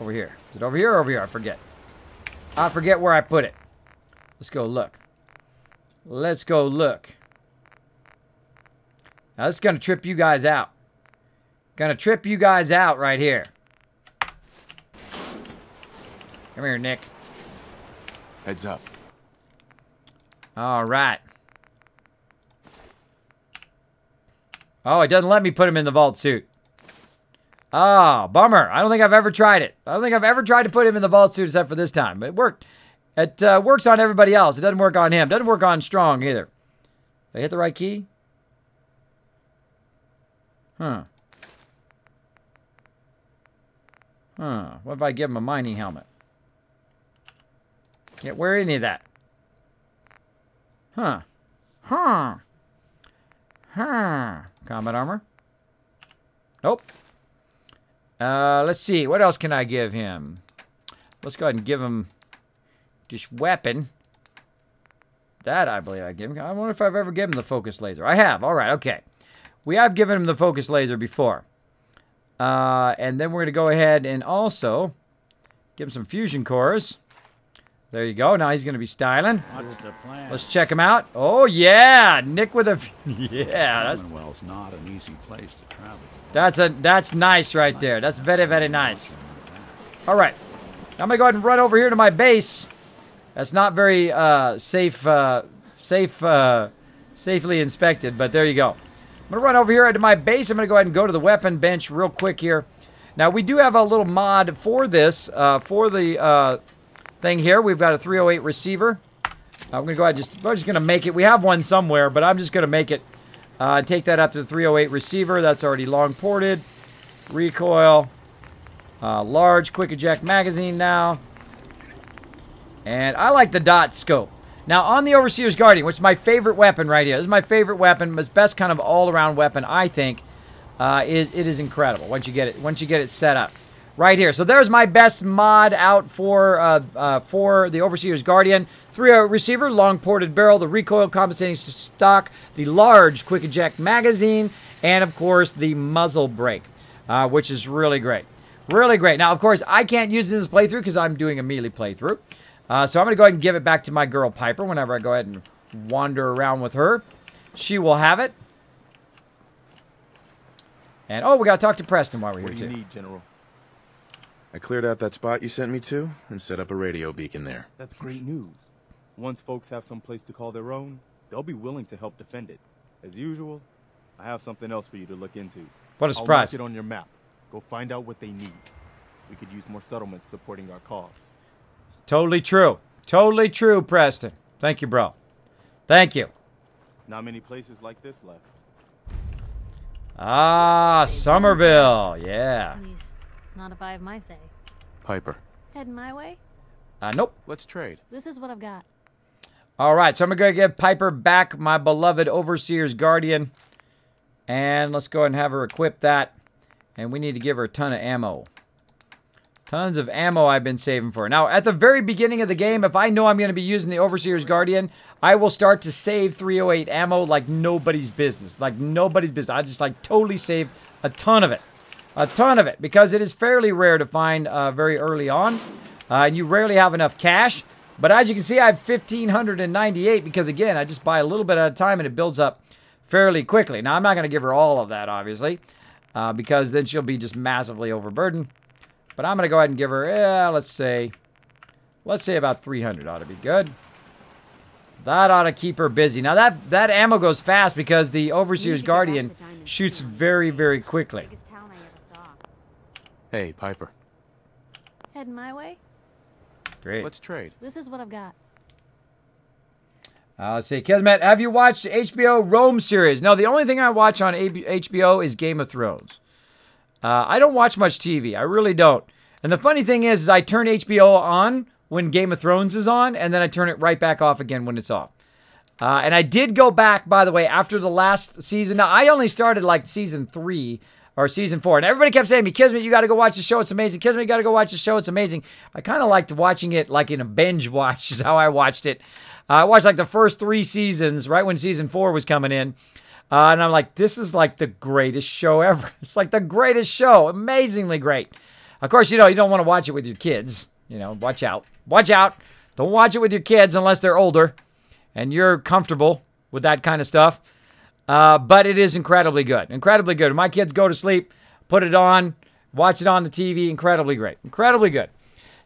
Over here. Is it over here or over here? I forget. I forget where I put it. Let's go look. Let's go look. Now, this is going to trip you guys out. Going to trip you guys out right here. Come here, Nick. Heads up. All right. Oh, it doesn't let me put him in the vault suit. Oh, bummer. I don't think I've ever tried it. I don't think I've ever tried to put him in the vault suit except for this time. But it worked. It works on everybody else. It doesn't work on him. Doesn't work on Strong either. Did I hit the right key? Huh. Huh. What if I give him a mining helmet? Can't wear any of that. Huh. Huh. Huh. Combat armor. Nope. Let's see. What else can I give him? Let's go ahead and give him this weapon. That I believe I give him. I wonder if I've ever given him the focus laser. I have. All right. Okay. We have given him the focus laser before. And then we're going to go ahead and also give him some fusion cores. There you go. Now he's going to be styling. What's the plan? Let's check him out. Oh, yeah. Nick with a... yeah. Commonwealth's not an easy place to travel. That's nice right there. That's very, very nice. All right. Now I'm going to go ahead and run over here to my base. That's not very safely inspected, but there you go. I'm going to run over here to my base. I'm going to go ahead and go to the weapon bench real quick here. Now, we do have a little mod for this, for the thing here. We've got a 308 receiver. I'm going to go ahead and we're just going to make it. We have one somewhere, but I'm just going to make it. Take that up to the 308 receiver. That's already long ported. Recoil. Large quick eject magazine now. And I like the dot scope. Now, on the Overseer's Guardian, which is my favorite weapon right here. This is my favorite weapon. It's best kind of all-around weapon, I think. It is incredible once you get it set up. Right here. So there's my best mod out for the Overseer's Guardian. 308 receiver, long ported barrel, the recoil compensating stock, the large quick eject magazine, and of course the muzzle brake, which is really great. Really great. Now, of course, I can't use it in this playthrough because I'm doing a melee playthrough. So I'm going to go ahead and give it back to my girl Piper whenever I go ahead and wander around with her. She will have it. And, oh, we got to talk to Preston while we're here, too. What do you need, General? I cleared out that spot you sent me to and set up a radio beacon there. That's great news. Once folks have some place to call their own, they'll be willing to help defend it. As usual, I have something else for you to look into. What a surprise. I'll mark it on your map. Go find out what they need. We could use more settlements supporting our cause. Totally true. Totally true, Preston. Thank you, bro. Thank you. Not many places like this left. Ah, Somerville. Yeah. Please, not if I have my say. Piper, Heading my way? Nope. let's trade. This is what I've got. All right, so I'm going to give Piper back my beloved Overseer's Guardian. And let's go ahead and have her equip that. And we need to give her a ton of ammo. Tons of ammo I've been saving for her. Now, at the very beginning of the game, if I know I'm going to be using the Overseer's Guardian, I will start to save 308 ammo like nobody's business. Like nobody's business. I just like totally save a ton of it. A ton of it. Because it is fairly rare to find very early on. And you rarely have enough cash. But as you can see, I have 1,598 because, again, I just buy a little bit at a time and it builds up fairly quickly. Now, I'm not going to give her all of that, obviously, because then she'll be just massively overburdened. But I'm going to go ahead and give her, let's say about 300 ought to be good. That ought to keep her busy. Now, that ammo goes fast because the Overseer's Guardian shoots very, very quickly. Biggest town I ever saw. Hey, Piper, Heading my way? Great. let's trade. This is what I've got. Let's see. Kismet, have you watched the HBO Rome series? No, the only thing I watch on HBO is Game of Thrones. I don't watch much TV. I really don't. And the funny thing is I turn HBO on when Game of Thrones is on, and then I turn it right back off again when it's off. And I did go back, by the way, after the last season. Now, I only started like season 3 or season 4. And everybody kept saying to me, Kismet, you got to go watch the show. It's amazing. Kismet, you got to go watch the show. It's amazing. I kind of liked watching it like in a binge watch is how I watched it. I watched like the first 3 seasons right when season 4 was coming in. And I'm like, this is like the greatest show ever. It's like the greatest show. Amazingly great. Of course, you know, you don't want to watch it with your kids. You know, watch out. Watch out. Don't watch it with your kids unless they're older and you're comfortable with that kind of stuff. But it is incredibly good. Incredibly good. When my kids go to sleep, put it on, watch it on the TV. Incredibly great. Incredibly good.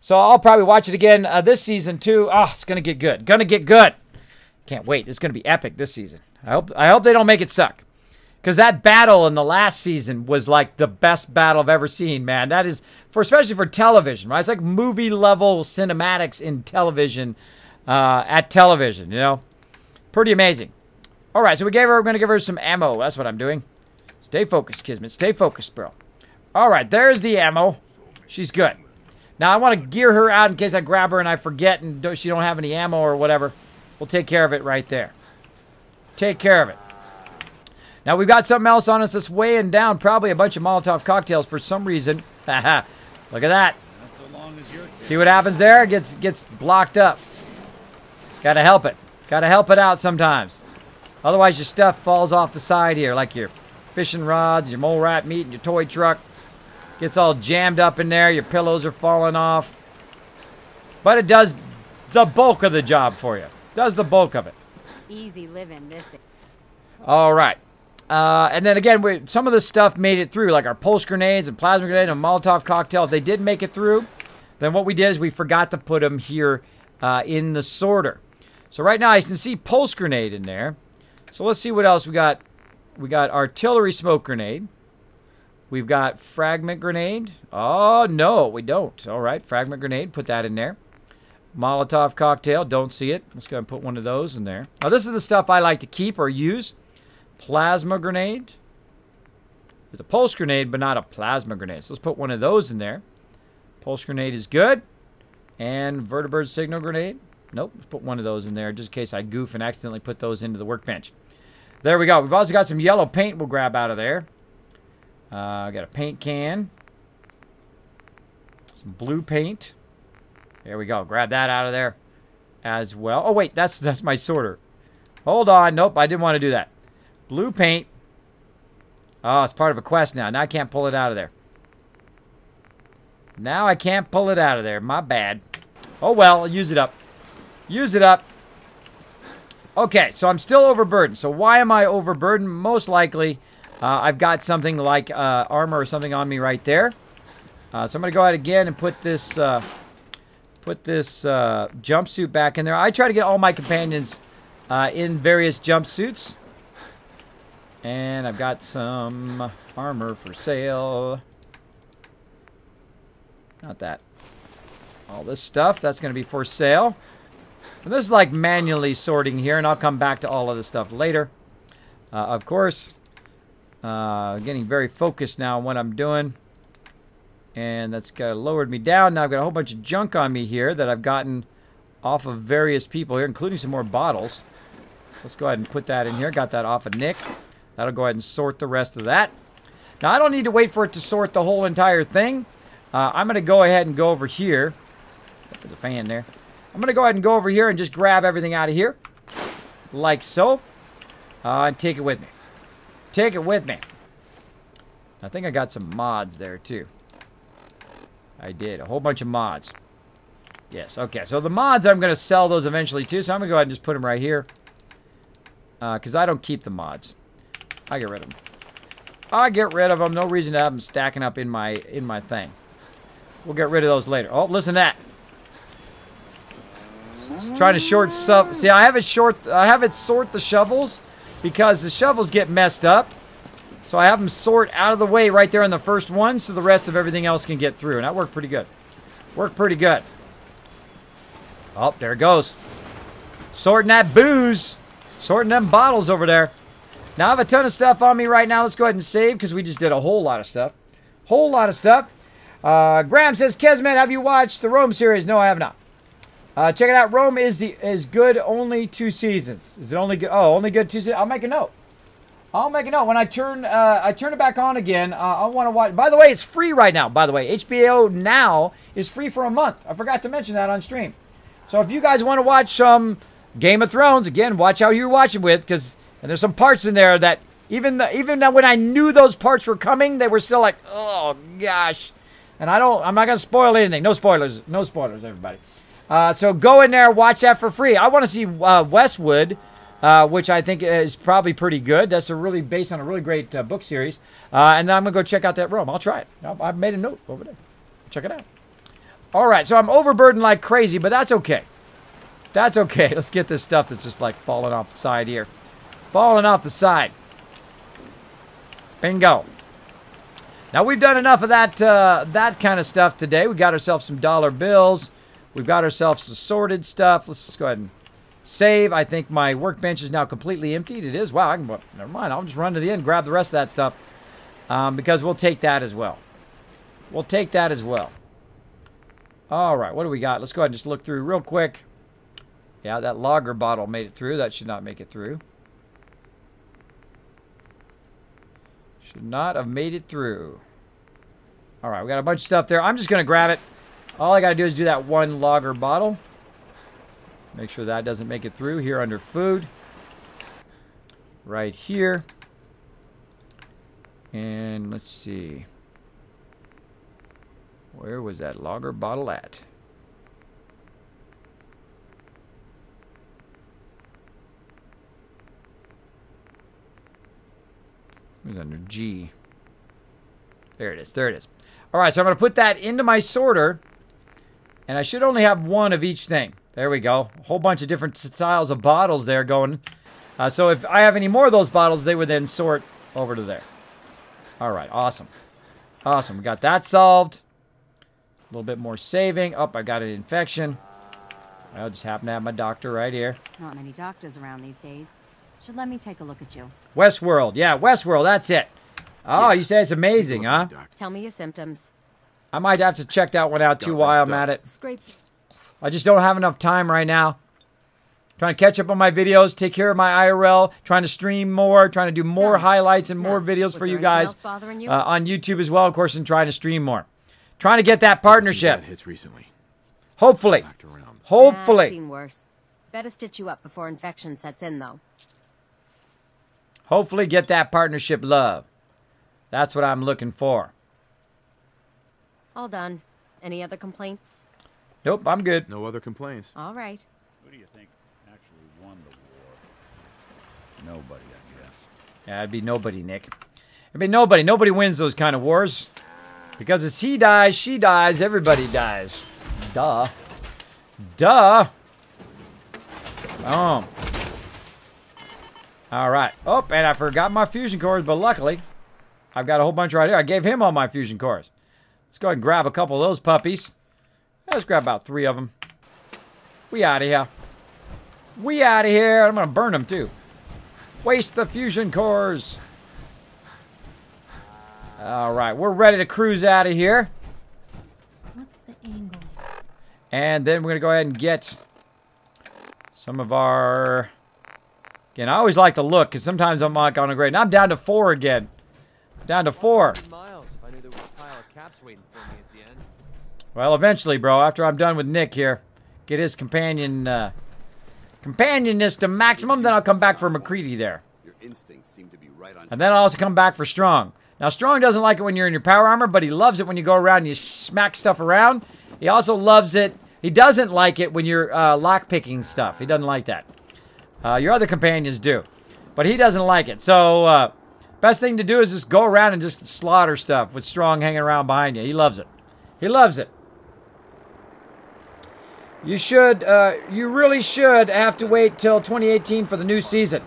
So I'll probably watch it again this season too. Oh, it's going to get good. Going to get good. Can't wait. It's going to be epic this season. I hope they don't make it suck. Because that battle in the last season was like the best battle I've ever seen, man. That is, especially for television, right? It's like movie-level cinematics in television, at television, you know? Pretty amazing. All right, so we're going to give her some ammo. That's what I'm doing. Stay focused, Kismet. Stay focused, bro. All right, there's the ammo. She's good. Now, I want to gear her out in case I grab her and I forget and she don't have any ammo or whatever. We'll take care of it right there. Take care of it. Now, we've got something else on us that's weighing down. Probably a bunch of Molotov cocktails for some reason. Haha. Look at that. See what happens there? It gets blocked up. Got to help it. Got to help it out sometimes. Otherwise, your stuff falls off the side here, like your fishing rods, your mole rat meat, and your toy truck. Gets all jammed up in there. Your pillows are falling off. But it does the bulk of the job for you. Does the bulk of it. Easy living, this is. All right. And then again, some of this stuff made it through, like our pulse grenades and plasma grenade and Molotov cocktail. If they did make it through, then what we did is we forgot to put them here in the sorter. So right now, you can see pulse grenade in there. So let's see what else we got. We got artillery smoke grenade. We've got fragment grenade. Oh, no, we don't. All right, fragment grenade. Put that in there. Molotov cocktail. Don't see it. Let's go ahead and put one of those in there. Now, this is the stuff I like to keep or use. Plasma grenade. There's a pulse grenade, but not a plasma grenade. So let's put one of those in there. Pulse grenade is good. And vertibird signal grenade. Nope. Let's put one of those in there just in case I goof and accidentally put those into the workbench. There we go. We've also got some yellow paint we'll grab out of there. Got a paint can. Some blue paint. There we go. Grab that out of there as well. Oh, wait. That's my sorter. Hold on. Nope. I didn't want to do that. Blue paint. Oh, it's part of a quest now. Now I can't pull it out of there. Now I can't pull it out of there. My bad. Oh well, use it up. Use it up. Okay, so I'm still overburdened. So why am I overburdened? Most likely, I've got something like armor or something on me right there. So I'm going to go ahead again and put this jumpsuit back in there. I try to get all my companions in various jumpsuits. And I've got some armor for sale. Not that. All this stuff, that's going to be for sale. And this is like manually sorting here, and I'll come back to all of this stuff later. Of course, getting very focused now on what I'm doing. And that's lowered me down. Now I've got a whole bunch of junk on me here that I've gotten off of various people here, including some more bottles. Let's go ahead and put that in here. Got that off of Nick. That'll go ahead and sort the rest of that. Now I don't need to wait for it to sort the whole entire thing. I'm going to go ahead and go over here. Put the fan there. I'm going to go ahead and go over here and just grab everything out of here. Like so. And take it with me. Take it with me. I think I got some mods there too. I did. A whole bunch of mods. Yes, okay. So the mods, I'm going to sell those eventually too. So I'm going to go ahead and just put them right here. Because I don't keep the mods. I get rid of them. I get rid of them. No reason to have them stacking up in my thing. We'll get rid of those later. Oh, listen to that. Just trying to short sub. See, I have it sort the shovels because the shovels get messed up. So I have them sort out of the way right there on the first one so the rest of everything else can get through. And that worked pretty good. Worked pretty good. Oh, there it goes. Sorting that booze. Sorting them bottles over there. Now I have a ton of stuff on me right now. Let's go ahead and save because we just did a whole lot of stuff. Whole lot of stuff. Graham says, Kismet, have you watched the Rome series? No, I have not. Check it out. Rome is good only 2 seasons. Is it only good? Oh, only good 2 seasons. I'll make a note. I'll make a note. When I turn it back on again, I want to watch. By the way, it's free right now. By the way, HBO Now is free for a month. I forgot to mention that on stream. So if you guys want to watch some Game of Thrones, again, watch out who you're watching with, because there's some parts in there that even when I knew those parts were coming, they were still like, oh gosh. And I'm not gonna spoil anything. No spoilers. No spoilers, everybody. So go in there, watch that for free. I want to see Westwood, which I think is probably pretty good. That's based on a really great book series. And then I'm gonna go check out that Rome. I'll try it. I've made a note over there. Check it out. All right, so I'm overburdened like crazy, but that's okay. That's okay. Let's get this stuff that's just like falling off the side here. Falling off the side. Bingo. Now we've done enough of that kind of stuff today. We got ourselves some dollar bills. We've got ourselves some sorted stuff. Let's just go ahead and save. I think my workbench is now completely emptied. It is. Wow, never mind. I'll just run to the end, grab the rest of that stuff. Because we'll take that as well. We'll take that as well. All right, what do we got? Let's go ahead and just look through real quick. Yeah, that lager bottle made it through. That should not make it through. Should not have made it through. All right, we got a bunch of stuff there. I'm just going to grab it. All I got to do is do that one lager bottle. Make sure that doesn't make it through here under food. Right here. And let's see. Where was that lager bottle at? It was under G. There it is. There it is. All right, so I'm going to put that into my sorter. And I should only have one of each thing. There we go. A whole bunch of different styles of bottles there going. So if I have any more of those bottles, they would then sort over to there. All right, awesome. Awesome. We got that solved. A little bit more saving. Oh, I got an infection. I just happen to have my doctor right here. Not many doctors around these days. Should let me take a look at you. Westworld. Yeah, Westworld. That's it. Oh, you say it's amazing, huh? Tell me your symptoms. I might have to check that one out too while I'm at it. Scrapes. I just don't have enough time right now. Trying to catch up on my videos, take care of my IRL, trying to stream more, trying to do more highlights and more videos for you guys on YouTube as well, of course, and trying to stream more. Trying to get that partnership. Hits recently. Hopefully. Hopefully. I've seen worse. Better stitch you up before infection sets in, though. Hopefully get that partnership love. That's what I'm looking for. All done. Any other complaints? Nope, I'm good. No other complaints. All right. Who do you think actually won the war? Nobody, I guess. Yeah, it'd be nobody, Nick. It'd be nobody. Nobody wins those kind of wars. Because as he dies, she dies, everybody dies. Duh. Duh. Oh. Alright. Oh, and I forgot my fusion cores, but luckily, I've got a whole bunch right here. I gave him all my fusion cores. Let's go ahead and grab a couple of those puppies. Let's grab about 3 of them. We out of here. We out of here. I'm going to burn them, too. Waste the fusion cores. Alright, we're ready to cruise out of here. What's the angle? And then we're going to go ahead and get some of our... Again, I always like to look, because sometimes I'm like on a grade. And I'm down to 4 again. Down to 4. Well, eventually, bro, after I'm done with Nick here, get his companionness to maximum, then I'll come back for McCready there. Your instincts seem to be right on. And then I'll also come back for Strong. Now, Strong doesn't like it when you're in your power armor, but he loves it when you go around and you smack stuff around. He also loves it. He doesn't like it when you're lock-picking stuff. He doesn't like that. Your other companions do. But he doesn't like it. So, best thing to do is just go around and just slaughter stuff with Strong hanging around behind you. He loves it. He loves it. You should, you really should have to wait till 2018 for the new season.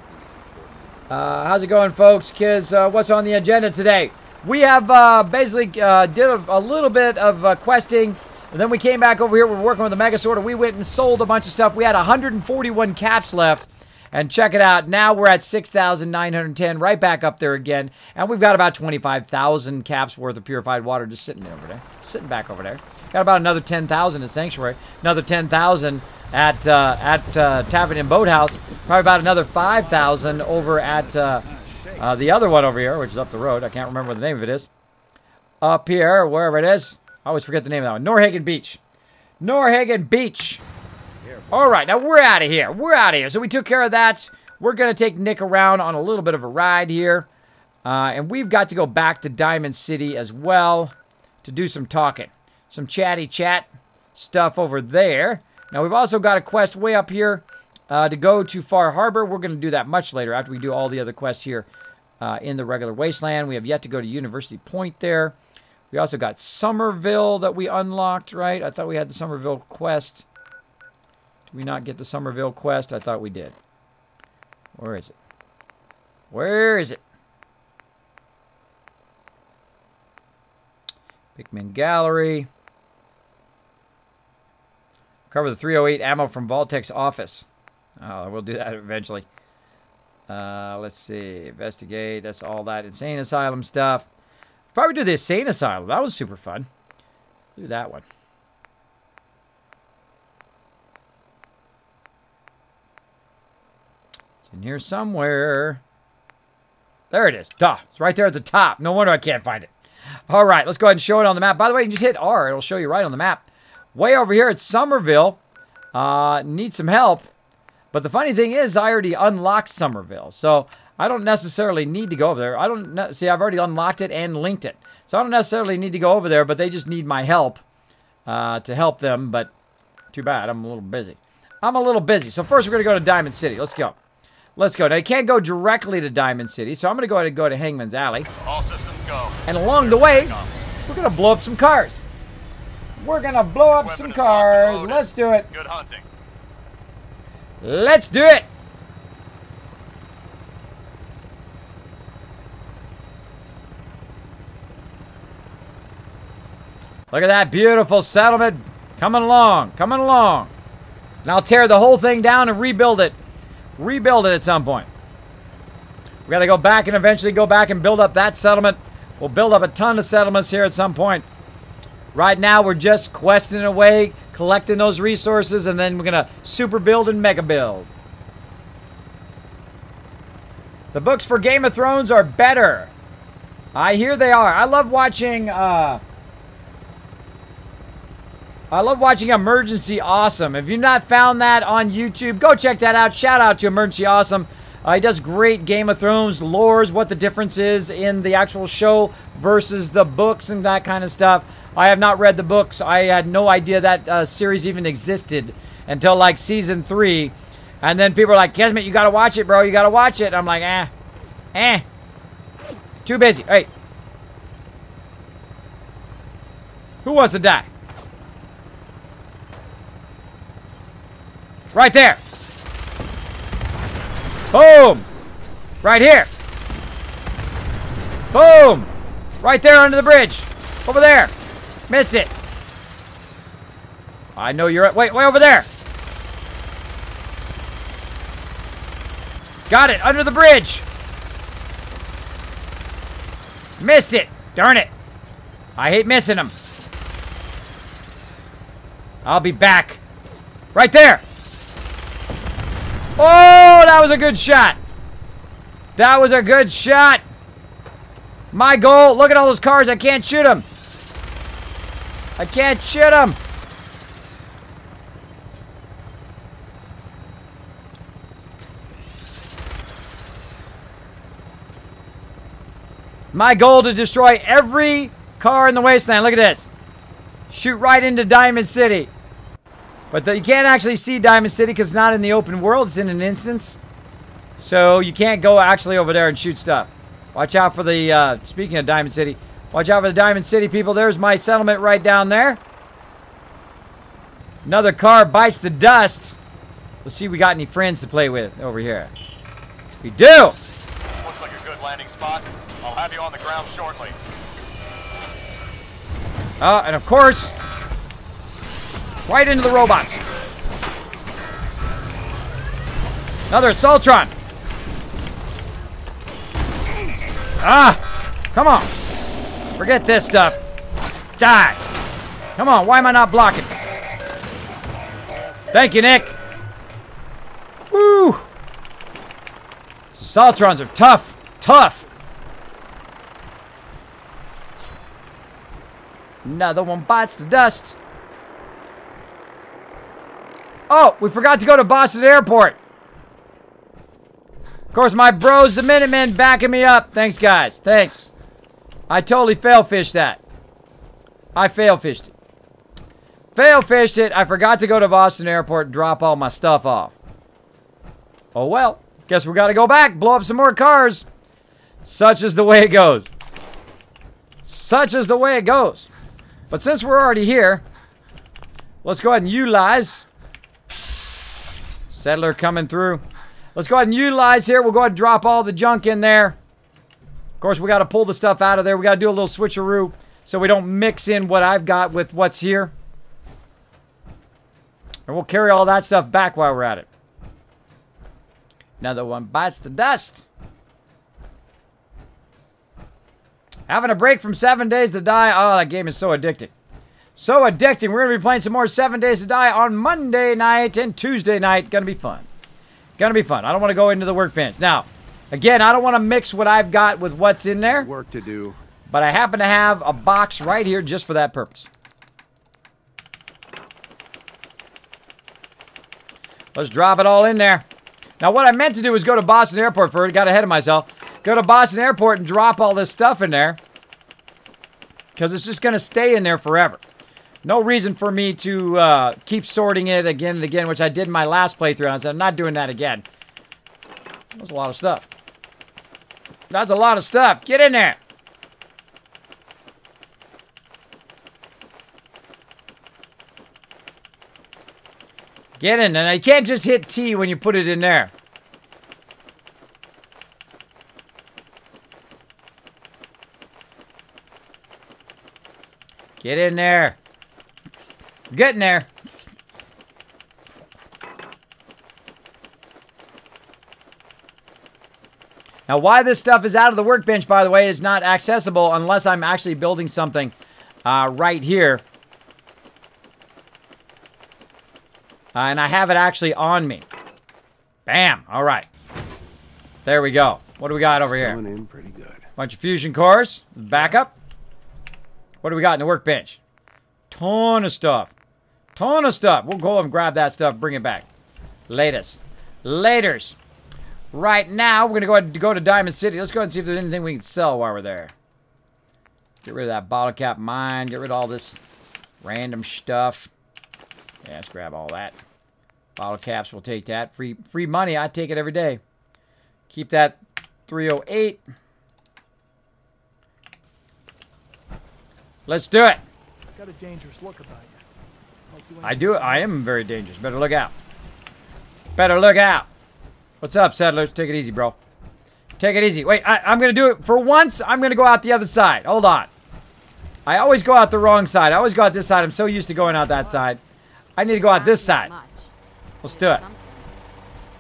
How's it going, folks? Kids, what's on the agenda today? We have basically did a little bit of questing, and then we came back over here. We're working with the Mega Sorter. We went and sold a bunch of stuff. We had 141 caps left, and check it out. Now we're at 6,910, right back up there again, and we've got about 25,000 caps worth of purified water just sitting over there, sitting back over there. Got about another 10,000 at Sanctuary, another 10,000 at Tavern and Boathouse, probably about another 5,000 over at the other one over here, which is up the road. I can't remember what the name of it is. Up here, wherever it is. I always forget the name of that one. Norhagen Beach. Norhagen Beach. All right, now we're out of here. We're out of here. So we took care of that. We're going to take Nick around on a little bit of a ride here. And we've got to go back to Diamond City as well to do some talking. Some chatty chat stuff over there. Now, we've also got a quest way up here to go to Far Harbor. We're going to do that much later after we do all the other quests here in the regular Wasteland. We have yet to go to University Point there. We also got Somerville that we unlocked, right? I thought we had the Somerville quest. Did we not get the Somerville quest? I thought we did. Where is it? Where is it? Pikmin Gallery. Cover the 308 ammo from vault-tec's office. Oh, we'll do that eventually. Let's see. Investigate. That's all that Insane Asylum stuff. Probably do the Insane Asylum. That was super fun. Do that one. It's in here somewhere. There it is. Duh. It's right there at the top. No wonder I can't find it. All right. Let's go ahead and show it on the map. By the way, you can just hit R. It'll show you right on the map. Way over here at Somerville. Need some help. But the funny thing is, I already unlocked Somerville. So, I don't necessarily need to go over there. See, I've already unlocked it and linked it. So, I don't necessarily need to go over there, but they just need my help to help them. But, too bad. I'm a little busy. I'm a little busy. So, first, we're going to go to Diamond City. Let's go. Let's go. Now, you can't go directly to Diamond City. So, I'm going to go ahead and go to Hangman's Alley. All systems go. And along the way, we're going to blow up some cars. We're going to blow up some cars. Let's do it. Good hunting. Let's do it. Look at that beautiful settlement coming along, coming along. And I'll tear the whole thing down and rebuild it. Rebuild it at some point. We got to go back and eventually go back and build up that settlement. We'll build up a ton of settlements here at some point. Right now, we're just questing away, collecting those resources, and then we're going to super build and mega build. The books for Game of Thrones are better. I hear they are. I love watching Emergency Awesome. If you've not found that on YouTube, go check that out. Shout out to Emergency Awesome. He does great Game of Thrones lores, what the difference is in the actual show versus the books and that kind of stuff. I have not read the books. I had no idea that series even existed until like season 3. And then people are like, Kismet, you gotta watch it, bro. You gotta watch it. I'm like, too busy. Hey. Who wants to die? Right there. Boom. Right here. Boom. Right there under the bridge. Over there. Missed it. I know you're... Wait, way over there. Got it. Under the bridge. Missed it. Darn it. I hate missing them. I'll be back. Right there. Oh, that was a good shot. That was a good shot. My goal. Look at all those cars. I can't shoot them. I can't shoot them. My goal to destroy every car in the wasteland. Look at this. Shoot right into Diamond City. But you can't actually see Diamond City because it's not in the open world. It's in an instance. So you can't go actually over there and shoot stuff. Watch out for the, speaking of Diamond City, watch out for the Diamond City people. There's my settlement right down there. Another car bites the dust. Let's see if we got any friends to play with over here. We do. Looks like a good landing spot. I'll have you on the ground shortly. And of course, right into the robots. Another Assaultron. Come on. Forget this stuff. Die. Come on, why am I not blocking? Thank you, Nick. Woo. Assaultrons are tough. Tough. Another one bites the dust. Oh, we forgot to go to Boston Airport. Of course, my bros, the Minutemen, backing me up. Thanks, guys. Thanks. I totally fail-fished that. I fail-fished it. Fail-fished it. I forgot to go to Boston Airport and drop all my stuff off. Oh, well. Guess we got to go back. Blow up some more cars. Such is the way it goes. Such is the way it goes. But since we're already here, let's go ahead and utilize. Settler coming through. Let's go ahead and utilize here. We'll go ahead and drop all the junk in there. Of course, we got to pull the stuff out of there. We got to do a little switcheroo so we don't mix in what I've got with what's here. And we'll carry all that stuff back while we're at it. Another one bites the dust. Having a break from 7 Days to Die. Oh, that game is so addicting. So addicting. We're going to be playing some more 7 Days to Die on Monday night and Tuesday night. Going to be fun. Going to be fun. I don't want to go into the workbench. Now, again, I don't want to mix what I've got with what's in there. Work to do. But I happen to have a box right here just for that purpose. Let's drop it all in there. Now, what I meant to do was go to Boston Airport first. Got ahead of myself. Go to Boston Airport and drop all this stuff in there. Because it's just going to stay in there forever. No reason for me to keep sorting it again and again, which I did in my last playthrough. I said, I'm not doing that again. That's a lot of stuff. That's a lot of stuff. Get in there. Get in there. Now, you can't just hit T when you put it in there. Get in there. Get in there. Now, why this stuff is out of the workbench, by the way, is not accessible unless I'm actually building something right here. And I have it actually on me. Bam. All right. There we go. What do we got over here? Going in pretty good. Bunch of fusion cores. Backup. What do we got in the workbench? Ton of stuff. Ton of stuff. We'll go and grab that stuff, bring it back. Latest. Laters. Right now, we're going to go ahead and go to Diamond City. Let's go ahead and see if there's anything we can sell while we're there. Get rid of that bottle cap mine. Get rid of all this random stuff. Yeah, let's grab all that. Bottle caps, we'll take that. Free money, I take it every day. Keep that 308. Let's do it. Got a dangerous look about you. I do. I am very dangerous. Better look out. Better look out. What's up, settlers? Take it easy, bro. Take it easy. Wait, I'm going to do it. For once, I'm going to go out the other side. Hold on. I always go out the wrong side. I always go out this side. I'm so used to going out that side. I need to go out this side. Let's do it.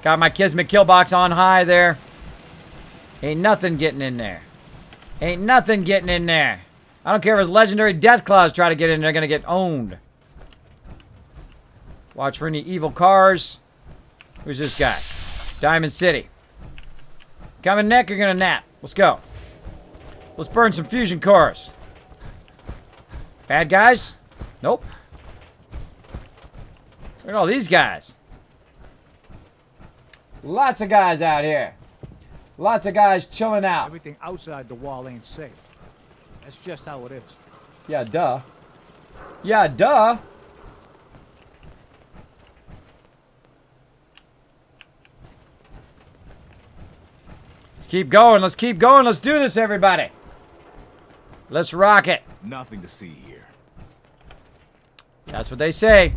Got my Kismet kill box on high there. Ain't nothing getting in there. Ain't nothing getting in there. I don't care if it's legendary death claws try to get in. They're going to get owned. Watch for any evil cars. Who's this guy? Diamond City. Coming neck, you're going to nap. Let's go. Let's burn some fusion cores. Bad guys? Nope. Look at all these guys. Lots of guys out here. Lots of guys chilling out. Everything outside the wall ain't safe. That's just how it is. Yeah, duh. Yeah, duh. Let's keep going. Let's keep going. Let's do this, everybody. Let's rock it. Nothing to see here. That's what they say.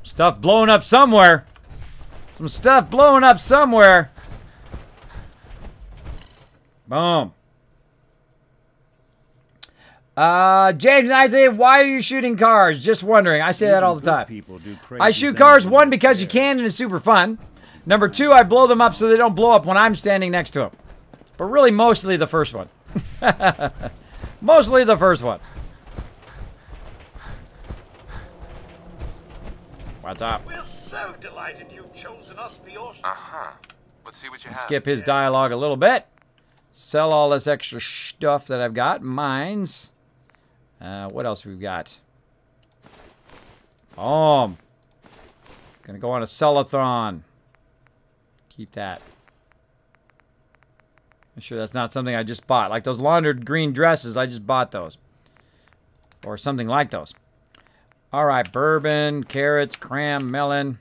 Stuff blowing up somewhere. Some stuff blowing up somewhere. Boom. James Isaiah, why are you shooting cars? Just wondering. I say that all the time. I shoot cars, one, because you can and it's super fun. Number two, I blow them up so they don't blow up when I'm standing next to them. But really, mostly the first one. Mostly the first one. What's up? We're so delighted you've chosen us for your... Let's see what you have. Skip his dialogue a little bit. Sell all this extra stuff that I've got. Mines. What else we've got? Gonna go on a sell-a-thon. Keep that. I'm sure that's not something I just bought. Like those laundered green dresses, I just bought those. Or something like those. Alright, bourbon, carrots, cram, melon.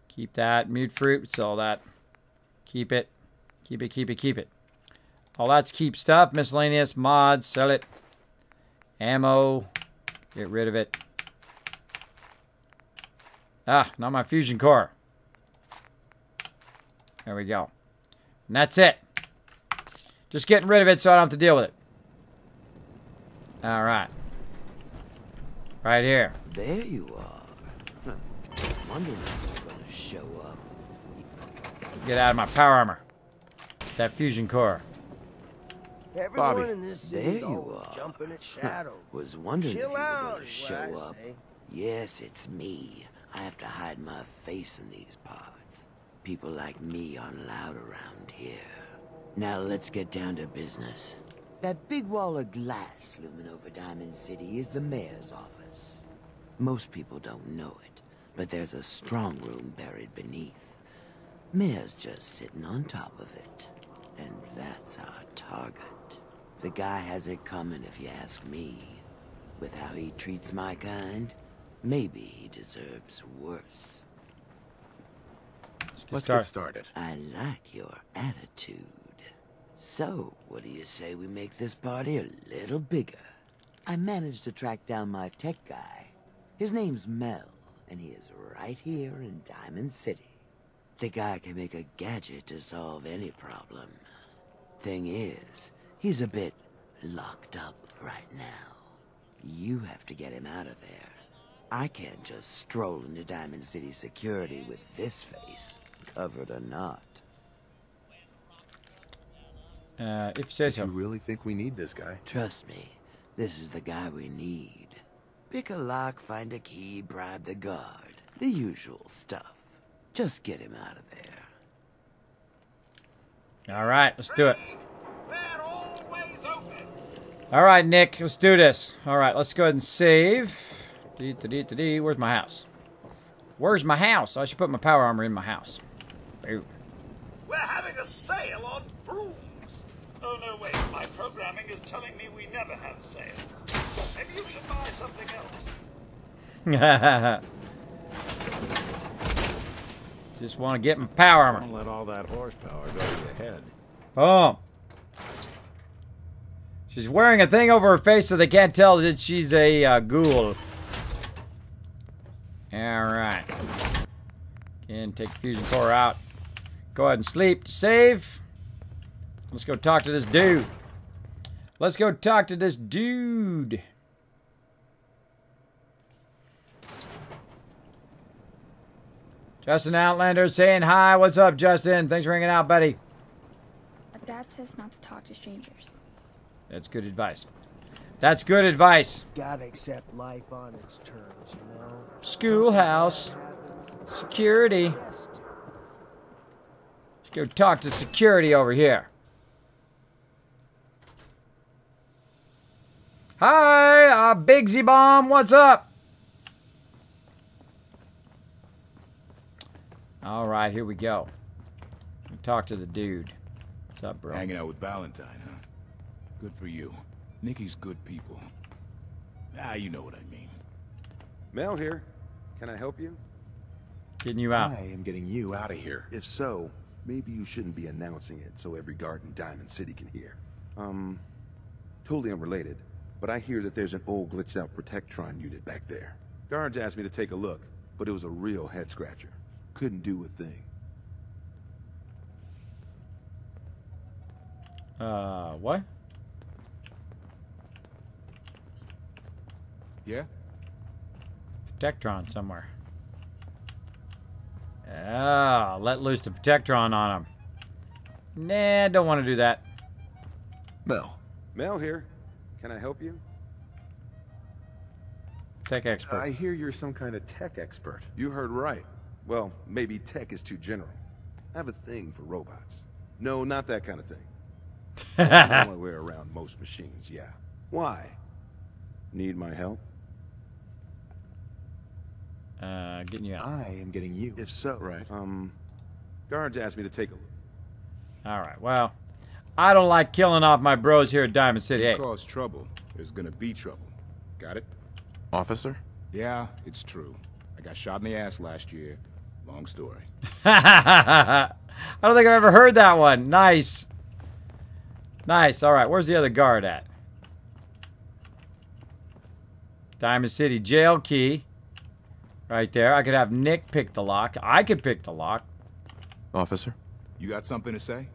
Keep that. Mute fruit, sell that. Keep it. Keep it, keep it, keep it. All that's keep stuff. Miscellaneous, mods, sell it. Ammo, get rid of it. Ah, not my fusion core. There we go. And that's it. Just getting rid of it so I don't have to deal with it. Alright. Right here. There you are. Wondering if you're gonna show up. Get out of my power armor. That fusion core. Everyone Bobby, in this city there you are. Jumping at shadow. Was wondering if you were gonna show up. Yes, it's me. I have to hide my face in these parts. People like me aren't allowed around here. Now let's get down to business. That big wall of glass looming over Diamond City is the mayor's office. Most people don't know it, but there's a strong room buried beneath. Mayor's just sitting on top of it. And that's our target. The guy has it coming if you ask me. With how he treats my kind, maybe he deserves worse. Let's get started. I like your attitude. So, what do you say we make this party a little bigger? I managed to track down my tech guy. His name's Mel, and he is right here in Diamond City. The guy can make a gadget to solve any problem. Thing is, he's a bit locked up right now. You have to get him out of there. I can't just stroll into Diamond City security with this face, covered or not. If you say so. You really think we need this guy? Trust me, this is the guy we need. Pick a lock, find a key, bribe the guard. The usual stuff. Just get him out of there. Alright, let's do it. Alright, Nick, let's do this. Alright, let's go ahead and save. Where's my house? Where's my house? I should put my power armor in my house. Ooh. We're having a sale on brooms. Oh, no, wait. My programming is telling me we never have sales. Maybe you should buy something else. Just want to get my power armor. Don't let all that horsepower go to your head. Boom. She's wearing a thing over her face so they can't tell that she's a ghoul. Alright. Again, take the fusion core out. Go ahead and sleep to save. Let's go talk to this dude. Let's go talk to this dude. Justin Outlander saying hi. What's up, Justin? Thanks for hanging out, buddy. Dad says not to talk to strangers. That's good advice. That's good advice. Gotta accept life on its terms, you know? Schoolhouse. Security. Let's go talk to security over here. Hi, Big Z-Bomb. What's up? All right, here we go. Talk to the dude. What's up, bro? Hanging out with Valentine, huh? Good for you. Nikki's good people. Ah, you know what I mean. Mel here. Can I help you? Getting you out. I am getting you out of here. If so, maybe you shouldn't be announcing it so every guard in Diamond City can hear. Totally unrelated, but I hear that there's an old glitched out Protectron unit back there. Guards asked me to take a look, but it was a real head scratcher. Couldn't do a thing. What? Yeah? Protectron somewhere. Ah, let loose the Protectron on him. Nah, don't want to do that. Mel. Mel here. Can I help you? Tech expert. I hear you're some kind of tech expert. You heard right. Well, maybe tech is too general. I have a thing for robots. No, not that kind of thing. That's the only way around most machines, yeah. Why? Need my help? Getting you out. I am getting you. If so, right. Guards asked me to take a look. Alright, well, I don't like killing off my bros here at Diamond City. Hey. Cause trouble. There's gonna be trouble. Got it? Officer? Yeah, it's true. I got shot in the ass last year. Long story. I don't think I've ever heard that one. Nice. Nice. Alright, where's the other guard at? Diamond City jail key. Right there. I could have Nick pick the lock. I could pick the lock. Officer? You got something to say?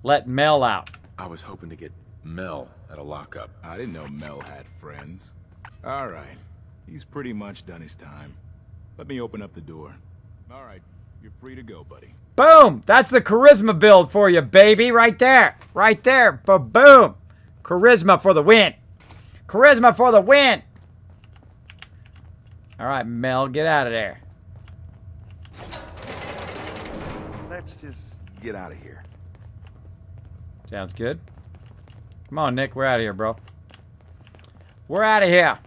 Let Mel out. I was hoping to get Mel at a lockup. I didn't know Mel had friends. All right. He's pretty much done his time. Let me open up the door. All right. You're free to go, buddy. Boom! That's the charisma build for you, baby. Right there. Right there. Ba-boom. Charisma for the win. Charisma for the win. All right, Mel, get out of there. Let's just get out of here. Sounds good. Come on, Nick. We're out of here, bro. We're out of here.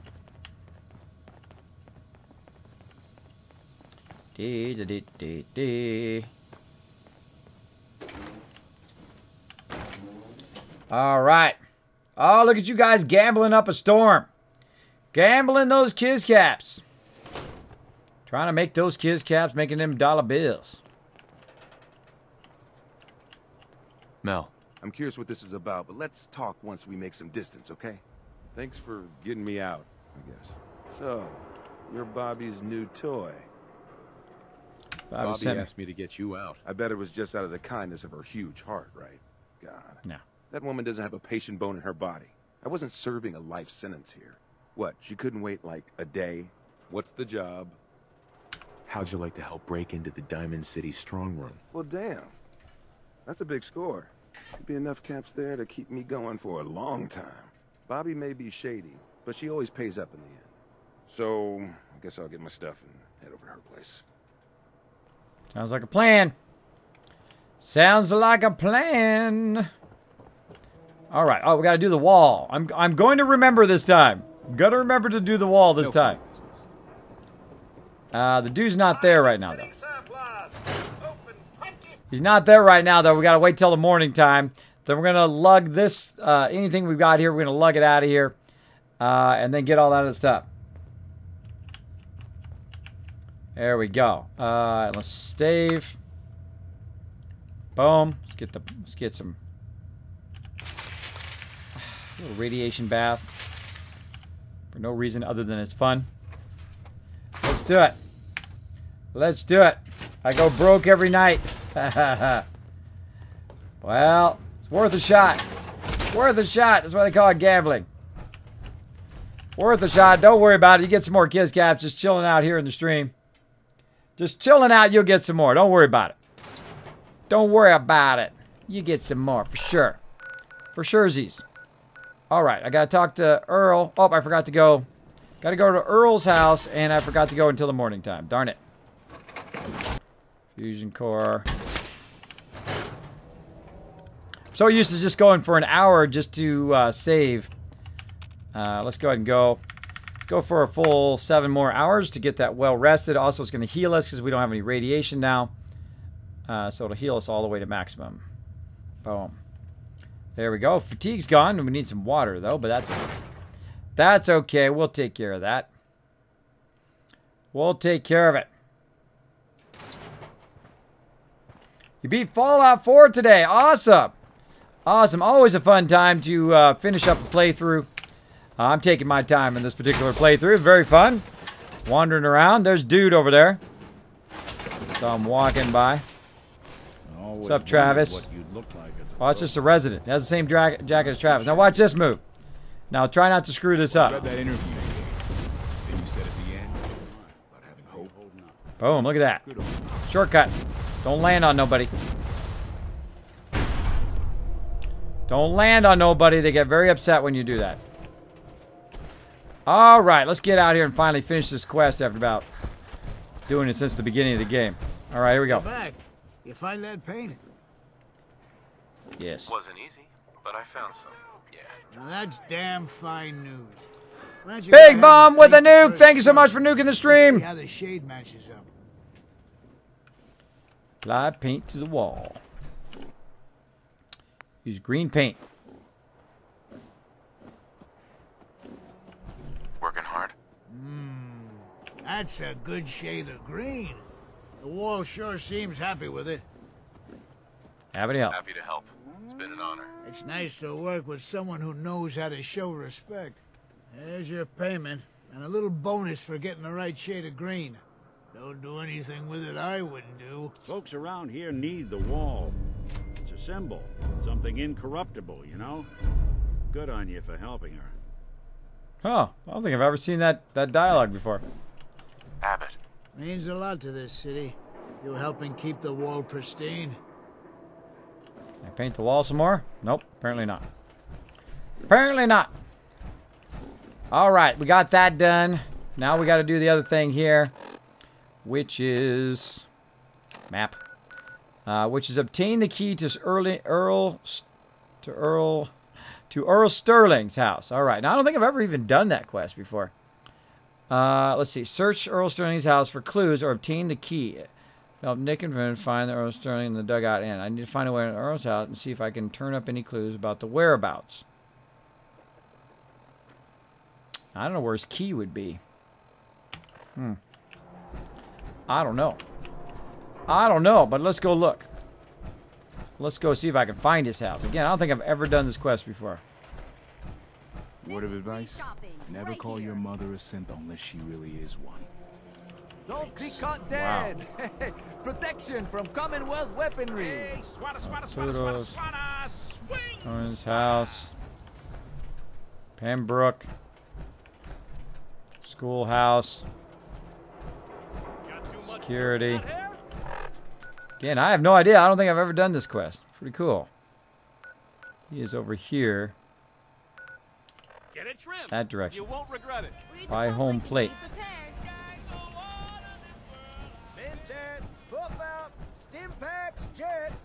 Dee. All right. Oh, look at you guys gambling up a storm. Gambling those Kiz Caps. Trying to make those Kiz Caps, making them dollar bills. Mel. I'm curious what this is about, but let's talk once we make some distance, okay? Thanks for getting me out, I guess. So, you're Bobby's new toy. Bobby asked me to get you out. I bet it was just out of the kindness of her huge heart, right? God. No. That woman doesn't have a patient bone in her body. I wasn't serving a life sentence here. What, she couldn't wait like a day? What's the job? How'd you like to help break into the Diamond City strong room? Well, damn. That's a big score. Could be enough caps there to keep me going for a long time. Bobby may be shady, but she always pays up in the end. So, I guess I'll get my stuff and head over to her place. Sounds like a plan. Sounds like a plan. All right. Oh, we got to do the wall. I'm going to remember this time. Got to remember to do the wall this time. The dude's not there right now, though. He's not there right now, though. We got to wait till the morning time. Then we're going to lug this, anything we've got here, we're going to lug it out of here. And then get all that other stuff. There we go. Let's save. Boom. Let's get some a little radiation bath for no reason other than it's fun. Let's do it. Let's do it. I go broke every night. Well, it's worth a shot. Worth a shot. That's what they call it, gambling. Worth a shot. Don't worry about it. You get some more Kiz Caps just chilling out here in the stream. Just chilling out, you'll get some more. Don't worry about it. Don't worry about it. You get some more, for sure. For surezies. All right, I got to talk to Earl. Oh, I forgot to go. Got to go to Earl's house, and I forgot to go until the morning time. Darn it. Fusion core. I'm so used to just going for an hour just to save. Let's go ahead and go. Go for a full 7 more hours to get that well rested. Also, it's going to heal us because we don't have any radiation now. So it'll heal us all the way to maximum. Boom. There we go. Fatigue's gone. We need some water, though, but that's okay. That's okay. We'll take care of that. We'll take care of it. You beat Fallout 4 today. Awesome. Awesome. Always a fun time to finish up a playthrough. I'm taking my time in this particular playthrough. Very fun. Wandering around. There's dude over there. So I'm walking by. What's up, Travis? Oh, it's just a resident. He has the same jacket as Travis. Now watch this move. Now try not to screw this up. Boom, look at that. Shortcut. Don't land on nobody. Don't land on nobody. They get very upset when you do that. All right, let's get out here and finally finish this quest after about doing it since the beginning of the game. All right, here we go. Back. You find that paint? Yes. Wasn't easy, but I found some. Yeah. Now that's damn fine news. Big Bomb with a nuke. Thank you so much for nuking the stream. See how the shade matches up. Apply paint to the wall. Use green paint. Working hard? That's a good shade of green. The wall sure seems happy with it. Happy to help. Happy to help. It's been an honor. It's nice to work with someone who knows how to show respect. There's your payment, and a little bonus for getting the right shade of green. Don't do anything with it I wouldn't do. Folks around here need the wall. It's a symbol. Something incorruptible, you know? Good on you for helping her. Oh, I don't think I've ever seen that dialogue before. Abbott. Means a lot to this city. You helping keep the wall pristine. Can I paint the wall some more? Nope, apparently not. Apparently not. All right, we got that done. Now we got to do the other thing here, which is map. Which is obtain the key to Earl Sterling's house. All right, now I don't think I've ever even done that quest before. Let's see. Search Earl Sterling's house for clues or obtain the key. Help Nick and Vin find the Earl Sterling in the dugout inn. I need to find a way to Earl's house and see if I can turn up any clues about the whereabouts. I don't know where his key would be. I don't know. I don't know, but let's go look. Let's go see if I can find his house. Again, I don't think I've ever done this quest before. Word of advice? Never call your mother a simp unless she really is one. Don't be caught dead! Wow. Protection from Commonwealth weaponry! Hey, His house. Pembroke. Schoolhouse. Security. Again, I have no idea. I don't think I've ever done this quest. Pretty cool. He is over here. Get it trimmed. That direction. You won't regret it. By home plate.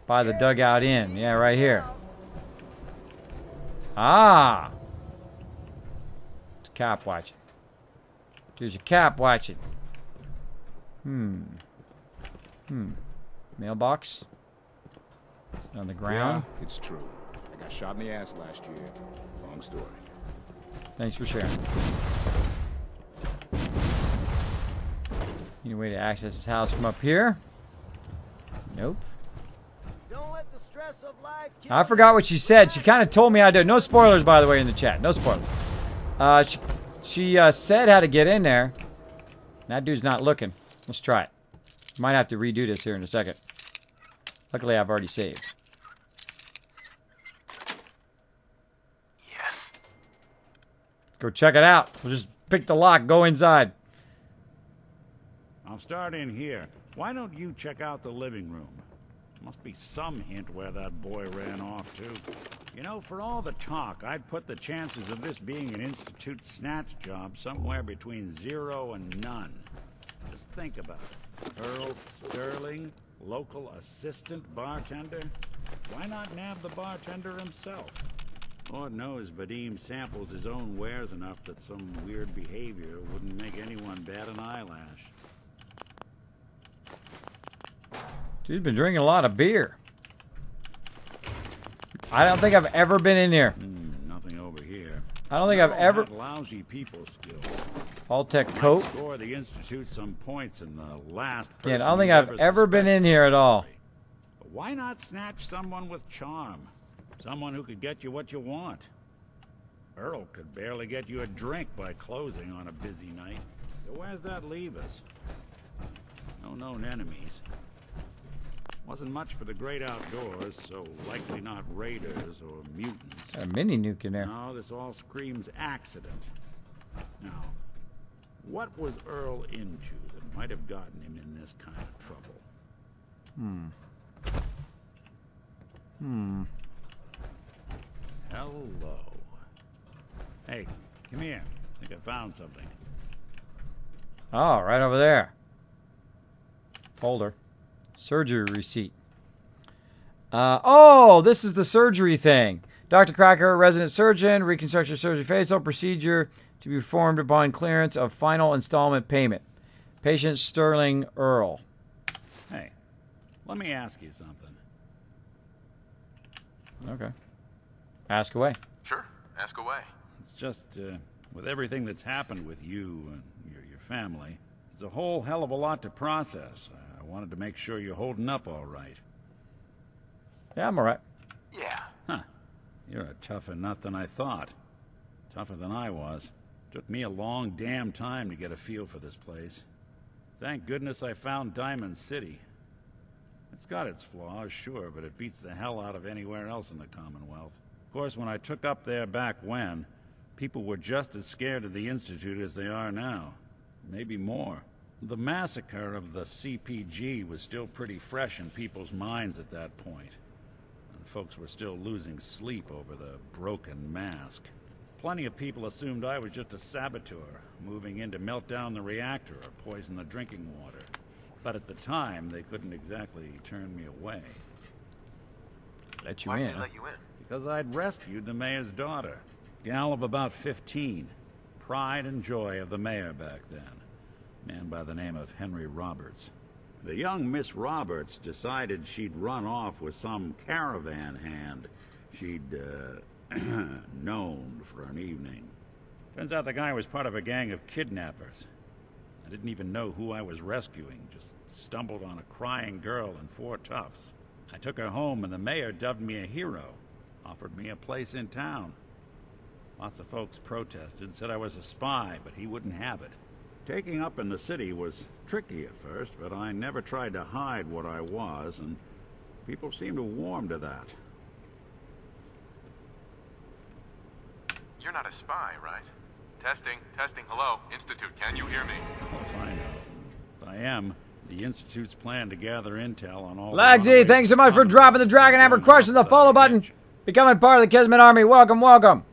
By the dugout inn. Yeah, right here. Ah! It's cop watching. There's a cop watching. Mailbox. On the ground? Yeah, it's true. I got shot in the ass last year. Long story. Thanks for sharing. Any way to access his house from up here? Nope. Don't let the stress of life I forgot what she said. She kind of told me I did. No spoilers, by the way, in the chat. No spoilers. She said how to get in there. That dude's not looking. Let's try it. Might have to redo this here in a second. Luckily, I've already saved. Yes. Go check it out. We'll just pick the lock. Go inside. I'll start in here. Why don't you check out the living room? Must be some hint where that boy ran off to. You know, for all the talk, I'd put the chances of this being an Institute snatch job somewhere between 0 and none. Just think about it. Earl Sterling, local assistant bartender? Why not nab the bartender himself? Lord knows Vadim samples his own wares enough that some weird behavior wouldn't make anyone bat an eyelash. Dude's been drinking a lot of beer. I don't think I've ever been in here. Nothing over here. I don't think I've ever. Lousy people skills. Vault-tec coat. Score the Institute some points in the last. Yeah, I don't think I've ever been in here at all. But why not snatch someone with charm? Someone who could get you what you want. Earl could barely get you a drink by closing on a busy night. So where's that leave us? No known enemies. Wasn't much for the great outdoors, so likely not raiders or mutants. A mini nuke in there. No, this all screams accident. Now, what was Earl into that might have gotten him in this kind of trouble? Hello. Hey, come here. I think I found something. Oh, right over there. Folder. Surgery receipt. Oh, this is the surgery thing. Dr. Cracker, resident surgeon, reconstruction surgery facial procedure to be performed upon clearance of final installment payment. Patient Sterling Earl. Hey, let me ask you something. Okay. Ask away. Sure, ask away. It's just, with everything that's happened with you and your family, it's a whole hell of a lot to process. I wanted to make sure you're holding up all right. Yeah, I'm all right. Yeah. Huh. You're a tougher nut than I thought. Tougher than I was. Took me a long damn time to get a feel for this place. Thank goodness I found Diamond City. It's got its flaws, sure, but it beats the hell out of anywhere else in the Commonwealth. Of course, when I took up there back when, people were just as scared of the Institute as they are now. Maybe more. The massacre of the CPG was still pretty fresh in people's minds at that point. And folks were still losing sleep over the broken mask. Plenty of people assumed I was just a saboteur, moving in to melt down the reactor or poison the drinking water. But at the time, they couldn't exactly turn me away. Let you Why in. did they let you in? Because I'd rescued the mayor's daughter. Gal of about 15. Pride and joy of the mayor back then. Man by the name of Henry Roberts. The young Miss Roberts decided she'd run off with some caravan hand she'd, known for an evening. Turns out the guy was part of a gang of kidnappers. I didn't even know who I was rescuing, just stumbled on a crying girl and 4 toughs. I took her home and the mayor dubbed me a hero, offered me a place in town. Lots of folks protested, said I was a spy, but he wouldn't have it. Taking up in the city was tricky at first, but I never tried to hide what I was, and people seemed to warm to that. You're not a spy, right? Testing, hello, Institute, can you hear me? I'll find out. If I am, the Institute's plan to gather intel on all... Lagsy, thanks so much for dropping the Dragon Hammer, crushing the follow button, becoming part of the Kismet Army. Welcome, welcome.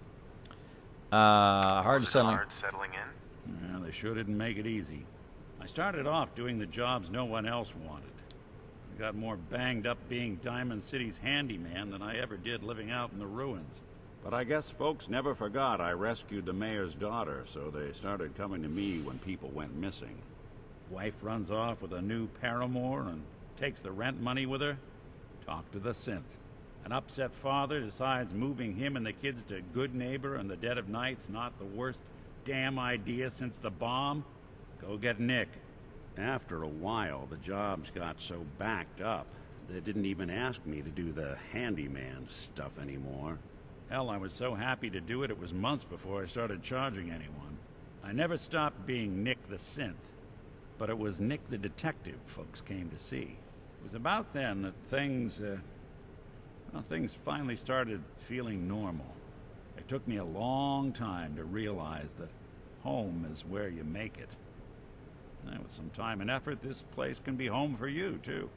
Hard settling in? Yeah, they sure didn't make it easy. I started off doing the jobs no one else wanted. I got more banged up being Diamond City's handyman than I ever did living out in the ruins. But I guess folks never forgot I rescued the mayor's daughter, so they started coming to me when people went missing. Wife runs off with a new paramour and takes the rent money with her. Talk to the synth. An upset father decides moving him and the kids to Good Neighbor in the dead of night's not the worst damn idea since the bomb? Go get Nick. After a while, the jobs got so backed up, they didn't even ask me to do the handyman stuff anymore. Hell, I was so happy to do it, it was months before I started charging anyone. I never stopped being Nick the Synth, but it was Nick the Detective folks came to see. It was about then that things finally started feeling normal. It took me a long time to realize that home is where you make it. And with some time and effort, this place can be home for you, too.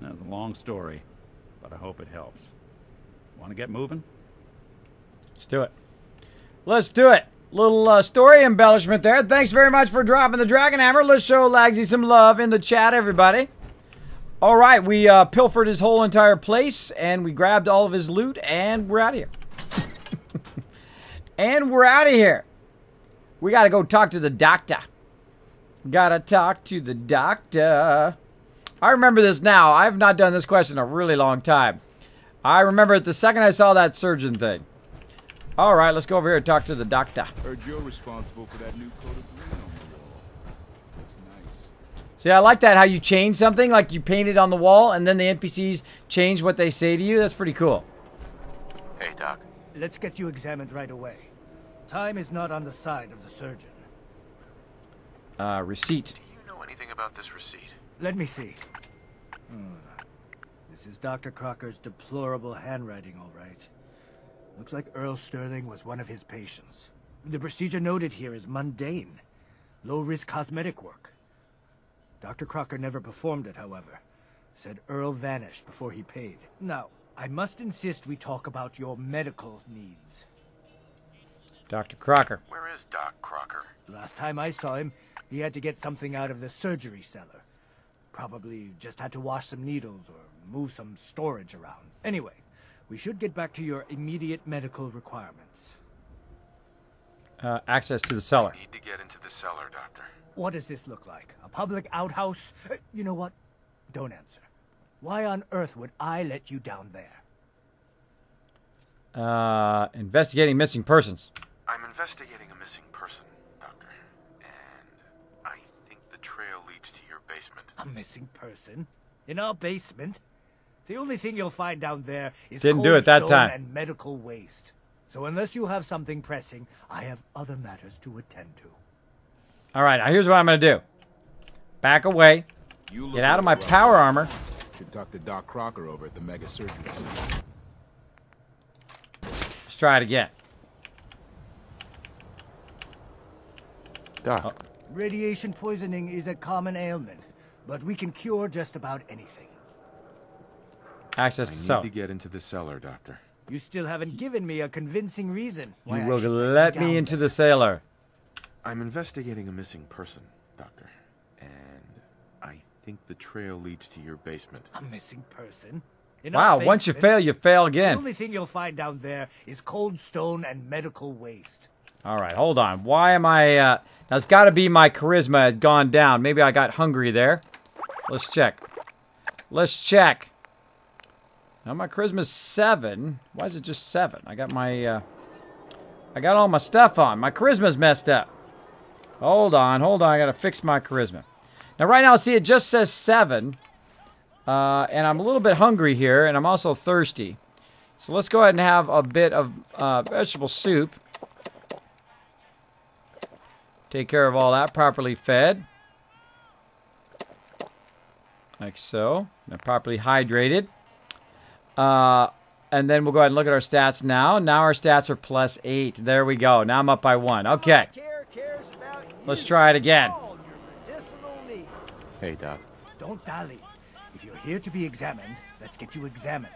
That's a long story, but I hope it helps. Want to get moving? Let's do it. Let's do it. Little story embellishment there. Thanks very much for dropping the Dragon Hammer. Let's show Lagsy some love in the chat, everybody. All right, we pilfered his whole entire place, and we grabbed all of his loot, and we're out of here. And we're out of here. We got to go talk to the doctor. Gotta talk to the doctor. I remember this now. I have not done this question in a really long time. I remember it the second I saw that surgeon thing. All right, let's go over here and talk to the doctor. Heard you're responsible for that new coat of green on the wall. Looks nice. See, I like that, how you change something, like you paint it on the wall, and then the NPCs change what they say to you. That's pretty cool. Hey, Doc. Let's get you examined right away. Time is not on the side of the surgeon. Receipt. Do you know anything about this receipt? Let me see. This is Dr. Crocker's deplorable handwriting, all right. Looks like Earl Sterling was one of his patients. The procedure noted here is mundane. Low-risk cosmetic work. Dr. Crocker never performed it, however. Said Earl vanished before he paid. Now, I must insist we talk about your medical needs. Dr. Crocker. Where is Doc Crocker? Last time I saw him, he had to get something out of the surgery cellar. Probably just had to wash some needles or move some storage around. Anyway, we should get back to your immediate medical requirements. Access to the cellar. I need to get into the cellar, Doctor. What does this look like? A public outhouse? You know what? Don't answer. Why on earth would I let you down there? Investigating missing persons. I'm investigating a missing person, Doctor. And I think the trail leads to your basement. A missing person? In our basement? The only thing you'll find down there is Didn't do it that cold time. stone and medical waste. So unless you have something pressing, I have other matters to attend to. All right, now here's what I'm going to do. Back away. Get out of my power armor. Should talk to Doc Crocker over at the Mega Surgery Center. Let's try it again. Doc. Radiation poisoning is a common ailment, but we can cure just about anything. Access to the cellar. I need to get into the cellar, Doctor. You still haven't given me a convincing reason why You I will should let me into the cellar. I'm investigating a missing person, Doctor. And I think the trail leads to your basement. A missing person? In Wow, our once you basement, fail, you fail The again. only thing you'll find down there is cold stone and medical waste. All right, hold on. Why am I... now, it's got to be my charisma had gone down. Maybe I got hungry there. Let's check. Let's check. Now, my charisma's 7. Why is it just 7? I got my... I got all my stuff on. My charisma's messed up. Hold on. I got to fix my charisma. Now, right now, see, it just says 7. And I'm a little bit hungry here, and I'm also thirsty. So let's go ahead and have a bit of vegetable soup. Take care of all that, properly fed. Like so. Now properly hydrated. And then we'll go ahead and look at our stats now. Now our stats are +8. There we go. Now I'm up by 1. Okay. Let's try it again. Hey, Doc. Don't dally. If you're here to be examined, let's get you examined.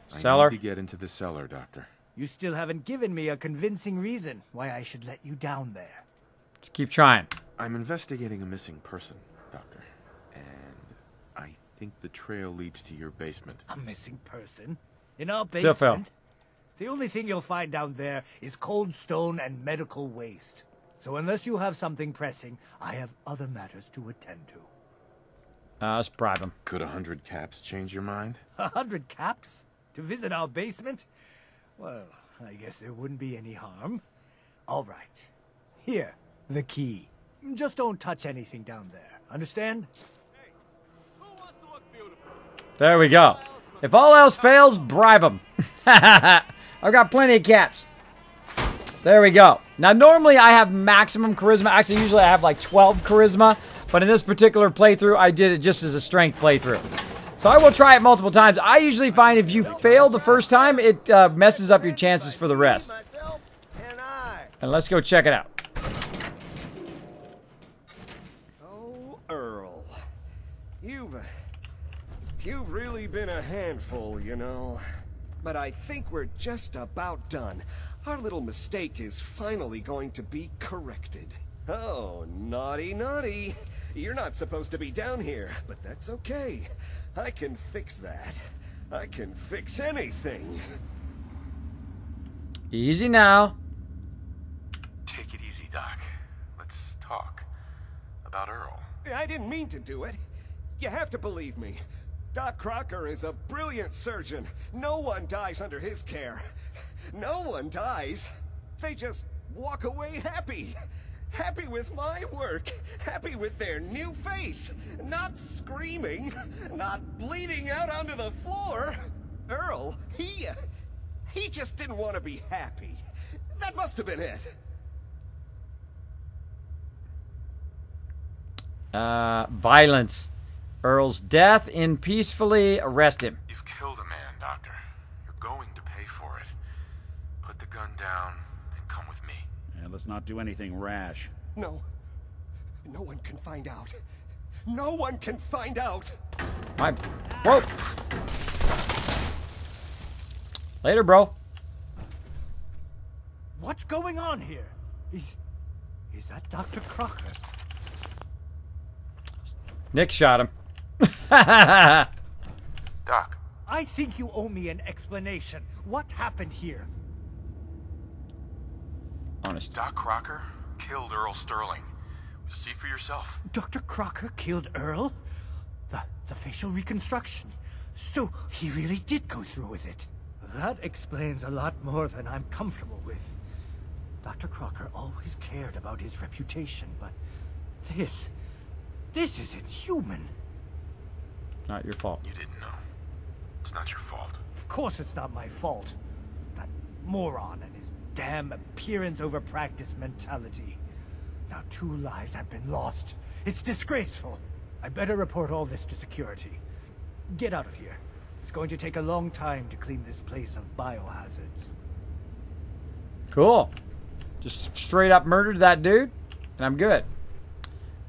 Cellar. I need to get into the cellar, Doctor. You still haven't given me a convincing reason why I should let you down there. Just keep trying. I'm investigating a missing person, Doctor. And I think the trail leads to your basement. A missing person? In our Still fail. basement? The only thing you'll find down there is cold stone and medical waste. So unless you have something pressing, I have other matters to attend to. Let's bribe him. Could 100 caps change your mind? 100 caps? To visit our basement? Well, I guess there wouldn't be any harm. All right. Here, the key. Just don't touch anything down there. Understand? There we go. If all else fails, bribe him. I've got plenty of caps. There we go. Now, normally I have maximum charisma. Actually, usually I have like 12 charisma. But in this particular playthrough, I did it just as a strength playthrough. So I will try it multiple times. I usually find if you fail the first time, it messes up your chances for the rest. And let's go check it out. Oh, Earl. You've really been a handful, you know. But I think we're just about done. Our little mistake is finally going to be corrected. Oh, naughty, naughty. You're not supposed to be down here, but that's okay. I can fix that. I can fix anything. Easy now. Take it easy, Doc. Let's talk about Earl. I didn't mean to do it. You have to believe me. Doc Crocker is a brilliant surgeon. No one dies under his care. No one dies. They just walk away happy. Happy with my work. Happy with their new face. Not screaming. Not bleeding out onto the floor. Earl, he just didn't want to be happy. That must have been it. Violence. Earl's death. In peacefully arrest him. You've killed a man, Doctor. You're going to pay for it. Put the gun down and come with me. And let's not do anything rash. No. No one can find out. No one can find out. Whoa. Later, bro. What's going on here? Is that Dr. Crocker? Nick shot him. Doc. I think you owe me an explanation. What happened here? Honest. Doc Crocker killed Earl Sterling. See for yourself. Dr. Crocker killed Earl? The facial reconstruction. So he really did go through with it. That explains a lot more than I'm comfortable with. Dr. Crocker always cared about his reputation, but this isn't human. Not your fault. You didn't know. It's not your fault. Of course it's not my fault. That moron and his damn appearance over practice mentality. Now 2 lives have been lost. It's disgraceful. I better report all this to security. Get out of here. It's going to take a long time to clean this place of biohazards. Cool. Just straight up murdered that dude, and I'm good.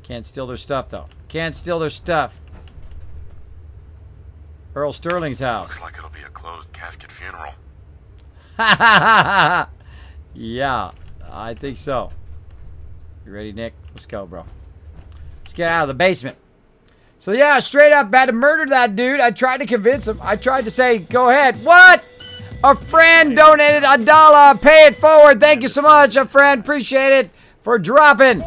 Can't steal their stuff, though. Can't steal their stuff. Earl Sterling's house. Looks like it'll be a closed casket funeral. Yeah, I think so. You ready, Nick? Let's go, bro. Let's get out of the basement. So, yeah, straight up had to murder that dude. I tried to convince him. I tried to say, go ahead. What? A friend donated $1. Pay it forward. Thank you so much, a friend. Appreciate it for dropping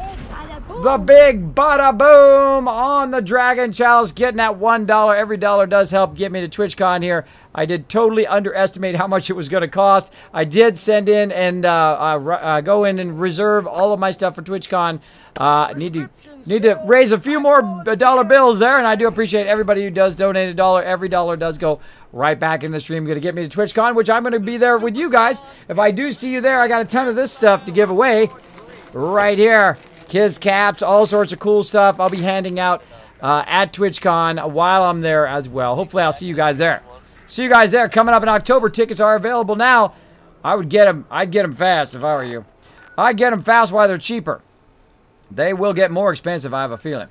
the big bada boom on the Dragon Chalice. Getting that $1. Every dollar does help get me to TwitchCon here. I did totally underestimate how much it was going to cost. I did send in and go in and reserve all of my stuff for TwitchCon. Need to raise a few more dollar bills there, and I do appreciate everybody who does donate $1. Every dollar does go right back in the stream. Going to get me to TwitchCon, which I'm going to be there with you guys. If I do see you there, I got a ton of this stuff to give away right here. Kids caps, all sorts of cool stuff. I'll be handing out at TwitchCon while I'm there as well. Hopefully, I'll see you guys there. See you guys there. Coming up in October. Tickets are available now. I'd get them fast if I were you. I'd get them fast while they're cheaper. They will get more expensive, I have a feeling.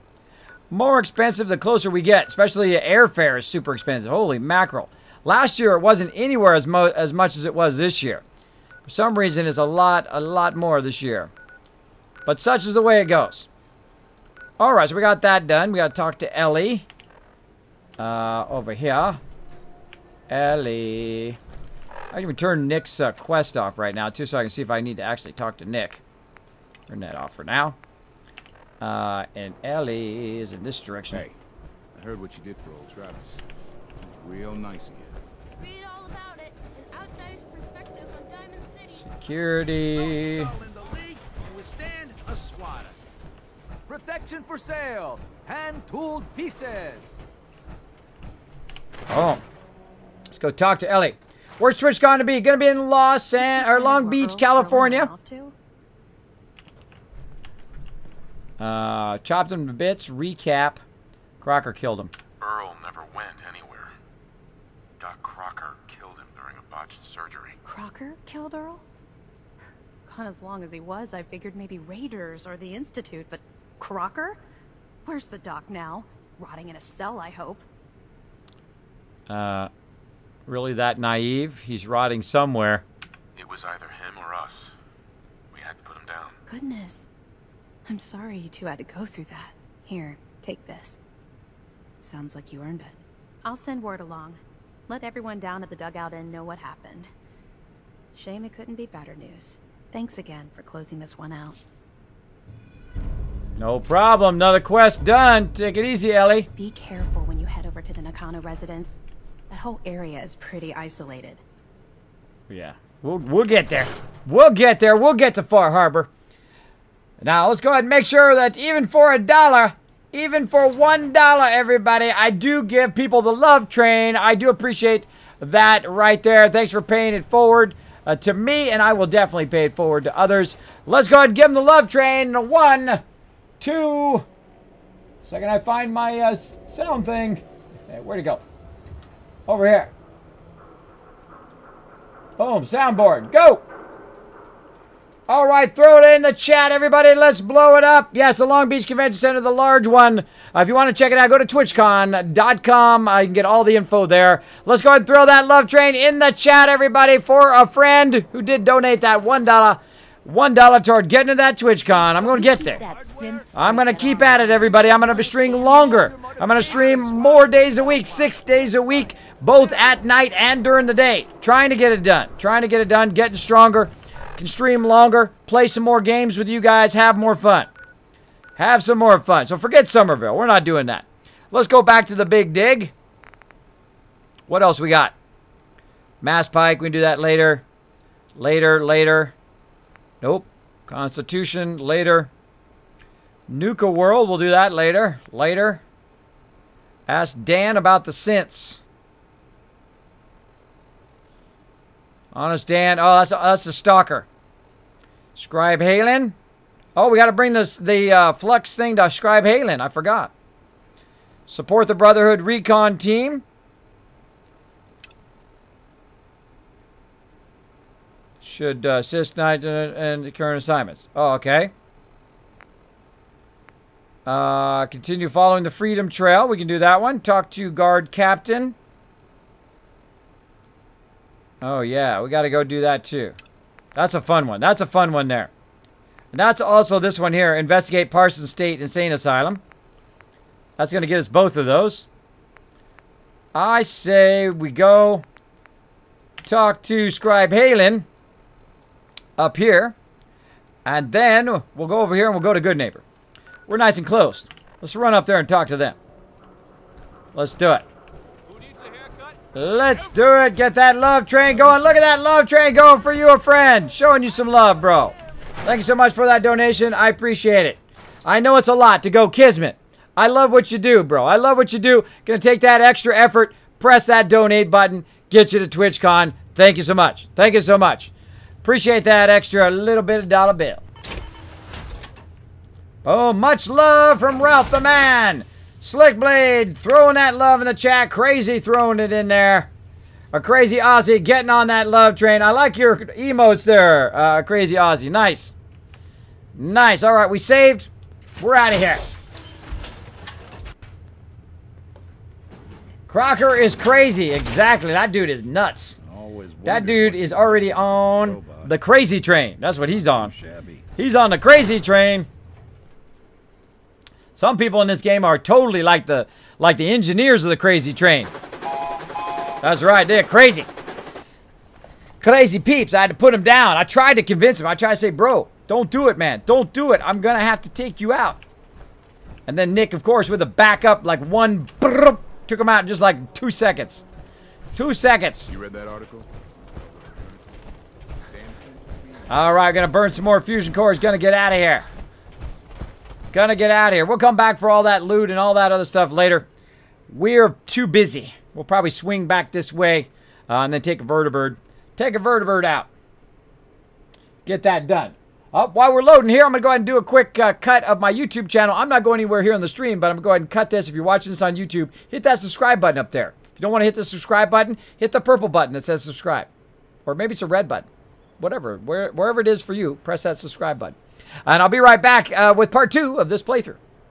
More expensive the closer we get. Especially airfare is super expensive. Holy mackerel. Last year, it wasn't anywhere as much as it was this year. For some reason, it's a lot more this year. But such is the way it goes. Alright, so we got that done. We got to talk to Ellie. Over here. Ellie. I can turn Nick's quest off right now, too, so I can see if I need to actually talk to Nick. Turn that off for now. And Ellie is in this direction. Hey, I heard what you did for old Travis. Real nice of you. Read all about it. An outsider's perspective on Diamond City. Security. No skull in the league can withstand a swatter. Protection for sale. Hand-tooled pieces. Oh. Let's go talk to Ellie. Where's Twitch going to be? Going to be in Long Beach, California. Chopped him to bits. Recap. Crocker killed him. Earl never went anywhere. Doc Crocker killed him during a botched surgery. Crocker killed Earl? Gone as long as he was, I figured maybe Raiders or the Institute, but Crocker? Where's the doc now? Rotting in a cell, I hope. Really that naive? He's rotting somewhere. It was either him or us. We had to put him down. Goodness. I'm sorry you two had to go through that. Here, take this. Sounds like you earned it. I'll send word along. Let everyone down at the dugout inn know what happened. Shame it couldn't be better news. Thanks again for closing this one out. No problem. Another quest done. Take it easy, Ellie. Be careful when you head over to the Nakano residence. That whole area is pretty isolated. Yeah. We'll get there. We'll get there. We'll get to Far Harbor. Now, let's go ahead and make sure that even for $1, even for $1, everybody, I do give people the love train. I do appreciate that right there. Thanks for paying it forward to me, and I will definitely pay it forward to others. Let's go ahead and give them the love train. 1, 2. Second I find my sound thing. Hey, where'd it go? Over here. Boom, soundboard. Go! All right, throw it in the chat, everybody. Let's blow it up. Yes, the Long Beach Convention Center, the large one. If you want to check it out, go to twitchcon.com. You can get all the info there. Let's go ahead and throw that love train in the chat, everybody, for a friend who did donate that $1 toward getting to that TwitchCon. I'm going to get there. I'm going to keep at it, everybody. I'm going to be streaming longer. I'm going to stream more days a week, 6 days a week, both at night and during the day. Trying to get it done. Trying to get it done, getting stronger. Can stream longer, play some more games with you guys, have more fun. Have some more fun. So forget Somerville. We're not doing that. Let's go back to the Big Dig. What else we got? Mass Pike, we can do that later. Later. Nope. Constitution, later. Nuka World, we'll do that later. Ask Dan about the synths. Honest Dan. Oh, that's the stalker. Scribe Halen. Oh, we got to bring the Flux thing to Scribe Halen. I forgot. Support the Brotherhood Recon team. Should assist night and the current assignments. Oh, okay. Continue following the Freedom Trail. We can do that one. Talk to Guard Captain. Oh, yeah. We got to go do that, too. That's a fun one. That's a fun one there. And that's also this one here. Investigate Parsons State Insane Asylum. That's going to get us both of those. I say we go talk to Scribe Halen up here. And then we'll go over here and we'll go to Good Neighbor. We're nice and close. Let's run up there and talk to them. Let's do it. Let's do it. Get that love train going. Look at that love train going for you, a friend. Showing you some love, bro. Thank you so much for that donation. I appreciate it. I know it's a lot to go Kismet. I love what you do, bro. I love what you do. Gonna take that extra effort, press that donate button, get you to TwitchCon. Thank you so much. Thank you so much. Appreciate that extra little bit of dollar bill. Oh, much love from Ralph the Man. Slick Blade throwing that love in the chat. Crazy throwing it in there. A Crazy Aussie getting on that love train. I like your emotes there, Crazy Aussie. Nice. Nice. All right, we saved. We're out of here. Crocker is crazy. Exactly. That dude is nuts. That dude is already on the crazy train. That's what he's on. He's on the crazy train. Some people in this game are totally like the engineers of the crazy train. That's right, they're crazy. Crazy peeps. I had to put him down. I tried to convince him. I tried to say, bro, don't do it, man. Don't do it. I'm going to have to take you out. And then Nick, of course, with a backup, like one, brrr, took him out in just like 2 seconds. 2 seconds. You read that article? All right, gonna burn some more fusion cores. Gonna get out of here. Gonna get out of here. We'll come back for all that loot and all that other stuff later. We're too busy. We'll probably swing back this way and then take a vertibird. Take a vertibird out. Get that done. While we're loading here, I'm going to go ahead and do a quick cut of my YouTube channel. I'm not going anywhere here on the stream, but I'm going to go ahead and cut this. If you're watching this on YouTube, hit that subscribe button up there. If you don't want to hit the subscribe button, hit the purple button that says subscribe. Or maybe it's a red button. Whatever. Wherever it is for you, press that subscribe button. And I'll be right back with part 2 of this playthrough.